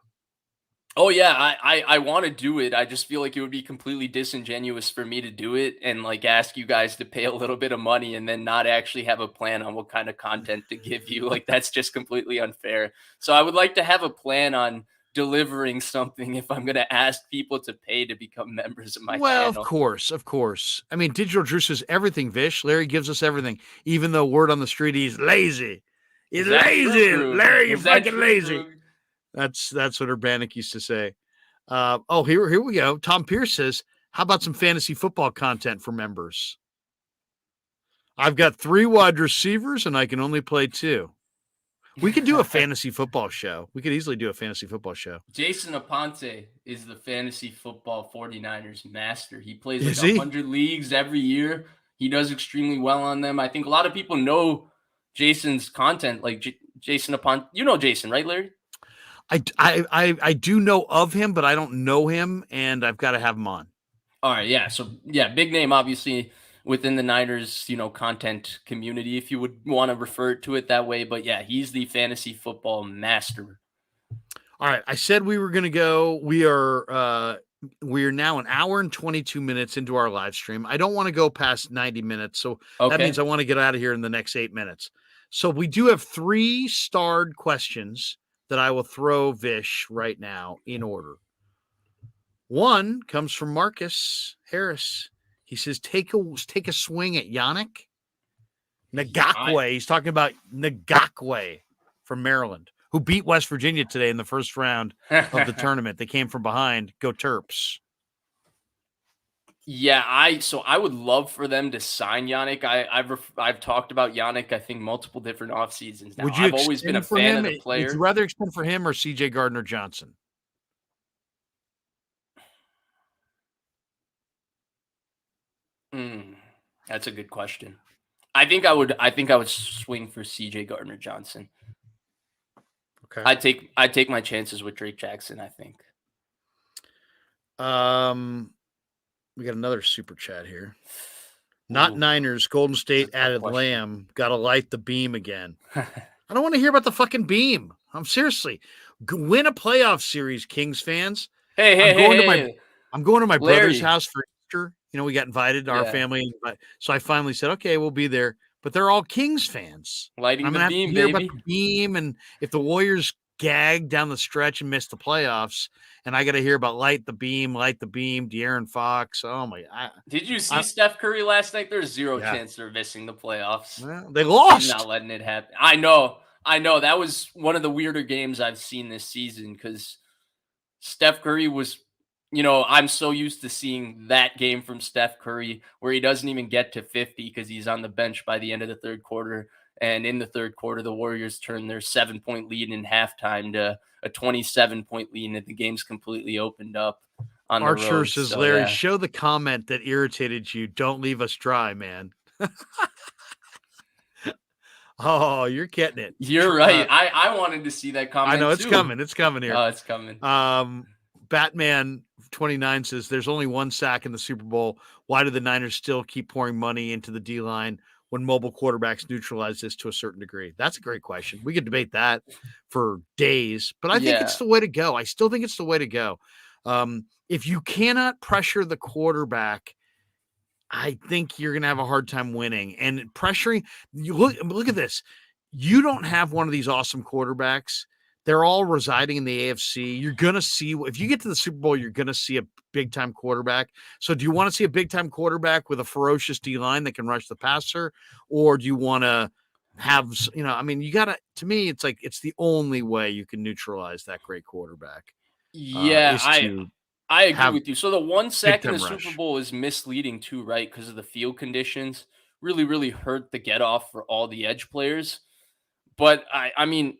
Oh yeah, I want to do it. I just feel like it would be completely disingenuous for me to do it and like ask you guys to pay a little bit of money and then not actually have a plan on what kind of content to give you. Like that's just completely unfair. So I would like to have a plan on delivering something if I'm going to ask people to pay to become members of my
Well, of
channel.
course, of course. I mean, Digital Drew says everything. Vish, Larry gives us everything, even though word on the street he's lazy. He's
Is that true,
lazy,
Krug?
Larry. You're
Is that
fucking
true,
lazy.
Krug?
That's what Urbanic used to say. Here we go. Tom Pierce says, "How about some fantasy football content for members? I've got 3 wide receivers and I can only play 2." We could do a fantasy football show. We could easily do a fantasy football show.
Jason Aponte is the fantasy football 49ers master. He plays like
Is he?
100 leagues every year. He does extremely well on them. I think a lot of people know Jason's content, like Jason Aponte. You know Jason, right, Larry?
I do know of him, but I don't know him, and I've got to have him on.
All right, yeah. So yeah, big name, obviously within the Niners, content community, if you would want to refer to it that way. But yeah, he's the fantasy football master.
All right, I said we were going to go. We are now an hour and 22 minutes into our live stream. I don't want to go past 90 minutes, so that means I want to get out of here in the next 8 minutes. So we do have 3 starred questions that I will throw Vish right now in order. One comes from Marcus Harris. He says, take a swing at Yannick Ngakoue. He's talking about Ngakoue from Maryland, who beat West Virginia today in the first round of the tournament. They came from behind. Go Terps.
Yeah, I would love for them to sign Yannick. I've talked about Yannick, I think, multiple different off seasons now.
Would you
I've always been a fan of the player.
Would you rather extend for him or CJ Gardner-Johnson?
That's a good question. I think I would swing for CJ Gardner-Johnson.
Okay.
I'd take my chances with Drake Jackson, I think.
We got another super chat here. Not Niners, Golden State added Lamb. Gotta light the beam again. I don't want to hear about the fucking beam. I'm seriously win a playoff series, Kings fans. I'm going to my brother's house for Easter. We got invited to our family, so I finally said, "Okay, we'll be there." But they're all Kings fans.
Lighting the beam,
baby.
About
the beam, and if the Warriors gag down the stretch and miss the playoffs, and I got to hear about light the beam, De'Aaron Fox. Oh my!
Did you see Steph Curry last night? There's zero chance they're missing the playoffs.
Well, they lost.
He's not letting it happen. I know. That was one of the weirder games I've seen this season because Steph Curry was, I'm so used to seeing that game from Steph Curry where he doesn't even get to 50 because he's on the bench by the end of the third quarter. And in the third quarter, the Warriors turned their 7-point lead in halftime to a 27-point lead, and the game's completely opened up on the road.
Archer says, Larry, show the comment that irritated you. Don't leave us dry, man. Oh, you're getting it.
You're right. I wanted to see that comment.
I know it's coming. It's coming here.
Oh, it's coming.
Batman 29 says there's only one sack in the Super Bowl. Why do the Niners still keep pouring money into the D-line when mobile quarterbacks neutralize this to a certain degree? That's a great question. We could debate that for days, but I think it's the way to go. I still think it's the way to go. If you cannot pressure the quarterback, I think you're going to have a hard time winning. And pressuring, you look at this. You don't have one of these awesome quarterbacks. They're all residing in the AFC. You're going to see, if you get to the Super Bowl, you're going to see a big-time quarterback. So do you want to see a big-time quarterback with a ferocious D-line that can rush the passer? Or do you want to have, you got to, to me, it's like, it's the only way you can neutralize that great quarterback.
Yeah, I agree with you. So the 1 sack in the
rush.
Super Bowl is misleading too, right? Because of the field conditions. Really, really hurt the get off for all the edge players. But I mean,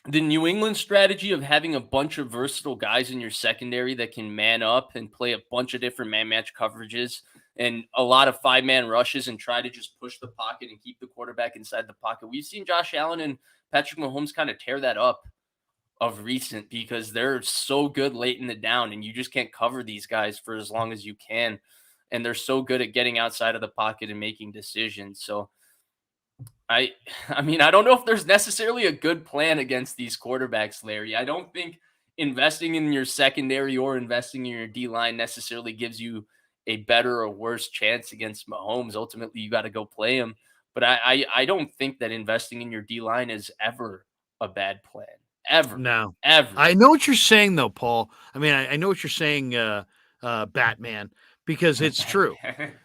the New England strategy of having a bunch of versatile guys in your secondary that can man up and play a bunch of different man match coverages and a lot of 5-man rushes and try to just push the pocket and keep the quarterback inside the pocket. We've seen Josh Allen and Patrick Mahomes kind of tear that up of recent because they're so good late in the down and you just can't cover these guys for as long as you can. And they're so good at getting outside of the pocket and making decisions. So I mean, I don't know if there's necessarily a good plan against these quarterbacks, Larry. I don't think investing in your secondary or investing in your D-line necessarily gives you a better or worse chance against Mahomes. Ultimately, you got to go play him. But I don't think that investing in your D-line is ever a bad plan. Ever.
No.
Ever.
I know what you're saying, though, Paul. I mean, I know what you're saying, Batman, because it's true.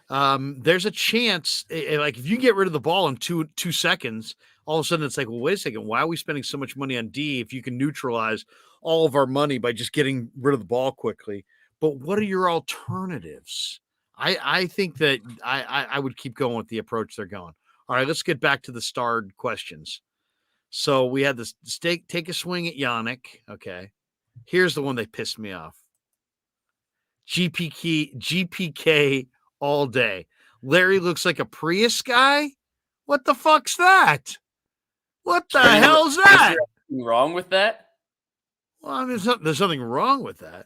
There's a chance, like if you get rid of the ball in two seconds, all of a sudden it's like, well, wait a second, why are we spending so much money on D if you can neutralize all of our money by just getting rid of the ball quickly? But what are your alternatives? I think that I would keep going with the approach they're going. All right, let's get back to the starred questions. So we had this take a swing at Yannick. Okay. Here's the one that pissed me off. GPK all day. Larry looks like a Prius guy. What the fuck's that? What the hell's that?
Is there anything wrong with that?
Well, I mean, there's nothing wrong with that.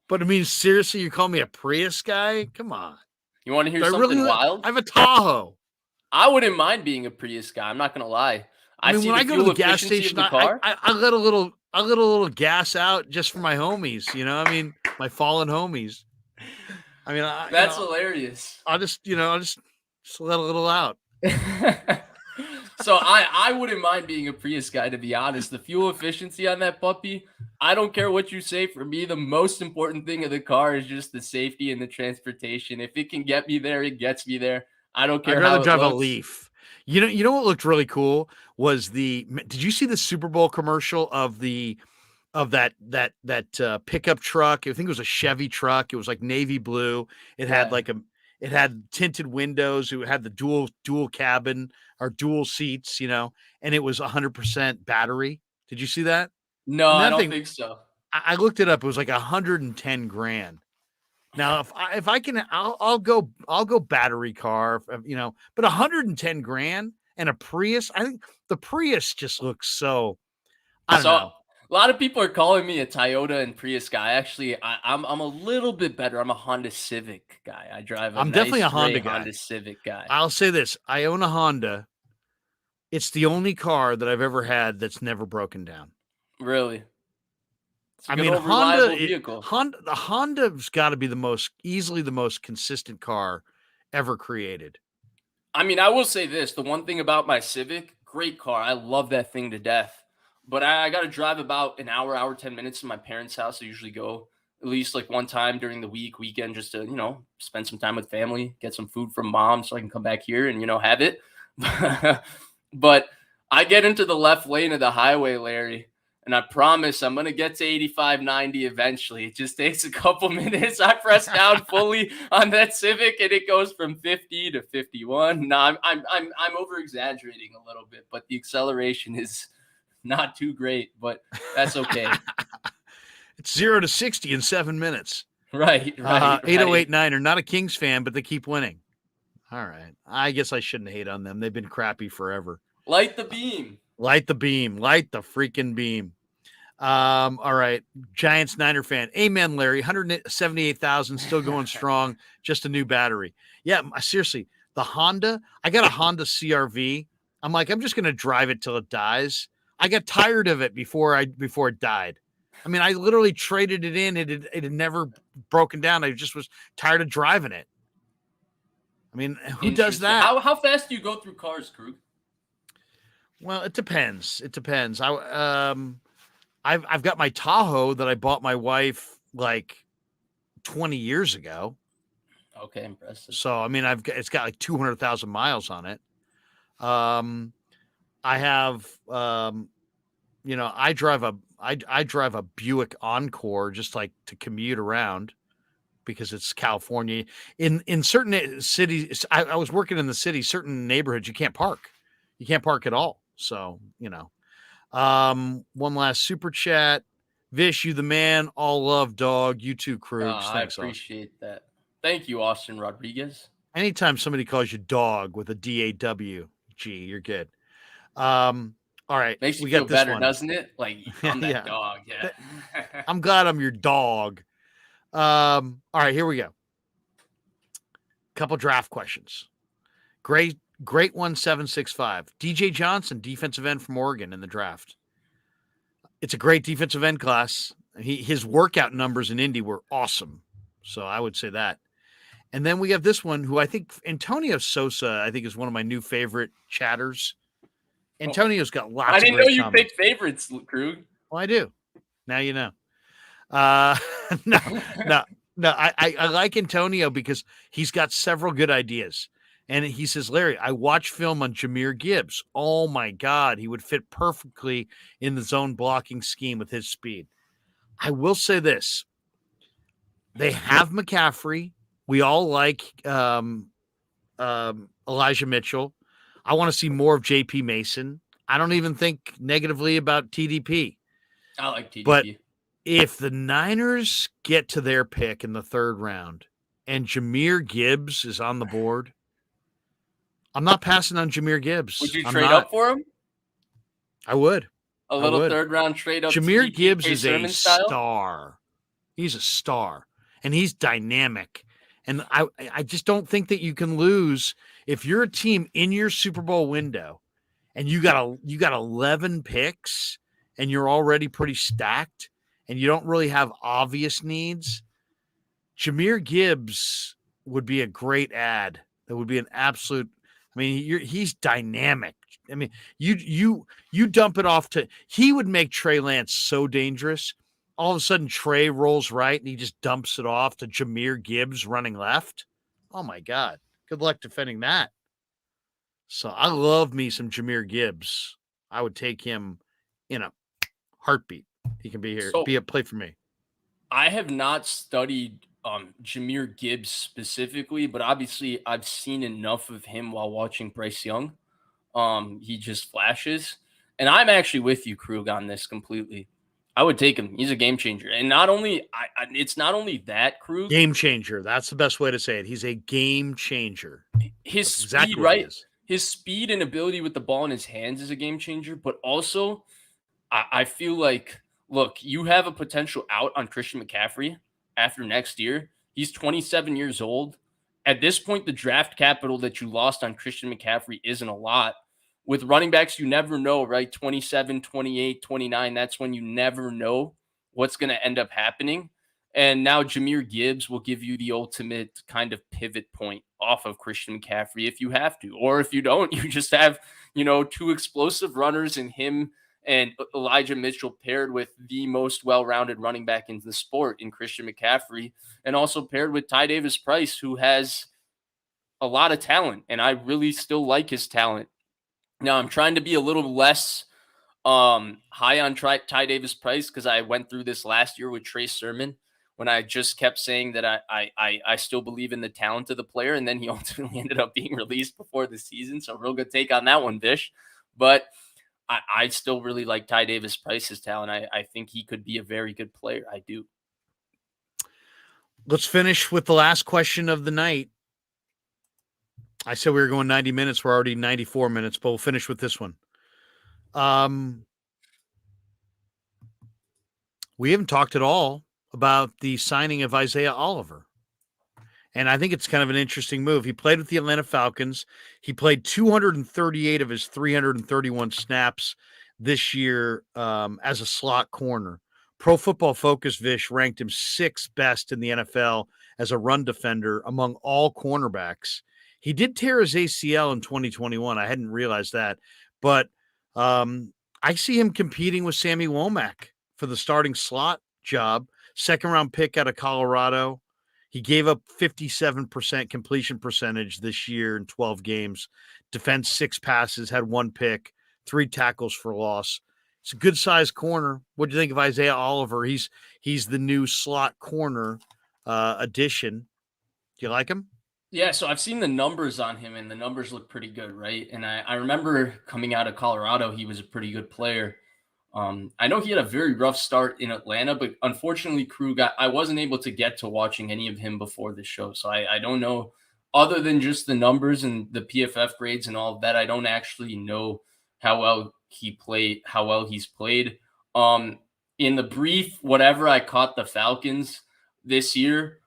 But I mean, seriously, you call me a Prius guy? Come on.
You want to hear something wild?
I have a Tahoe.
I wouldn't mind being a Prius guy. I'm not going to lie.
I mean, when I go to the gas station, I let a little gas out just for my homies. You know, I mean, my fallen homies. I mean,
that's hilarious.
I'll just let a little out.
So I wouldn't mind being a Prius guy, to be honest. The fuel efficiency on that puppy, I don't care what you say. For me, the most important thing of the car is just the safety and the transportation. If it can get me there, it gets me there. I don't care.
I'd rather drive a Leaf. You know what looked really cool was did you see the Super Bowl commercial of that pickup truck? I think it was a Chevy truck. It was like navy blue. It had tinted windows. It had the dual cabin or dual seats, and it was 100% battery. Did you see that?
No, I don't think so.
I looked it up. It was like $110,000. Now, if I can, I'll go battery car, but $110,000 and a Prius. I think the Prius just looks so. I don't know.
A lot of people are calling me a Toyota and Prius guy. Actually, I'm a little bit better. I'm a Honda Civic guy. I drive. I'm
definitely a Honda
Civic guy.
I'll say this: I own a Honda. It's the only car that I've ever had that's never broken down.
Really?
I mean, the Honda's got to be easily the most consistent car ever created.
I mean, I will say this. The one thing about my Civic, great car. I love that thing to death. But I got to drive about an hour, 10 minutes to my parents' house. I usually go at least like one time during the weekend, just to, spend some time with family, get some food from mom so I can come back here and, have it. But I get into the left lane of the highway, Larry. And I promise I'm going to get to 85, 90 eventually. It just takes a couple minutes. I press down fully on that Civic and it goes from 50 to 51. No, I'm over exaggerating a little bit, but the acceleration is not too great, but that's okay.
It's 0 to 60 in 7 minutes.
Right.
8089 Niner, not a Kings fan, but they keep winning. All right. I guess I shouldn't hate on them. They've been crappy forever.
Light the beam.
Light the beam. Light the freaking beam. All right. Giants Niner fan. Amen, Larry. 178,000 still going strong. Just a new battery. Yeah, seriously. The Honda, I got a Honda CRV. I'm like, I'm just going to drive it till it dies. I got tired of it before it died. I mean, I literally traded it in. It had never broken down. I just was tired of driving it. I mean, who does that?
How fast do you go through cars, Krug?
Well, it depends. It depends. I've got my Tahoe that I bought my wife like 20 years ago.
Okay, impressive.
So I mean, it's got like 200,000 miles on it. I have I drive a Buick Encore just like to commute around because it's California. In certain cities, I was working in the city, certain neighborhoods you can't park. You can't park at all. So, one last super chat. Vish, you the man. All love, dog. You too, Krueg.
I
Thanks,
appreciate that. Thank you, Austin Rodriguez.
Anytime somebody calls you dog with a DAWG, you're good. All right.
Makes you
we
feel
got this
better,
one.
doesn't it? Like, I'm that
Yeah.
dog. Yeah.
I'm glad I'm your dog. All right, here we go. Couple draft questions. Great 1765. DJ Johnson, defensive end from Oregon in the draft. It's a great defensive end class. His workout numbers in Indy were awesome. So I would say that. And then we have this one who I think Antonio Sosa, I think, is one of my new favorite chatters. Antonio's got lots of
I didn't
great
know you
comments.
picked favorites, Krug.
Well, I do. Now you know. No. I like Antonio because he's got several good ideas. And he says, Larry, I watched film on Jahmyr Gibbs. Oh, my God. He would fit perfectly in the zone blocking scheme with his speed. I will say this. They have McCaffrey. We all like Elijah Mitchell. I want to see more of JP Mason. I don't even think negatively about TDP.
I like TDP.
But if the Niners get to their pick in the third round and Jahmyr Gibbs is on the board, I'm not passing on Jahmyr Gibbs.
Would you trade up for him?
I would.
A little third round trade up.
Jahmyr
TDP,
Gibbs is a
style?
star. He's a star. And he's dynamic. And I just don't think that you can lose if you're a team in your Super Bowl window and you got 11 picks and you're already pretty stacked and you don't really have obvious needs. Jahmyr Gibbs would be a great ad. That would be an absolute. I mean, he's dynamic. I mean, you dump it off to. He would make Trey Lance so dangerous. All of a sudden, Trey rolls right and he just dumps it off to Jahmyr Gibbs running left. Oh my God! Good luck defending that. So I love me some Jahmyr Gibbs. I would take him in a heartbeat. He can be here. Be a play for me.
I have not studied Jahmyr Gibbs specifically, but obviously I've seen enough of him while watching Bryce Young. He just flashes. And I'm actually with you, Krug, on this completely. I would take him. He's a game changer. And not only it's not only that, Krug.
Game changer. That's the best way to say it. He's a game changer.
His speed, right? His speed and ability with the ball in his hands is a game changer. But also, I feel like, look, you have a potential out on Christian McCaffrey after next year. He's 27 years old. At this point, the draft capital that you lost on Christian McCaffrey isn't a lot. With running backs, you never know, right? 27, 28, 29, that's when you never know what's going to end up happening. And now Jahmyr Gibbs will give you the ultimate kind of pivot point off of Christian McCaffrey if you have to. Or if you don't, you just have, two explosive runners in him and Elijah Mitchell paired with the most well-rounded running back in the sport in Christian McCaffrey, and also paired with Ty Davis Price, who has a lot of talent, and I really still like his talent. Now, I'm trying to be a little less high on Ty Davis Price because I went through this last year with Trey Sermon when I just kept saying that I still believe in the talent of the player, and then he ultimately ended up being released before the season. So real good take on that one, Vish. But I still really like Ty Davis Price's talent. I think he could be a very good player. I do.
Let's finish with the last question of the night. I said we were going 90 minutes. We're already 94 minutes, but we'll finish with this one. we haven't talked at all about the signing of Isaiah Oliver. And I think it's kind of an interesting move. He played with the Atlanta Falcons. He played 238 of his 331 snaps this year as a slot corner. Pro Football Focus Vish ranked him sixth best in the NFL as a run defender among all cornerbacks. He did tear his ACL in 2021. I hadn't realized that. But I see him competing with Sammy Womack for the starting slot job. Second round pick out of Colorado. He gave up 57% completion percentage this year in 12 games. Defense 6 passes, had 1 pick, 3 tackles for loss. It's a good-sized corner. What do you think of Isaiah Oliver? He's the new slot corner addition. Do you like him?
Yeah, so I've seen the numbers on him, and the numbers look pretty good, right? And I remember coming out of Colorado, he was a pretty good player. I know he had a very rough start in Atlanta, but unfortunately, Krug, I wasn't able to get to watching any of him before the show. So I don't know, other than just the numbers and the PFF grades and all of that, I don't actually know how well he's played. In the brief, whatever I caught the Falcons this year,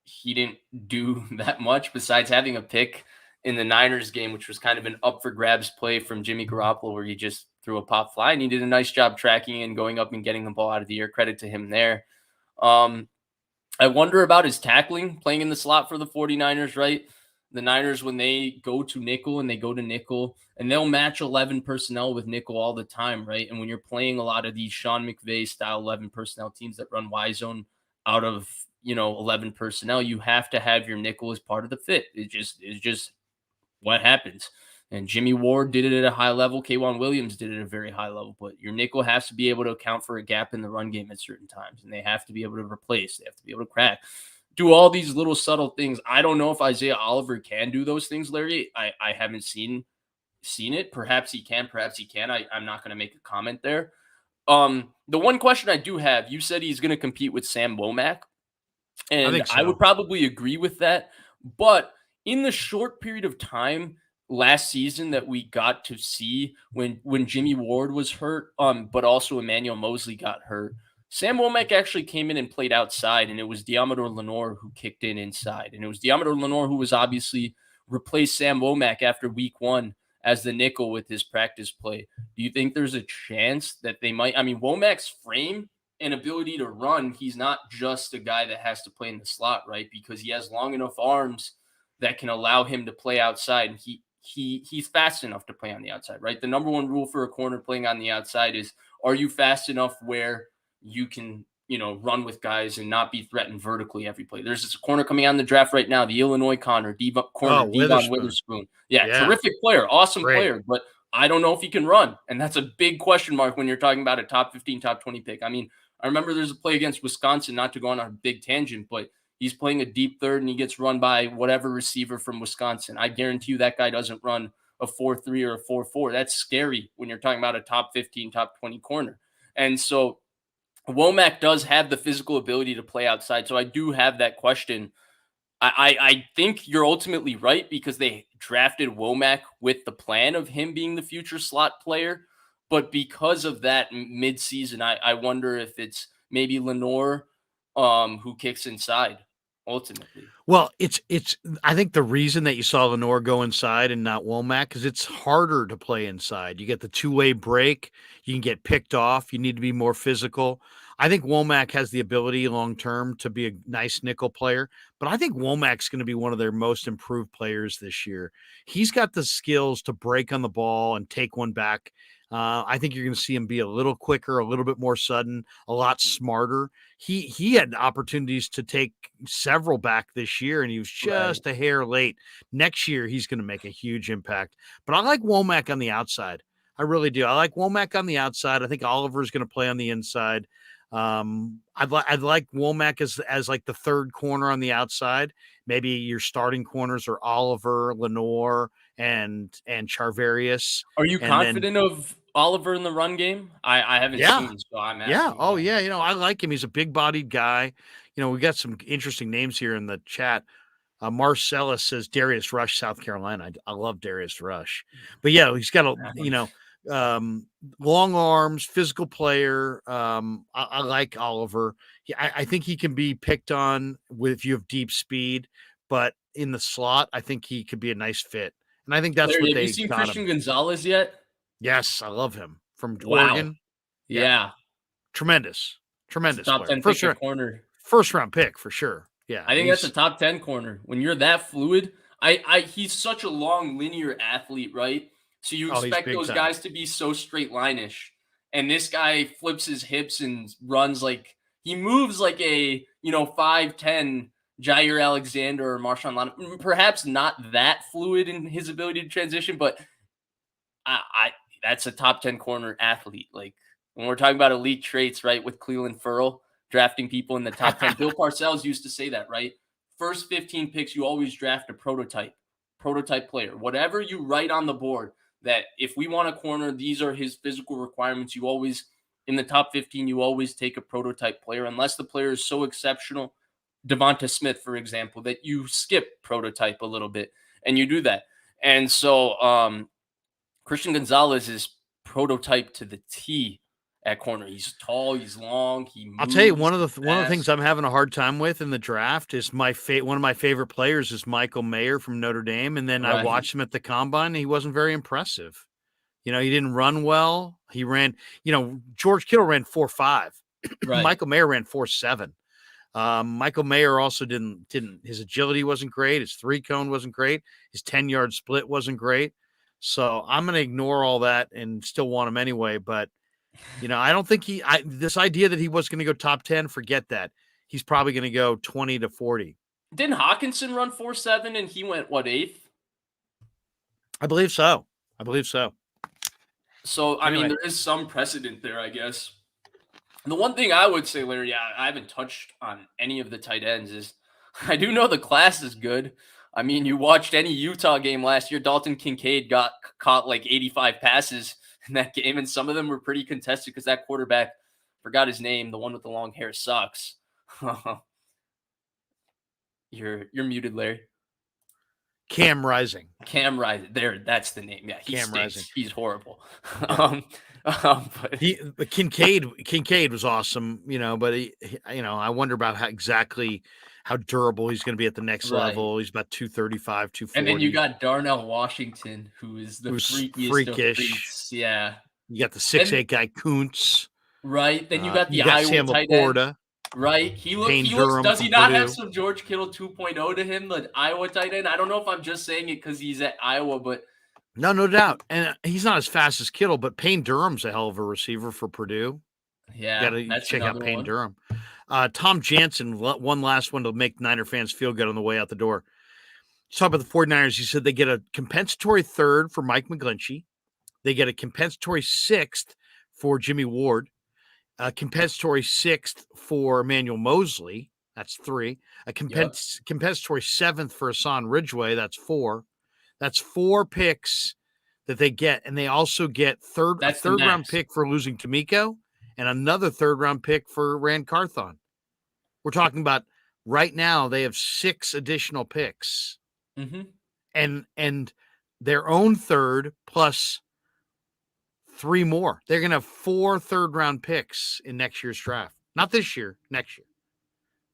he didn't do that much besides having a pick in the Niners game, which was kind of an up for grabs play from Jimmy Garoppolo, where he just threw a pop fly, and he did a nice job tracking and going up and getting the ball out of the air. Credit to him there. I wonder about his tackling, playing in the slot for the 49ers, right? The Niners, when they go to nickel, and they'll match 11 personnel with nickel all the time, right? And when you're playing a lot of these Sean McVay style 11 personnel teams that run Y zone out of 11 personnel, you have to have your nickel as part of the fit. It's just what happens. And Jimmy Ward did it at a high level. K'Wan Williams did it at a very high level. But your nickel has to be able to account for a gap in the run game at certain times. And they have to be able to replace. They have to be able to crack. Do all these little subtle things. I don't know if Isaiah Oliver can do those things, Larry. I haven't seen it. Perhaps he can. Perhaps he can. I'm not going to make a comment there. The one question I do have, you said he's going to compete with Sam Womack. And
I think so.
I would probably agree with that. But in the short period of time last season that we got to see when Jimmy Ward was hurt, but also Emmanuel Mosley got hurt, Sam Womack actually came in and played outside, and it was Diamador Lenore who kicked in inside. And it was Diamador Lenore who was obviously replaced Sam Womack after week 1 as the nickel with his practice play. Do you think there's a chance that they might? I mean, Womack's frame and ability to run, he's not just a guy that has to play in the slot, right? Because he has long enough arms that can allow him to play outside. And he's fast enough to play on the outside, right? The number one rule for a corner playing on the outside is, are you fast enough where you can, run with guys and not be threatened vertically every play? There's this corner coming out in the draft right now, the Illinois corner, Devon Witherspoon. Yeah, terrific player, awesome player, but I don't know if he can run. And that's a big question mark when you're talking about a top 15, top 20 pick. I mean, I remember there's a play against Wisconsin, not to go on a big tangent, but he's playing a deep third and he gets run by whatever receiver from Wisconsin. I guarantee you that guy doesn't run a 4.3 or a 4.4. That's scary when you're talking about a top 15, top 20 corner. And so Womack does have the physical ability to play outside. So I do have that question. I think you're ultimately right because they drafted Womack with the plan of him being the future slot player. But because of that midseason, I wonder if it's maybe Lenore who kicks inside ultimately.
Well, it's. I think the reason that you saw Lenore go inside and not Womack is it's harder to play inside. You get the two-way break. You can get picked off. You need to be more physical. I think Womack has the ability long-term to be a nice nickel player, but I think Womack's going to be one of their most improved players this year. He's got the skills to break on the ball and take one back. I think you're going to see him be a little quicker, a little bit more sudden, a lot smarter. He had opportunities to take several back this year, and he was just a hair late. Next year, he's going to make a huge impact. But I like Womack on the outside. I really do. I like Womack on the outside. I think Oliver is going to play on the inside. I'd like Womack as like the third corner on the outside. Maybe your starting corners are Oliver, Lenore, and Charvarius.
Are you confident of Oliver in the run game? I haven't seen, so I'm asking.
Yeah. Oh, yeah. I like him. He's a big-bodied guy. We got some interesting names here in the chat. Marcellus says Darius Rush, South Carolina. I love Darius Rush. But yeah, he's got long arms, physical player. I like Oliver. I think he can be picked on if you have deep speed, but in the slot, I think he could be a nice fit. And I think that's
Larry,
what
have you
they
seen
got him.
Christian Gonzalez yet?
Yes, I love him from
Wow.
Oregon. Yeah,
Yeah.
tremendous,
It's a
tremendous
top
player.
10 pick at corner.
First round pick for sure. Yeah,
I think that's a top 10 corner. When you're that fluid, he's such a long linear athlete, right? So you
he's
expect
big
those
time.
guys to be so straight line-ish. And this guy flips his hips and runs like he moves like a 5'10" Jair Alexander or Marshawn Lattimore. Perhaps not that fluid in his ability to transition, but I that's a top 10 corner athlete. Like when we're talking about elite traits, right? With Cleveland Furl drafting people in the top 10. Bill Parcells used to say that, right? First 15 picks, you always draft a prototype player. Whatever you write on the board, that if we want a corner, these are his physical requirements. You always, in the top 15, you always take a prototype player, unless the player is so exceptional. Devonta Smith, for example, that you skip prototype a little bit and you do that. And so, Christian Gonzalez is prototype to the T at corner. He's tall, he's long, he moves.
I'll tell you one of the
fast.
things I'm having a hard time with in the draft is one of my favorite players is Michael Mayer from Notre Dame, and then I watched him at the combine. And he wasn't very impressive. He didn't run well. He ran. George Kittle ran 4.5.
Right.
Michael Mayer ran 4.7. Michael Mayer also didn't. His agility wasn't great. His 3-cone wasn't great. His 10-yard split wasn't great. So I'm going to ignore all that and still want him anyway. But I don't think this idea that he was going to go top 10, forget that. He's probably going to go 20 to 40.
Didn't Hawkinson run 4.7 and he went, what, 8th?
I believe so.
So, I mean, there is some precedent there, I guess. And the one thing I would say, Larry, I haven't touched on any of the tight ends, is I do know the class is good. I mean, you watched any Utah game last year, Dalton Kincaid got caught like 85 passes in that game, and some of them were pretty contested because that quarterback, forgot his name, the one with the long hair, sucks. You're muted, Larry.
Cam Rising.
There, that's the name. Yeah, he stinks. Rising. He's horrible.
Yeah. But Kincaid was awesome, but I wonder about how durable he's going to be at the next level. He's about 235, 240.
And then you got Darnell Washington, who is the freakiest of freaks. Yeah.
You got the 6'8" guy Kuntz.
Right. Then you got the Iowa
Sam
tight
Laporta.
End. Right. He looks, does he not have some George Kittle 2.0 to him, the Iowa tight end? I don't know if I'm just saying it because he's at Iowa, but
no doubt. And he's not as fast as Kittle, but Payne Durham's a hell of a receiver for Purdue.
Yeah.
You got to check out Payne Durham. Tom Jansen, one last one to make Niner fans feel good on the way out the door. Talk about the 49ers. He said they get a compensatory third for Mike McGlinchey. They get a compensatory 6th for Jimmy Ward. A compensatory 6th for Emmanuel Mosley. That's 3. A compensatory 7th for Hassan Ridgeway. That's 4. That's 4 picks that they get. And they also get a third round pick for losing D'Amico and another third round pick for Rand Carthon. We're talking about right now they have 6 additional picks.
Mm-hmm.
And their own third plus 3 more. They're going to have 4 third-round picks in next year's draft. Not this year, next year.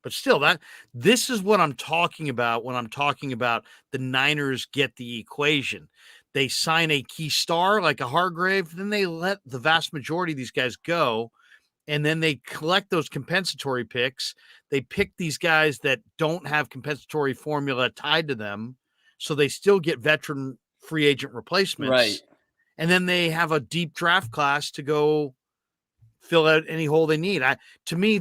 But still, this is what I'm talking about when I'm talking about the Niners get the equation. They sign a key star like a Hargrave, then they let the vast majority of these guys go, and then they collect those compensatory picks. They pick these guys that don't have compensatory formula tied to them, so they still get veteran free agent replacements.
Right.
And then they have a deep draft class to go fill out any hole they need. To me,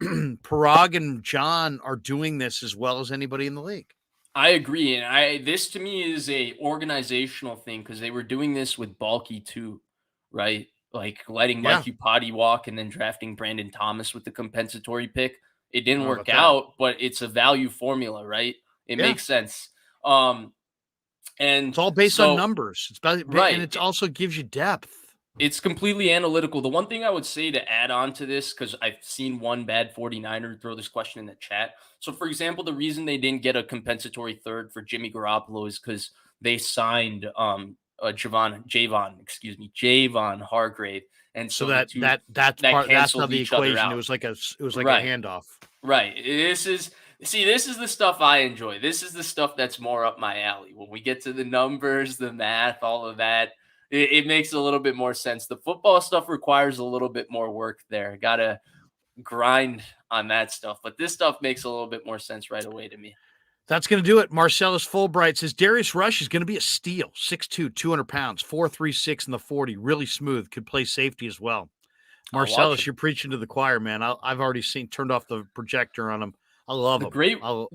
Parag and John are doing this as well as anybody in the league.
I agree. And this to me is a organizational thing because they were doing this with Balky too, right? Like letting Mike Upati walk and then drafting Brandon Thomas with the compensatory pick. It didn't work out, but it's a value formula, right? It makes sense. And
it's all based on numbers. It's about, and it also gives you depth.
It's completely analytical. The one thing I would say to add on to this, because I've seen one bad 49er throw this question in the chat. So, for example, the reason they didn't get a compensatory third for Jimmy Garoppolo is because they signed Javon Hargrave, and
So
so the two
that's
that
part. That's how
canceled
the
each other
equation.
out.
It was like a
Right.
handoff.
Right. This is the stuff I enjoy. This is the stuff that's more up my alley. When we get to the numbers, the math, all of that, it makes a little bit more sense. The football stuff requires a little bit more work there. Gotta grind on that stuff. But this stuff makes a little bit more sense right away to me.
That's going to do it. Marcellus Fulbright says Darius Rush is going to be a steal. 6'2", 200 pounds, 4.36 in the 40. Really smooth. Could play safety as well.
I'll watch
Marcellus,
him.
you're preaching to the choir, man. I've already turned off the projector on him. I love him.
The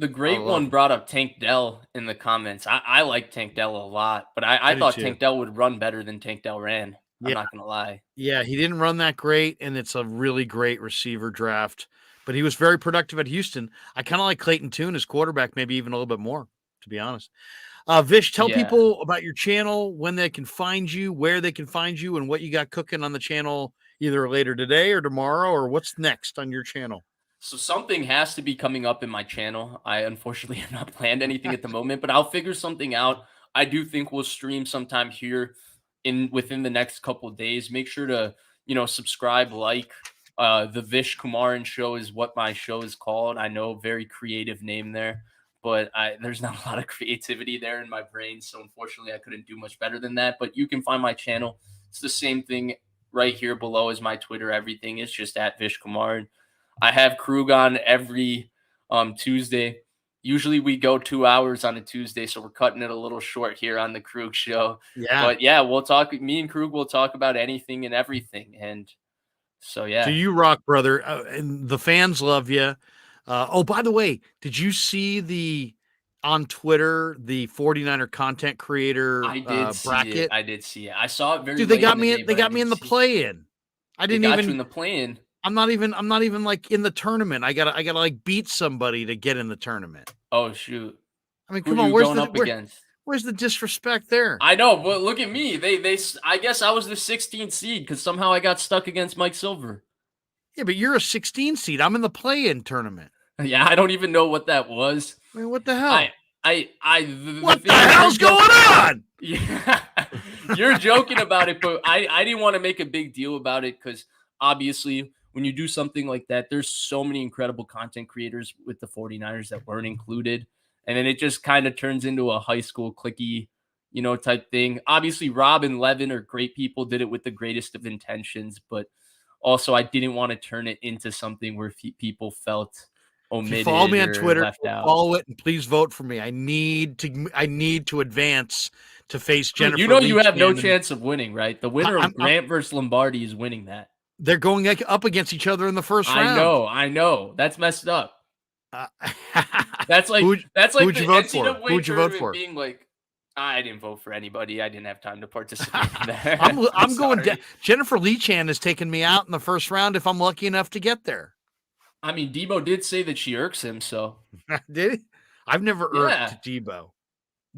I
great
love
one
him.
brought up Tank Dell in the comments. I like Tank Dell a lot, but I
do
thought
too.
Tank Dell would run better than Tank Dell ran. I'm
Yeah.
not gonna lie.
Yeah, he didn't run that great, and it's a really great receiver draft. But he was very productive at Houston. I kind of like Clayton Tune as quarterback, maybe even a little bit more, to be honest. Vish, tell
Yeah.
people about your channel, when they can find you, where they can find you, and what you got cooking on the channel either later today or tomorrow, or what's next on your channel.
So something has to be coming up in my channel. I unfortunately have not planned anything at the moment, but I'll figure something out. I do think we'll stream sometime here within the next couple of days. Make sure to, subscribe, like. The Vish Kumaran show is what my show is called. I know, very creative name there, but there's not a lot of creativity there in my brain. So unfortunately, I couldn't do much better than that. But you can find my channel. It's the same thing right here below as my Twitter. Everything is just at Vish Kumaran. I have Krueg on every Tuesday. Usually we go 2 hours on a Tuesday, so we're cutting it a little short here on the Krueg show.
Yeah.
But yeah, we'll talk. Me and Krueg will talk about anything and everything. And so, yeah.
So you rock, brother. And the fans love you. Oh, by the way, did you see on Twitter, the 49er content creator
I did see
bracket?
it. I did see it. I saw it very
Dude,
late
they got
in
me.
the day,
They
but I
got me
did
in the
see it.
play-in. I
They
didn't
got
even
you in the play-in.
I'm not even like in the tournament. I gotta like beat somebody to get in the tournament.
Oh shoot!
I mean,
Who
come
are
on.
you going up against?
Where's the disrespect there?
I know, but look at me. I guess I was the 16th seed because somehow I got stuck against Mike Silver.
Yeah, but you're a 16 seed. I'm in the play-in tournament.
Yeah, I don't even know what that was.
I mean, what the hell?
What
the hell's going on?
Yeah, you're joking about it, but I didn't want to make a big deal about it because obviously when you do something like that, there's so many incredible content creators with the 49ers that weren't included. And then it just kind of turns into a high school clicky, type thing. Obviously, Rob and Levin are great people, did it with the greatest of intentions, but also I didn't want to turn it into something where people felt omitted.
If you follow me on Twitter,
left out.
follow it, and please vote for me. I need to advance to face Jennifer.
You have no chance of winning, right? The winner of Grant versus Lombardi is winning that.
They're going up against each other in the first round.
I know. That's messed up. That's like
who'd
the
you vote for?
NCAA
Who'd you vote for?
Being like, I didn't vote for anybody. I didn't have time to participate in that.
I'm going down. Jennifer Lee-Chan has taken me out in the first round if I'm lucky enough to get there.
I mean, Debo did say that she irks him, so.
Did he? I've never irked Debo.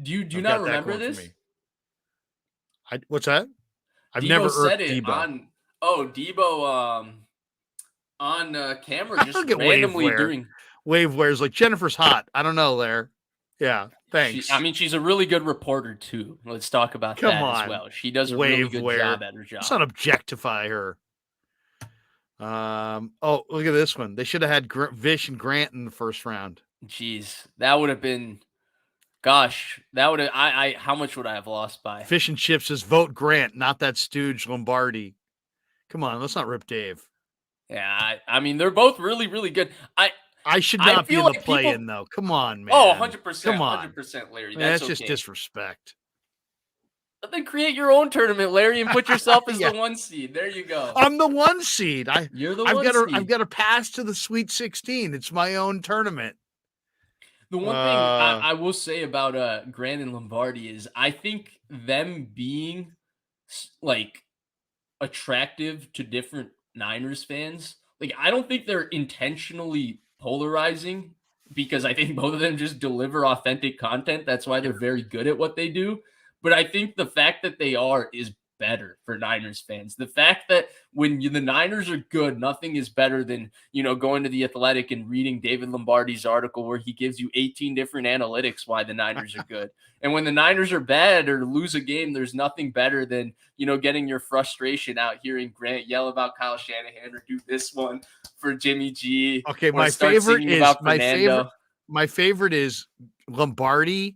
Do you not remember this?
What's that? I've
Debo
never
said
irked
it
Debo.
Debo on camera just randomly doing
Wave wears like Jennifer's hot. I don't know, Lair. Yeah, thanks.
She's a really good reporter too. Let's talk about that as well. She does a really good job at her job.
Let's not objectify her. Oh, look at this one. They should have had Vish and Grant in the first round.
Jeez, that would have been. Gosh, that would have. How much would I have lost by?
Fish and Chips says vote Grant, not that stooge Lombardi. Come on, let's not rip Dave.
Yeah, I mean they're both really, really good.
I should not be in the play-in though. Come on, man.
Oh, 100%.
Come on.
100%, Larry.
That's just disrespect.
But then create your own tournament, Larry, and put yourself as the 1 seed. There you go.
I'm the 1 seed.
You're the 1 seed.
I've got to pass to the Sweet 16. It's my own tournament.
The one thing I will say about Grant and Lombardi is I think them being like attractive to different Niners fans, like I don't think they're intentionally polarizing because I think both of them just deliver authentic content. That's why they're very good at what they do. But I think the fact that they are is better for Niners fans. The fact that when the Niners are good, nothing is better than, going to The Athletic and reading David Lombardi's article where he gives you 18 different analytics why the Niners are good. And when the Niners are bad or lose a game, there's nothing better than, getting your frustration out, hearing Grant yell about Kyle Shanahan or do this one for Jimmy G.
Okay,
or
my
start
favorite
singing
is
about Fernando.
my favorite is Lombardi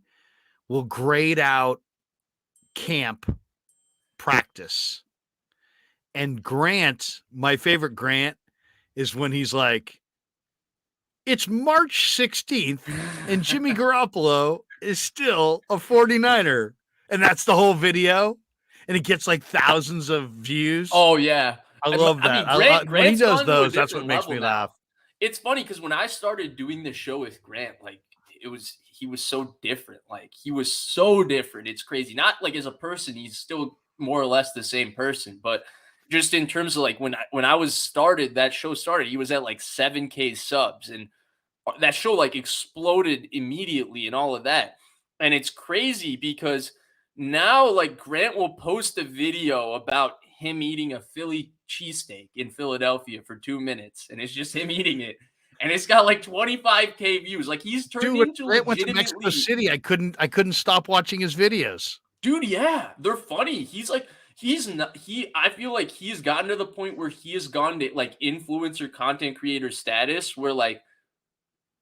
will grade out camp practice. And Grant, my favorite Grant, is when he's like, it's March 16th and Jimmy Garoppolo is still a 49er. And that's the whole video. And it gets like thousands of views.
Oh, yeah.
I love that.
Grant's
when he does
gone to a
those, that's what
different
makes me
level now.
laugh.
It's funny because when I started doing the show with Grant, like he was so different. Like he was so different. It's crazy. Not like as a person, he's still more or less the same person, but just in terms of like when that show started, he was at like 7K subs, and that show like exploded immediately and all of that. And it's crazy because now like Grant will post a video about him eating a Philly cheesesteak in Philadelphia for 2 minutes, and it's just him eating it, and it's got like 25K views. Like he's turned into
Grant went to Mexico City. I couldn't stop watching his videos.
Dude, yeah, they're funny. I feel like he's gotten to the point where he has gone to like influencer content creator status where like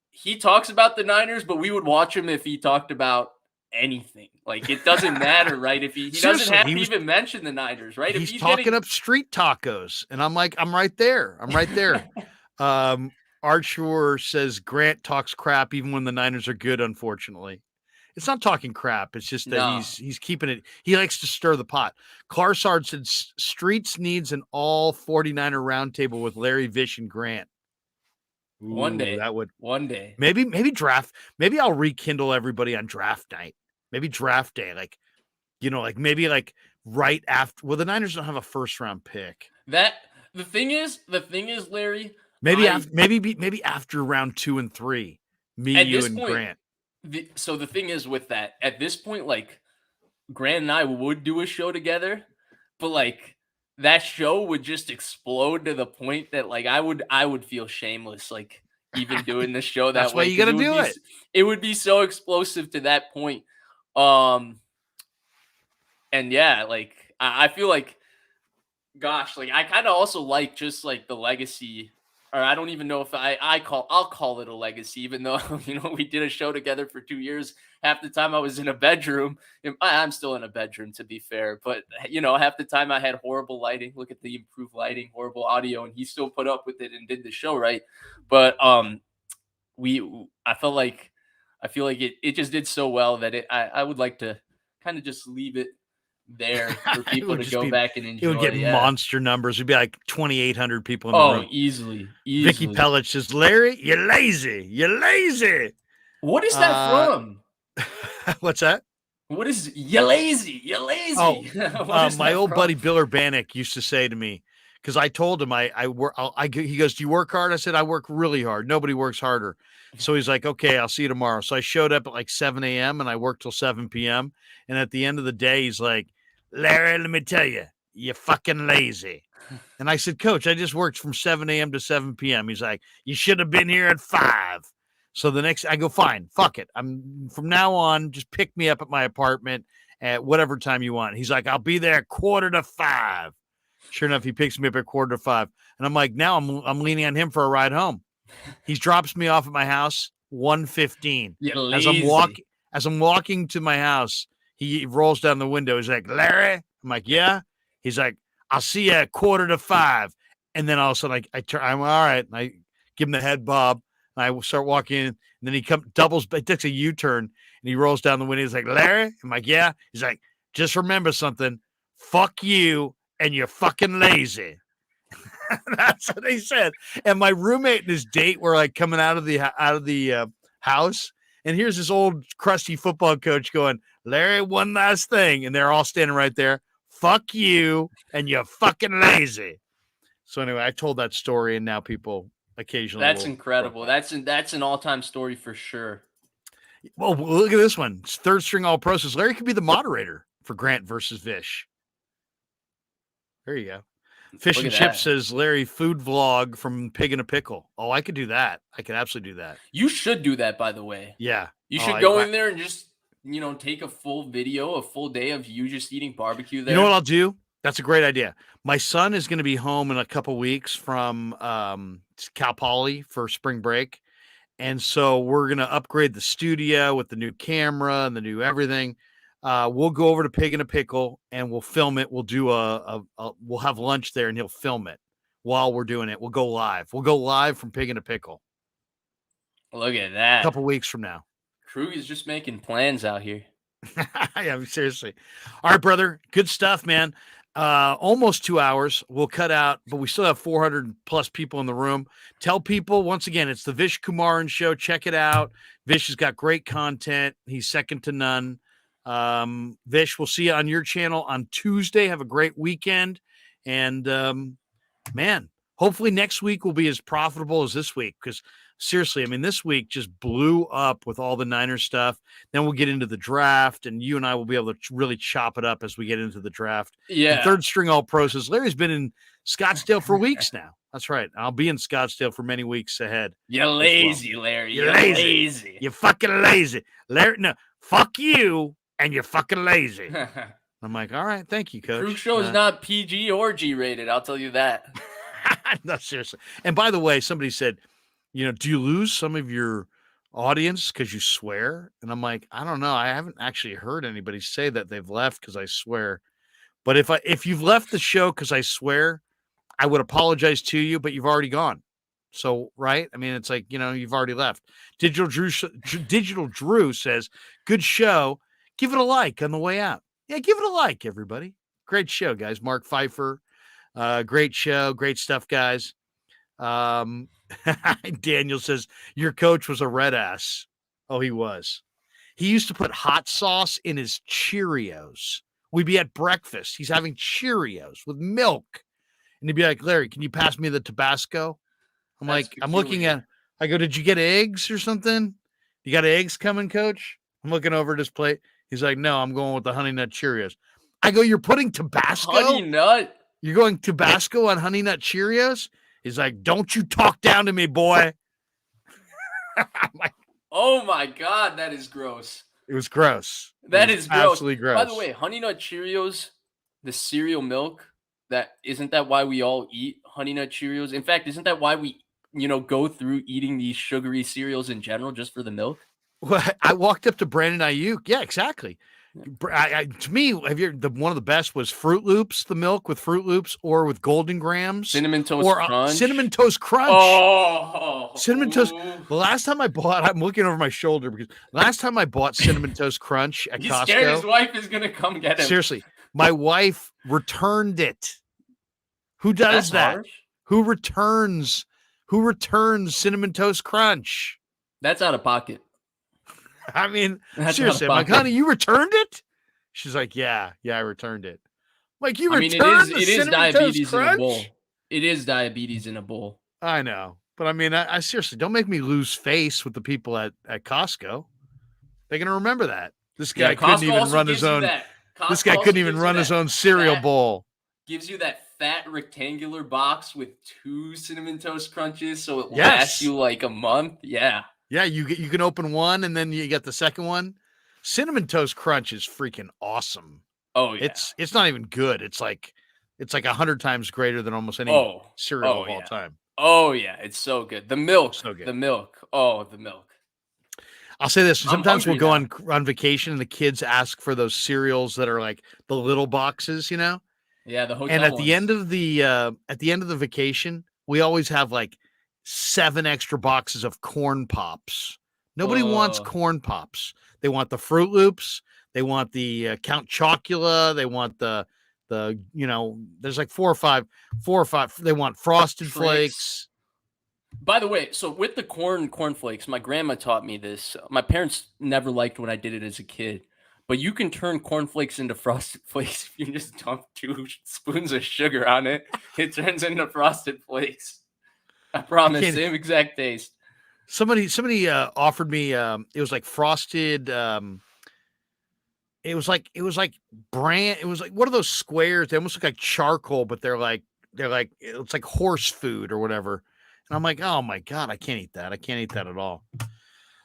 he talks about the Niners, but we would watch him if he talked about anything. Like it doesn't matter, right? If he doesn't have to even mention the Niners, right?
He's talking up street tacos, and I'm like, I'm right there. Archer says Grant talks crap even when the Niners are good, unfortunately. It's not talking crap. It's just that he's keeping it. He likes to stir the pot. Clarsard said Streets needs an all 49er roundtable with Larry, Vish, and Grant. Ooh,
one day.
Maybe draft. Maybe I'll rekindle everybody on draft night. Maybe draft day. Like, maybe like right after. Well, the Niners don't have a first round pick.
The thing is, Larry.
Maybe after round 2 and 3. You, and Grant.
So the thing is with that, at this point, like Grant and I would do a show together, but like that show would just explode to the point that like I would feel shameless, like even doing the show that
That's
way.
Why you gotta do it.
It would be so explosive to that point. And yeah, like I feel like, gosh, like I kind of also like just like the legacy. Or I don't even know if I'll call it a legacy, even though, we did a show together for 2 years. Half the time I was in a bedroom. I'm still in a bedroom, to be fair. But, half the time I had horrible lighting. Look at the improved lighting, horrible audio. And he still put up with it and did the show, right? But I feel like it just did so well that I would like to kind of just leave it there for people to go back and enjoy.
It would get monster numbers. It'd be like 2,800 people in the room.
Easily.
Vicky Pellich says, Larry, you're lazy.
What is that from?
What's that?
What is you lazy?
Oh, my old buddy Bill Urbanek used to say to me, because I told him I work. He goes, do you work hard? I said, I work really hard. Nobody works harder. So he's like, okay, I'll see you tomorrow. So I showed up at like 7 a.m. and I worked till 7 p.m. And at the end of the day, he's like, Larry, let me tell you, you're fucking lazy. And I said, Coach, I just worked from 7 a.m. to 7 p.m. He's like, you should have been here at 5. So I go, fine, fuck it. I'm from now on, just pick me up at my apartment at whatever time you want. He's like, I'll be there 4:45. Sure enough, he picks me up at 4:45. And I'm like, now I'm leaning on him for a ride home. He drops me off at my house 1:15. As I'm walking to my house, he rolls down the window. He's like, Larry? I'm like, yeah. He's like, I'll see you at 4:45. And then all of a sudden I'm all right. And I give him the head bob. And I start walking in. And then he takes a U-turn and he rolls down the window. He's like, Larry? I'm like, yeah. He's like, just remember something. Fuck you and you're fucking lazy. That's what they said. And my roommate and his date were like coming out of the house. And here's this old crusty football coach going, Larry, one last thing. And they're all standing right there. Fuck you and you're fucking lazy. So anyway, I told that story and now people occasionally.
That's incredible. That's an all-time story for sure.
Well, look at this one. It's third string all pro says Larry could be the moderator for Grant versus Vish. There you go. Fish
Look
and
at
Chips
that.
says, Larry, food vlog from Pig in a Pickle. Oh, I could do that. I could absolutely do that.
You should do that, by the way.
Yeah.
You
Oh,
should go in there and just, take a full video, a full day of you just eating barbecue there.
You know what I'll do? That's a great idea. My son is going to be home in a couple weeks from Cal Poly for spring break. And so we're going to upgrade the studio with the new camera and the new everything. We'll go over to Pig in a Pickle and we'll film it. We'll do we'll have lunch there and he'll film it while we're doing it. We'll go live. We'll go live from Pig in a Pickle
Look at
a
that.
couple weeks from now.
Krueg is just making plans out here.
Yeah, seriously. All right, brother. Good stuff, man. Almost 2 hours. We'll cut out, but we still have 400 plus people in the room. Tell people once again, it's the Vish Kumaran show. Check it out. Vish has got great content. He's second to none. Vish, we'll see you on your channel on Tuesday. Have a great weekend. And man, hopefully next week will be as profitable as this week. Because seriously, I mean, this week just blew up with all the Niners stuff. Then we'll get into the draft, and you and I will be able to really chop it up as we get into the draft.
Yeah.
The third string all pro says Larry's been in Scottsdale for weeks now. That's right. I'll be in Scottsdale for many weeks ahead.
You're lazy, Larry.
You're lazy. You're fucking lazy. Larry, no, fuck you, and you're fucking lazy. I'm like, all right, thank you, coach.
Krueg show is not PG or G rated. I'll tell you that.
No, seriously. And by the way, somebody said, do you lose some of your audience because you swear? And I'm like, I don't know. I haven't actually heard anybody say that they've left because I swear. But if you've left the show because I swear, I would apologize to you, but you've already gone. So, right? I mean, it's like, you've already left. Digital Drew says, good show. Give it a like on the way out. Yeah, give it a like, everybody. Great show, guys. Mark Pfeiffer. Great show. Great stuff, guys. Daniel says, your coach was a red ass. Oh, he was. He used to put hot sauce in his Cheerios. We'd be at breakfast. He's having Cheerios with milk. And he'd be like, Larry, can you pass me the Tabasco? I'm
That's
like, I'm looking at, I go, did you get eggs or something? You got eggs coming, coach? I'm looking over at his plate. He's like, no, I'm going with the Honey Nut Cheerios. I go, you're putting Tabasco?
Honey Nut?
You're going Tabasco on Honey Nut Cheerios? He's like, don't you talk down to me, boy. I'm like,
oh my God, that is gross.
It was gross.
That is gross.
Absolutely gross.
By the way, Honey Nut Cheerios, the cereal milk, isn't that why we all eat Honey Nut Cheerios? In fact, isn't that why we, go through eating these sugary cereals in general just for the milk?
Well, I walked up to Brandon Ayuk. Yeah, exactly. To me, one of the best was Fruit Loops, the milk with Fruit Loops or with Golden Grams.
Cinnamon Toast Crunch.
Cinnamon Toast Crunch.
Oh.
Cinnamon Toast. The last time I bought, I'm looking over my shoulder because last time I bought Cinnamon Toast Crunch at
He's
Costco.
scared his wife is going to come get him.
Seriously, my wife returned it. Who does that?
Harsh.
Who returns Cinnamon Toast Crunch?
That's out of pocket.
I mean,
That's
seriously, I'm like, honey, you returned it? She's like, yeah, I returned it. Like, you returned
it is diabetes in a bowl. It is diabetes in a bowl.
I know. But I mean, I seriously, don't make me lose face with the people at Costco. They're going to remember that. This guy couldn't even run his own. This guy couldn't even run his own cereal bowl.
Gives you that fat rectangular box with 2 Cinnamon Toast Crunches, so it lasts you like a month. Yeah. Yeah, you can open one and then you get the second one. Cinnamon Toast Crunch is freaking awesome. Oh yeah. It's not even good. It's like 100 times greater than almost any cereal of all time. Oh yeah, it's so good. The milk. So good. The milk. Oh, the milk. I'll say this. Sometimes we'll go on vacation and the kids ask for those cereals that are like the little boxes, Yeah, the hotel. And at the end of the vacation, we always have like 7 extra boxes of corn pops. Nobody wants corn pops. They want the Fruit Loops. They want the Count Chocula. They want the there's like 4 or 5. They want Frosted Flakes. By the way, so with the cornflakes, my grandma taught me this. My parents never liked when I did it as a kid, but you can turn cornflakes into Frosted Flakes if you just dump 2 spoons of sugar on it. It turns into Frosted Flakes. I promise, same exact taste. Somebody offered me it was like frosted
It was like brand. It was like, what are those squares? They almost look like charcoal, but they're like it's like horse food or whatever. And I'm like, oh my God, I can't eat that. I can't eat that at all.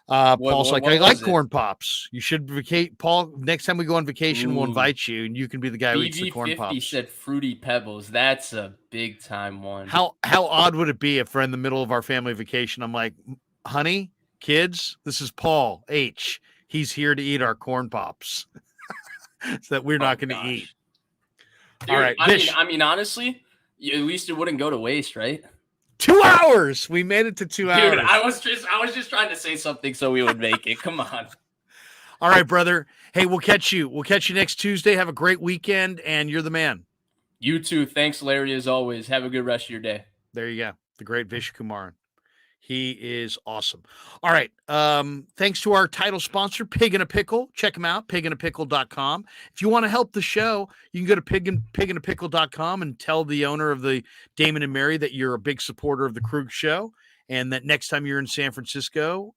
Paul's like, I like corn pops. You should vacate, Paul. Next time we go on vacation, we'll invite you, and you can be the guy who eats the corn pops.
BV50 said Fruity Pebbles. That's a big time one.
How odd would it be if we're in the middle of our family vacation? I'm like, honey, kids, this is Paul H. He's here to eat our corn pops so that we're not going to eat.
Dude,
all right,
I mean, honestly, at least it wouldn't go to waste, right?
2 hours. We made it to 2 hours.
Dude, I was just trying to say something so we would make it. Come on.
All right, brother. Hey, we'll catch you. We'll catch you next Tuesday. Have a great weekend, and you're the man.
You too. Thanks, Larry, as always. Have a good rest of your day.
There you go. The great Vish Kumaran. He is awesome. All right. Thanks to our title sponsor, Pig in a Pickle. Check them out, pigandapickle.com. If you want to help the show, you can go to pigandapickle.com and tell the owner of the Damon and Mary that you're a big supporter of the Krueg show, and that next time you're in San Francisco,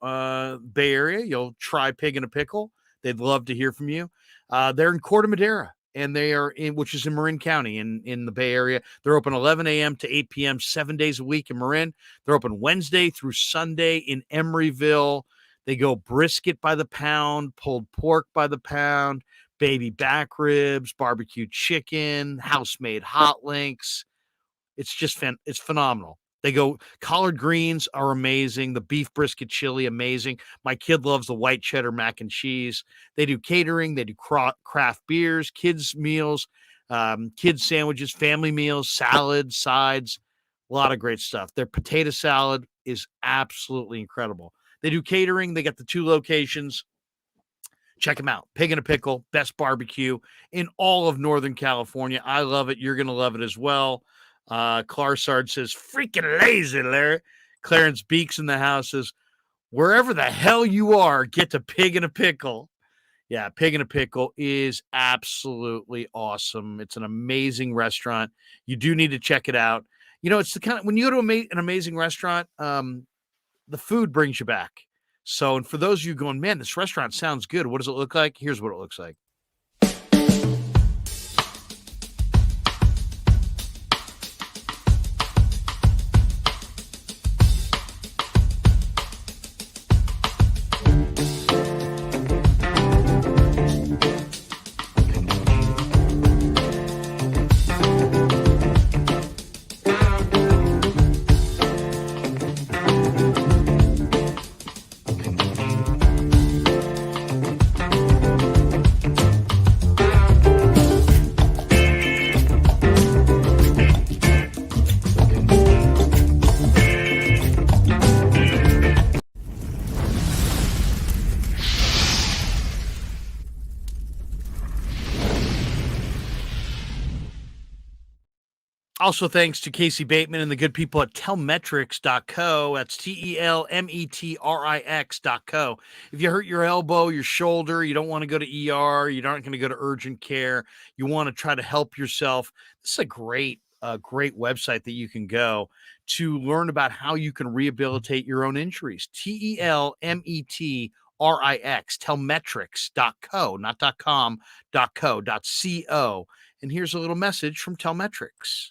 Bay Area, you'll try Pig in a Pickle. They'd love to hear from you. They're in Corte Madera, and they are which is in Marin County in the Bay Area. They're open 11 a.m. to 8 p.m. 7 days a week in Marin. They're open Wednesday through Sunday in Emeryville. They go brisket by the pound, pulled pork by the pound, baby back ribs, barbecue chicken, house-made hot links. It's just it's phenomenal. They go, collard greens are amazing. The beef brisket chili, amazing. My kid loves the white cheddar mac and cheese. They do catering. They do craft beers, kids meals, kids sandwiches, family meals, salads, sides, a lot of great stuff. Their potato salad is absolutely incredible. They do catering. They got the 2 locations. Check them out. Pig in a Pickle, best barbecue in all of Northern California. I love it. You're going to love it as well. Clarsard says, freaking lazy, Larry. Clarence Beeks in the house says, wherever the hell you are, get to Pig in a Pickle. Yeah, Pig in a Pickle is absolutely awesome. It's an amazing restaurant. You do need to check it out. You know, it's the kind of, when you go to an amazing restaurant, the food brings you back. So, and for those of you going, man, this restaurant sounds good. What does it look like? Here's what it looks like. Also, thanks to Casey Bateman and the good people at telmetrics.co. That's TELMETRIX.co. If you hurt your elbow, your shoulder, you don't want to go to ER, you aren't going to go to urgent care, you want to try to help yourself, this is a great website that you can go to learn about how you can rehabilitate your own injuries. TELMETRIX, telmetrics.co, not .com, .co. And here's a little message from Telmetrics.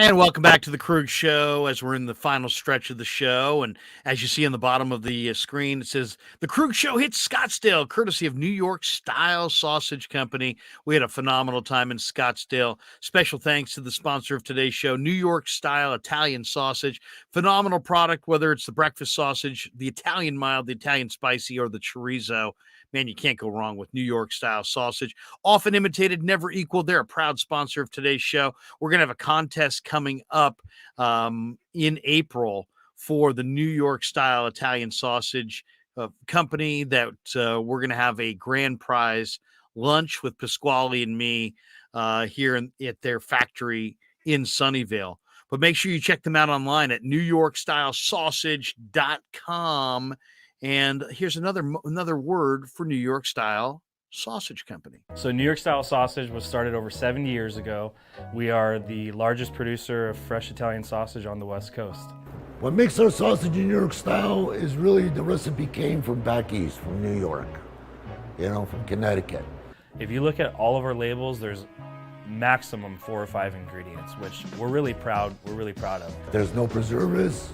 And welcome back to the Krueg Show as we're in the final stretch of the show. And as you see on the bottom of the screen, it says the Krueg Show hits Scottsdale, courtesy of New York Style Sausage Company. We had a phenomenal time in Scottsdale. Special thanks to the sponsor of today's show, New York Style Italian Sausage. Phenomenal product, whether it's the breakfast sausage, the Italian mild, the Italian spicy, or the chorizo. Man, you can't go wrong with New York Style Sausage. Often imitated, never equaled. They're a proud sponsor of today's show. We're going to have a contest coming up in April for the New York Style Italian Sausage Company that we're going to have a grand prize lunch with Pasquale and me here at their factory in Sunnyvale. But make sure you check them out online at newyorkstylesausage.com. And here's another word for New York Style Sausage Company.
So New York Style Sausage was started over 7 years ago. We are the largest producer of fresh Italian sausage on the West Coast.
What makes our sausage in New York Style is really the recipe came from back east, from New York, from Connecticut.
If you look at all of our labels, there's maximum 4 or 5 ingredients, which we're really proud of.
There's no preservatives,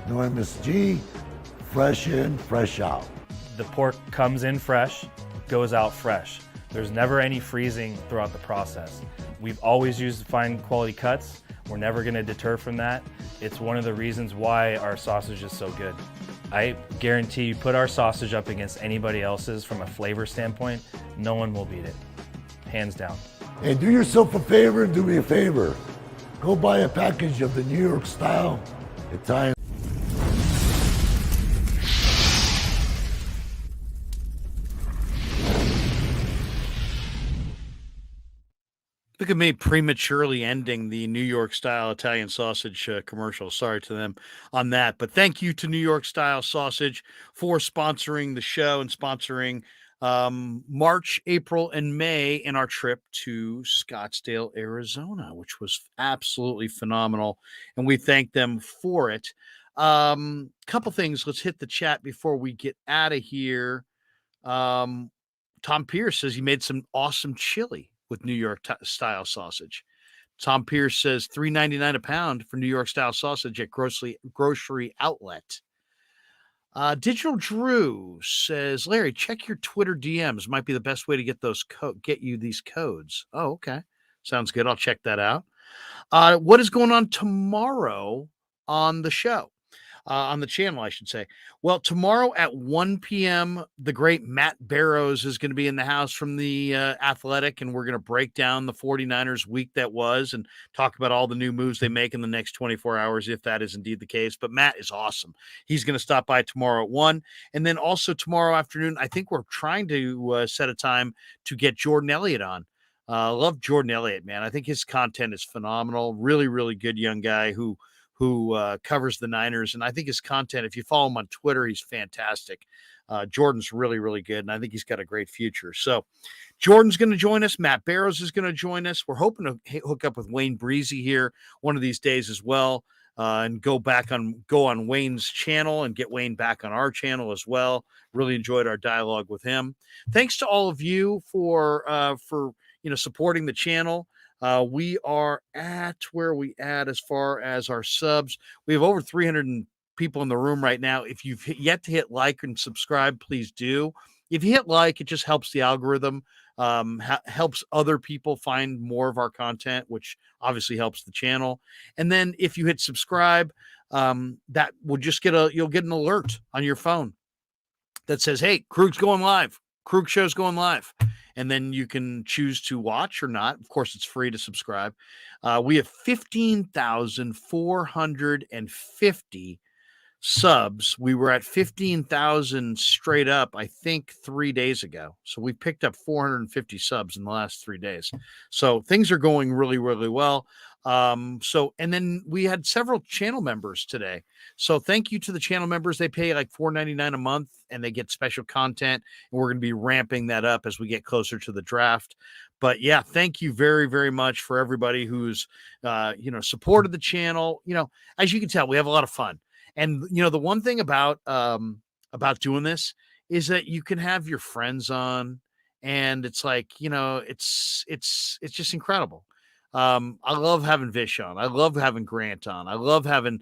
no MSG, fresh in, fresh out.
The pork comes in fresh, goes out fresh. There's never any freezing throughout the process. We've always used fine quality cuts. We're never going to deter from that. It's one of the reasons why our sausage is so good. I guarantee you put our sausage up against anybody else's from a flavor standpoint, no one will beat it, hands down.
And do yourself a favor and do me a favor. Go buy a package of the New York Style Italian.
Look at me prematurely ending the New York Style Italian Sausage commercial. Sorry to them on that. But thank you to New York Style Sausage for sponsoring the show and sponsoring March, April, and May in our trip to Scottsdale, Arizona, which was absolutely phenomenal. And we thank them for it. Couple things. Let's hit the chat before we get out of here. Tom Pierce says he made some awesome chili with New York Style Sausage. Tom Pierce says $3.99 a pound for New York Style Sausage at grocery outlet. Digital Drew says, Larry, check your Twitter DMs. Might be the best way to get get you these codes. Oh, okay. Sounds good. I'll check that out. What is going on tomorrow on the show? On the channel, I should say. Well, tomorrow at 1 p.m., the great Matt Barrows is going to be in the house from the Athletic, and we're going to break down the 49ers week that was and talk about all the new moves they make in the next 24 hours, if that is indeed the case. But Matt is awesome. He's going to stop by tomorrow at 1. And then also tomorrow afternoon, I think we're trying to set a time to get Jordan Elliott on. Love Jordan Elliott, man. I think his content is phenomenal. Really, really good young guy who covers the Niners. And I think his content, if you follow him on Twitter, he's fantastic. Jordan's really, really good. And I think he's got a great future. So Jordan's going to join us. Matt Barrows is going to join us. We're hoping to hook up with Wayne Breezy here one of these days as well. And go on Wayne's channel and get Wayne back on our channel as well. Really enjoyed our dialogue with him. Thanks to all of you for supporting the channel. We are at where we at as far as our subs. We have over 300 people in the room right now. If you've yet to hit like and subscribe, please do. If you hit like, it just helps the algorithm, helps other people find more of our content, which obviously helps the channel. And then if you hit subscribe, that will just you'll get an alert on your phone that says, hey, Krueg's going live. Krueg Show's going live. And then you can choose to watch or not. Of course, it's free to subscribe. We have 15,450 subs. We were at 15,000 straight up, I think, 3 days ago. So we picked up 450 subs in the last 3 days. So things are going really, really well. And then we had several channel members today. So thank you to the channel members. They pay like $4.99 a month and they get special content. And we're going to be ramping that up as we get closer to the draft. But yeah, thank you very, very much for everybody who's, supported the channel. As you can tell, we have a lot of fun. And, the one thing about doing this is that you can have your friends on and it's like, it's just incredible. I love having Vish on. I love having Grant on. I love having,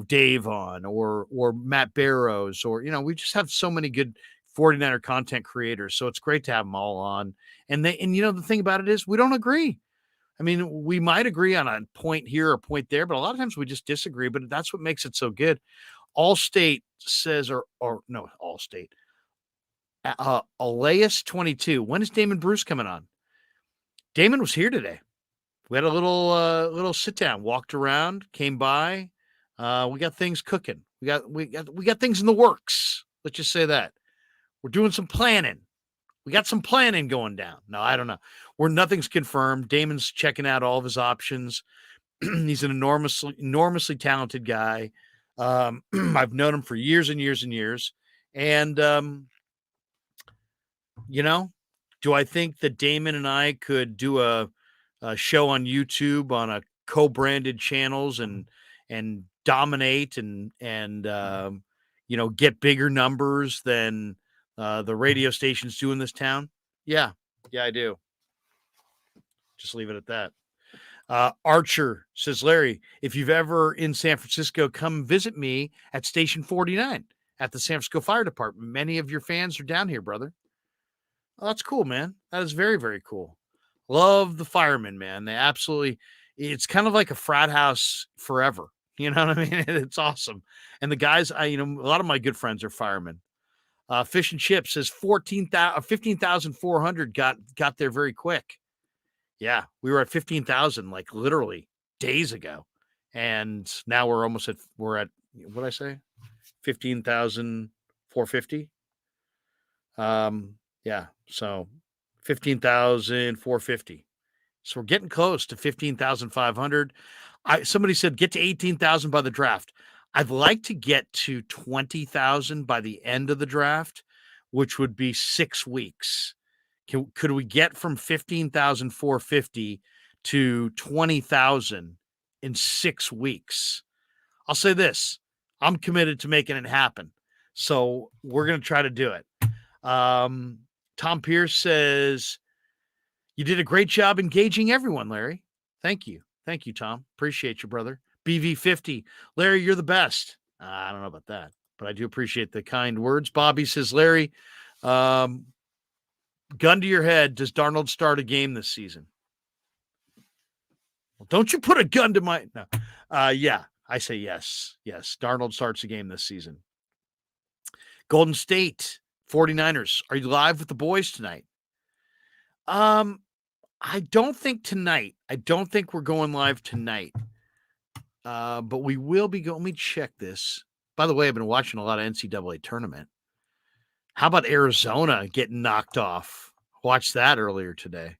Dave on or Matt Barrows or, we just have so many good 49er content creators. So it's great to have them all on. And the thing about it is we don't agree. I mean, we might agree on a point here or a point there, but a lot of times we just disagree. But that's what makes it so good. Allstate says, or no, Allstate. Elias 22. When is Damon Bruce coming on? Damon was here today. We had a little sit down, walked around, came by. We got things cooking. We got things in the works. Let's just say that. We're doing some planning. We got some planning going down. No, I don't know. Nothing's confirmed. Damon's checking out all of his options. He's an enormously talented guy. I've known him for years and years and years. And, do I think that Damon and I could do a show on YouTube on a co-branded channels and dominate and get bigger numbers than the radio stations do in this town? Yeah, I do. Just leave it at that. Archer says, Larry, if you've ever in San Francisco, come visit me at Station 49 at the San Francisco Fire Department. Many of your fans are down here, brother. Oh, that's cool, man. That is very, very cool. Love the firemen, man. It's kind of like a frat house forever. You know what I mean? It's awesome. And the guys, a lot of my good friends are firemen. Fish and Chips says 15,400 got there very quick. Yeah, we were at 15,000 like literally days ago. And now we're at what did I say? 15,450. Yeah, so 15,450. So we're getting close to 15,500. Somebody said get to 18,000 by the draft. I'd like to get to 20,000 by the end of the draft, which would be 6 weeks. Could we get from 15,450 to 20,000 in 6 weeks? I'll say this. I'm committed to making it happen. So we're going to try to do it. Tom Pierce says, you did a great job engaging everyone, Larry. Thank you. Thank you, Tom. Appreciate you, brother. BV50. Larry, you're the best. I don't know about that, but I do appreciate the kind words. Bobby says, Larry, gun to your head, does Darnold start a game this season? Well, don't you put a gun to my... No. Yeah, I say yes. Yes, Darnold starts a game this season. Golden State 49ers, are you live with the boys tonight? I don't think tonight. I don't think we're going live tonight. But we will be going. Let me check this. By the way, I've been watching a lot of NCAA tournament. How about Arizona getting knocked off? Watched that earlier today.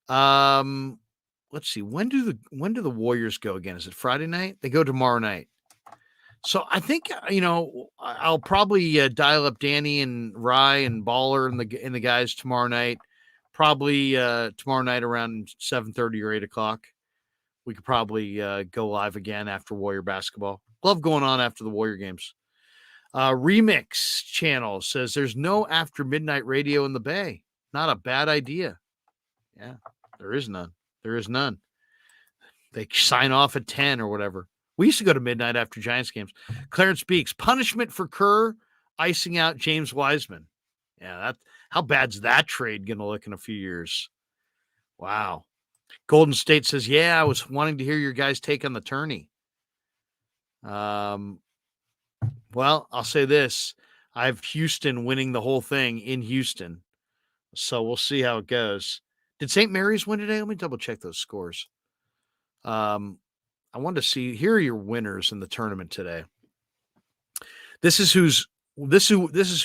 Let's see. When do the Warriors go again? Is it Friday night? They go tomorrow night. So I think I'll probably dial up Danny and Rye and Baller and the guys tomorrow night. Probably tomorrow night around 7:30 or 8 o'clock. We could probably go live again after Warrior basketball. Love going on after the Warrior games. Remix channel says there's no after midnight radio in the Bay. Not a bad idea. Yeah, there is none. There is none. They sign off at 10 or whatever. We used to go to midnight after Giants games. Clarence Beeks, punishment for Kerr icing out James Wiseman. Yeah, how bad's that trade going to look in a few years? Wow. Golden State says, yeah, I was wanting to hear your guys' take on the tourney. Well, I'll say this. I have Houston winning the whole thing in Houston. So we'll see how it goes. Did St. Mary's win today? Let me double check those scores. I wanted to see, here are your winners in the tournament today. This is who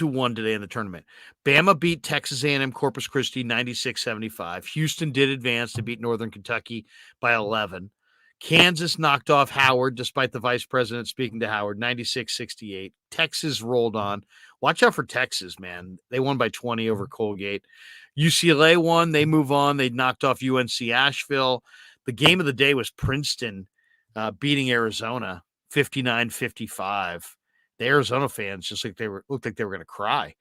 won today in the tournament. Bama beat Texas A&M Corpus Christi 96-75. Houston did advance to beat Northern Kentucky by 11. Kansas knocked off Howard despite the vice president speaking to Howard 96-68. Texas rolled on. Watch out for Texas, man. They won by 20 over Colgate. UCLA won. They move on. They knocked off UNC Asheville. The game of the day was Princeton beating Arizona 59-55. The Arizona fans looked like they were going to cry.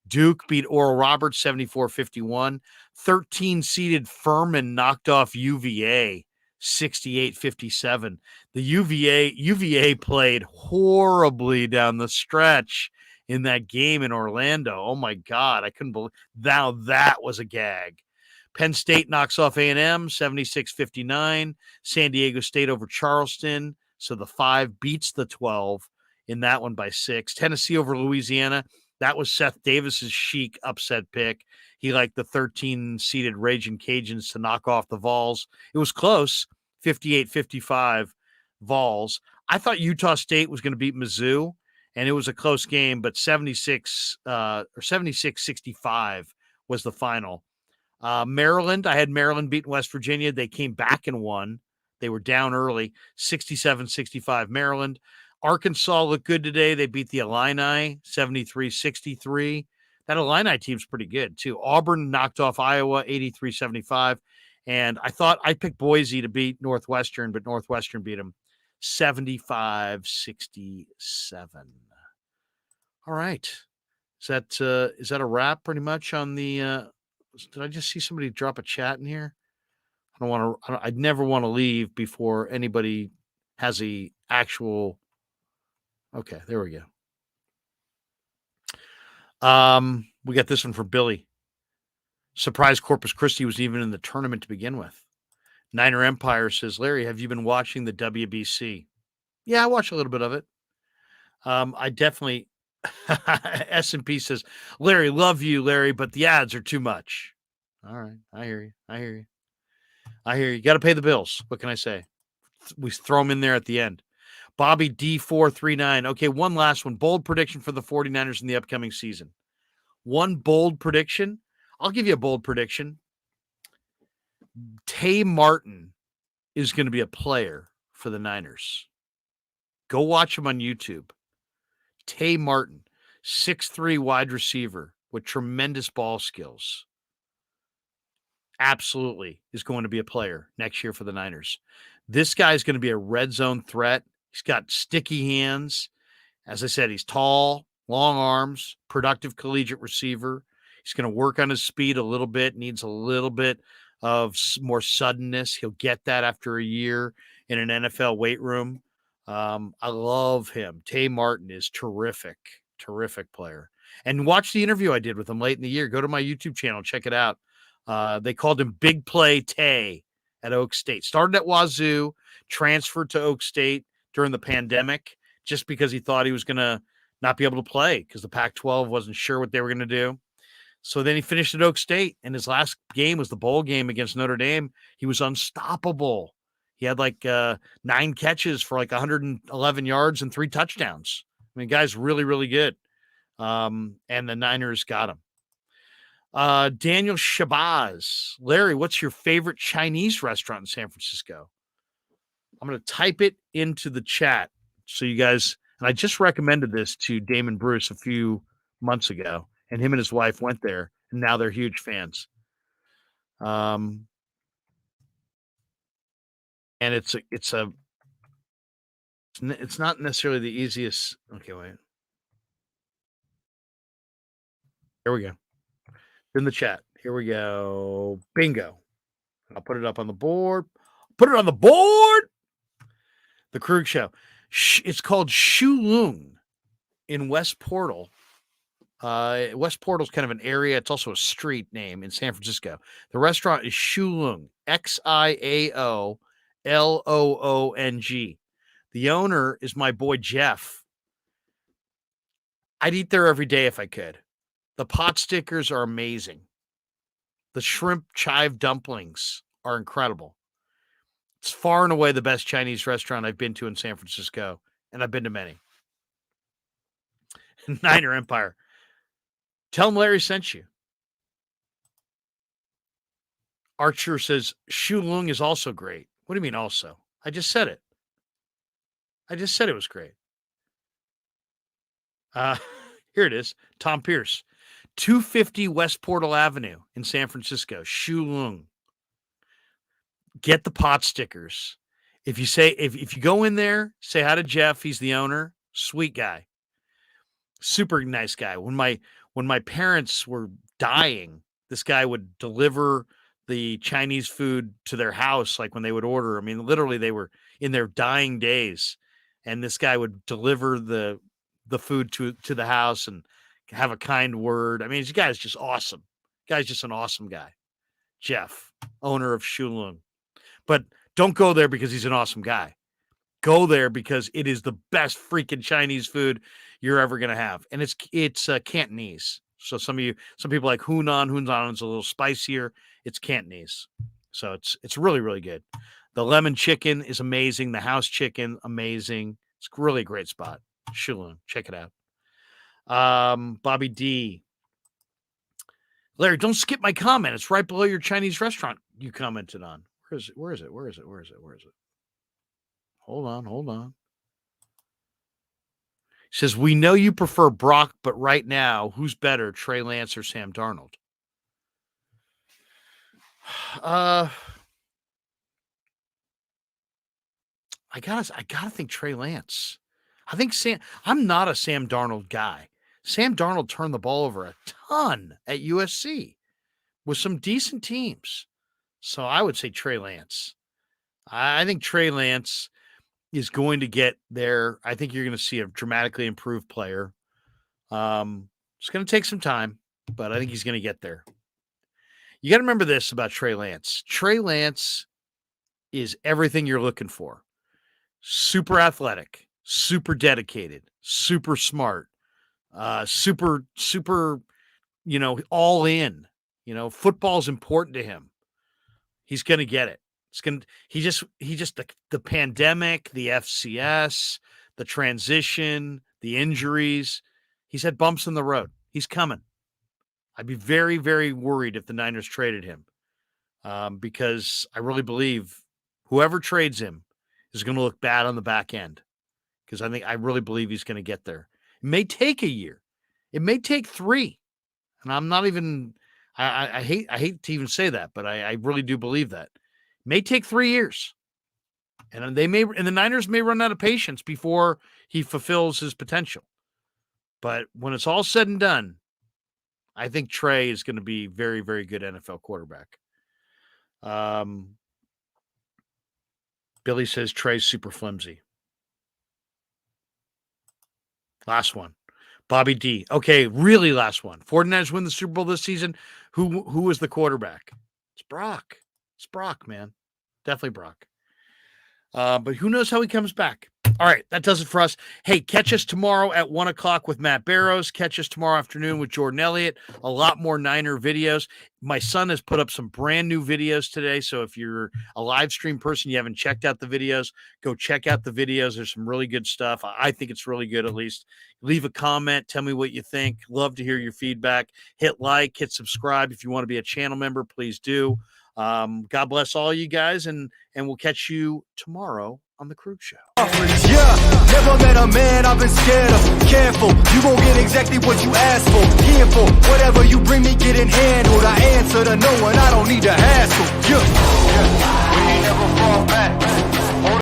Duke beat Oral Roberts 74-51. 13-seeded Furman knocked off UVA 68-57. The UVA played horribly down the stretch in that game in Orlando. Oh my God, I couldn't believe now that was a gag. Penn State knocks off A&M 76-59. San Diego State over Charleston. So the 5 beats the 12 in that one by 6. Tennessee over Louisiana. That was Seth Davis's chic upset pick. He liked the 13-seeded Raging Cajuns to knock off the Vols. It was close, 58-55 Vols. I thought Utah State was going to beat Mizzou, and it was a close game, but 76-65 was the final. Maryland, I had Maryland beating West Virginia. They came back and won. They were down early, 67-65 Maryland. Arkansas looked good today. They beat the Illini 73-63. That Illini team's pretty good, too. Auburn knocked off Iowa 83-75. And I thought I picked Boise to beat Northwestern, but Northwestern beat them 75-67. All right. Is that a wrap pretty much on the did I just see somebody drop a chat in here? I'd never want to leave before anybody has a actual. Okay, there we go. We got this one for Billy. Surprise Corpus Christi was even in the tournament to begin with. Niner Empire says, Larry, have you been watching the WBC? Yeah, I watched a little bit of it. I definitely S&P says, Larry, love you, Larry, but the ads are too much. All right, I hear you. You got to pay the bills. What can I say? We throw them in there at the end. Bobby D439. Okay, one last one. Bold prediction for the 49ers in the upcoming season. One bold prediction. I'll give you a bold prediction. Tay Martin is going to be a player for the Niners. Go watch him on YouTube. Tay Martin, 6'3" wide receiver with tremendous ball skills. Absolutely is going to be a player next year for the Niners. This guy is going to be a red zone threat. He's got sticky hands. As I said, he's tall, long arms, productive collegiate receiver. He's going to work on his speed a little bit, needs a little bit of more suddenness. He'll get that after a year in an NFL weight room. I love him. Tay Martin is terrific player. And watch the interview I did with him late in the year. Go to my YouTube channel, check it out. They called him Big Play Tay at Oak State. Started at Wazoo, transferred to Oak State during the pandemic just because he thought he was going to not be able to play because the Pac-12 wasn't sure what they were going to do. So then he finished at Oak State, and his last game was the bowl game against Notre Dame. He was unstoppable. He had like 9 catches for like 111 yards and 3 touchdowns. I mean, guy's really, really good. And the Niners got him. Daniel Shabazz. Larry, what's your favorite Chinese restaurant in San Francisco? I'm going to type it into the chat so you guys, and I just recommended this to Damon Bruce a few months ago, and him and his wife went there, and now they're huge fans. And it's not necessarily the easiest. Okay, wait. Here we go. In the chat. Here we go. Bingo. I'll put it up on the board. Put it on the board. The Krueg Show. It's called Shulung in West Portal. West Portal is kind of an area. It's also a street name in San Francisco. The restaurant is Shulung. Xiaoloong. The owner is my boy Jeff. I'd eat there every day if I could. The pot stickers are amazing. The shrimp chive dumplings are incredible. It's far and away the best Chinese restaurant I've been to in San Francisco, and I've been to many. Niner Empire. Tell him Larry sent you. Archer says, Shulung is also great. What do you mean also? I just said it. I just said it was great. Here it is. Tom Pierce. 250 West Portal Avenue in San Francisco. Shulung. Get the pot stickers. If you go in there, say hi to Jeff. He's the owner. Sweet guy. Super nice guy. When when my parents were dying, this guy would deliver the Chinese food to their house, like when they would order. I mean, literally, they were in their dying days, and this guy would deliver the food to the house and have a kind word. I mean, this guy's just awesome. Guy's just an awesome guy. Jeff, owner of Shulung. But don't go there because he's an awesome guy. Go there because it is the best freaking Chinese food you're ever going to have. And it's Cantonese. So some people like Hunan. Hunan is a little spicier. It's Cantonese. So it's really, really good. The lemon chicken is amazing. The house chicken, amazing. It's really a great spot. Shulun, check it out. Bobby D. Larry, don't skip my comment. It's right below your Chinese restaurant you commented on. Where is it? Hold on. He says, we know you prefer Brock, but right now, who's better, Trey Lance or Sam Darnold? I gotta think Trey Lance. I think I'm not a Sam Darnold guy. Sam Darnold turned the ball over a ton at USC with some decent teams. So I would say Trey Lance. I think Trey Lance is going to get there. I think you're going to see a dramatically improved player. It's going to take some time, but I think he's going to get there. You got to remember this about Trey Lance. Trey Lance is everything you're looking for. Super athletic, super dedicated, super smart, super, all in. Football's important to him. He's going to get it. He just the pandemic, the FCS, the transition, the injuries. He's had bumps in the road. He's coming. I'd be very, very worried if the Niners traded him, because I really believe whoever trades him is going to look bad on the back end, because I really believe he's going to get there. It may take a year. It may take 3. And I'm not even, I hate to even say that, but I really do believe that. It may take 3 years. And the Niners may run out of patience before he fulfills his potential. But when it's all said and done, I think Trey is going to be very, very good NFL quarterback. Billy says Trey's super flimsy. Last one. Bobby D. Okay, really last one. 49ers win the Super Bowl this season. Who was the quarterback? It's Brock. It's Brock, man. Definitely Brock. But who knows how he comes back. All right, that does it for us. Hey, catch us tomorrow at 1 o'clock with Matt Barrows. Catch us tomorrow afternoon with Jordan Elliott. A lot more Niner videos. My son has put up some brand new videos today. So if you're a live stream person, you haven't checked out the videos, go check out the videos. There's some really good stuff. I think it's really good, at least. Leave a comment. Tell me what you think. Love to hear your feedback. Hit like, hit subscribe. If you want to be a channel member, please do. God bless all you guys, and we'll catch you tomorrow on the Krueg Show.
Yeah, never met a man I've been scared of. Careful, you won't get exactly what you asked for. Careful, whatever you bring me getting handled. I answer to no one, I don't need to hassle. Yeah, we ain't never fall back.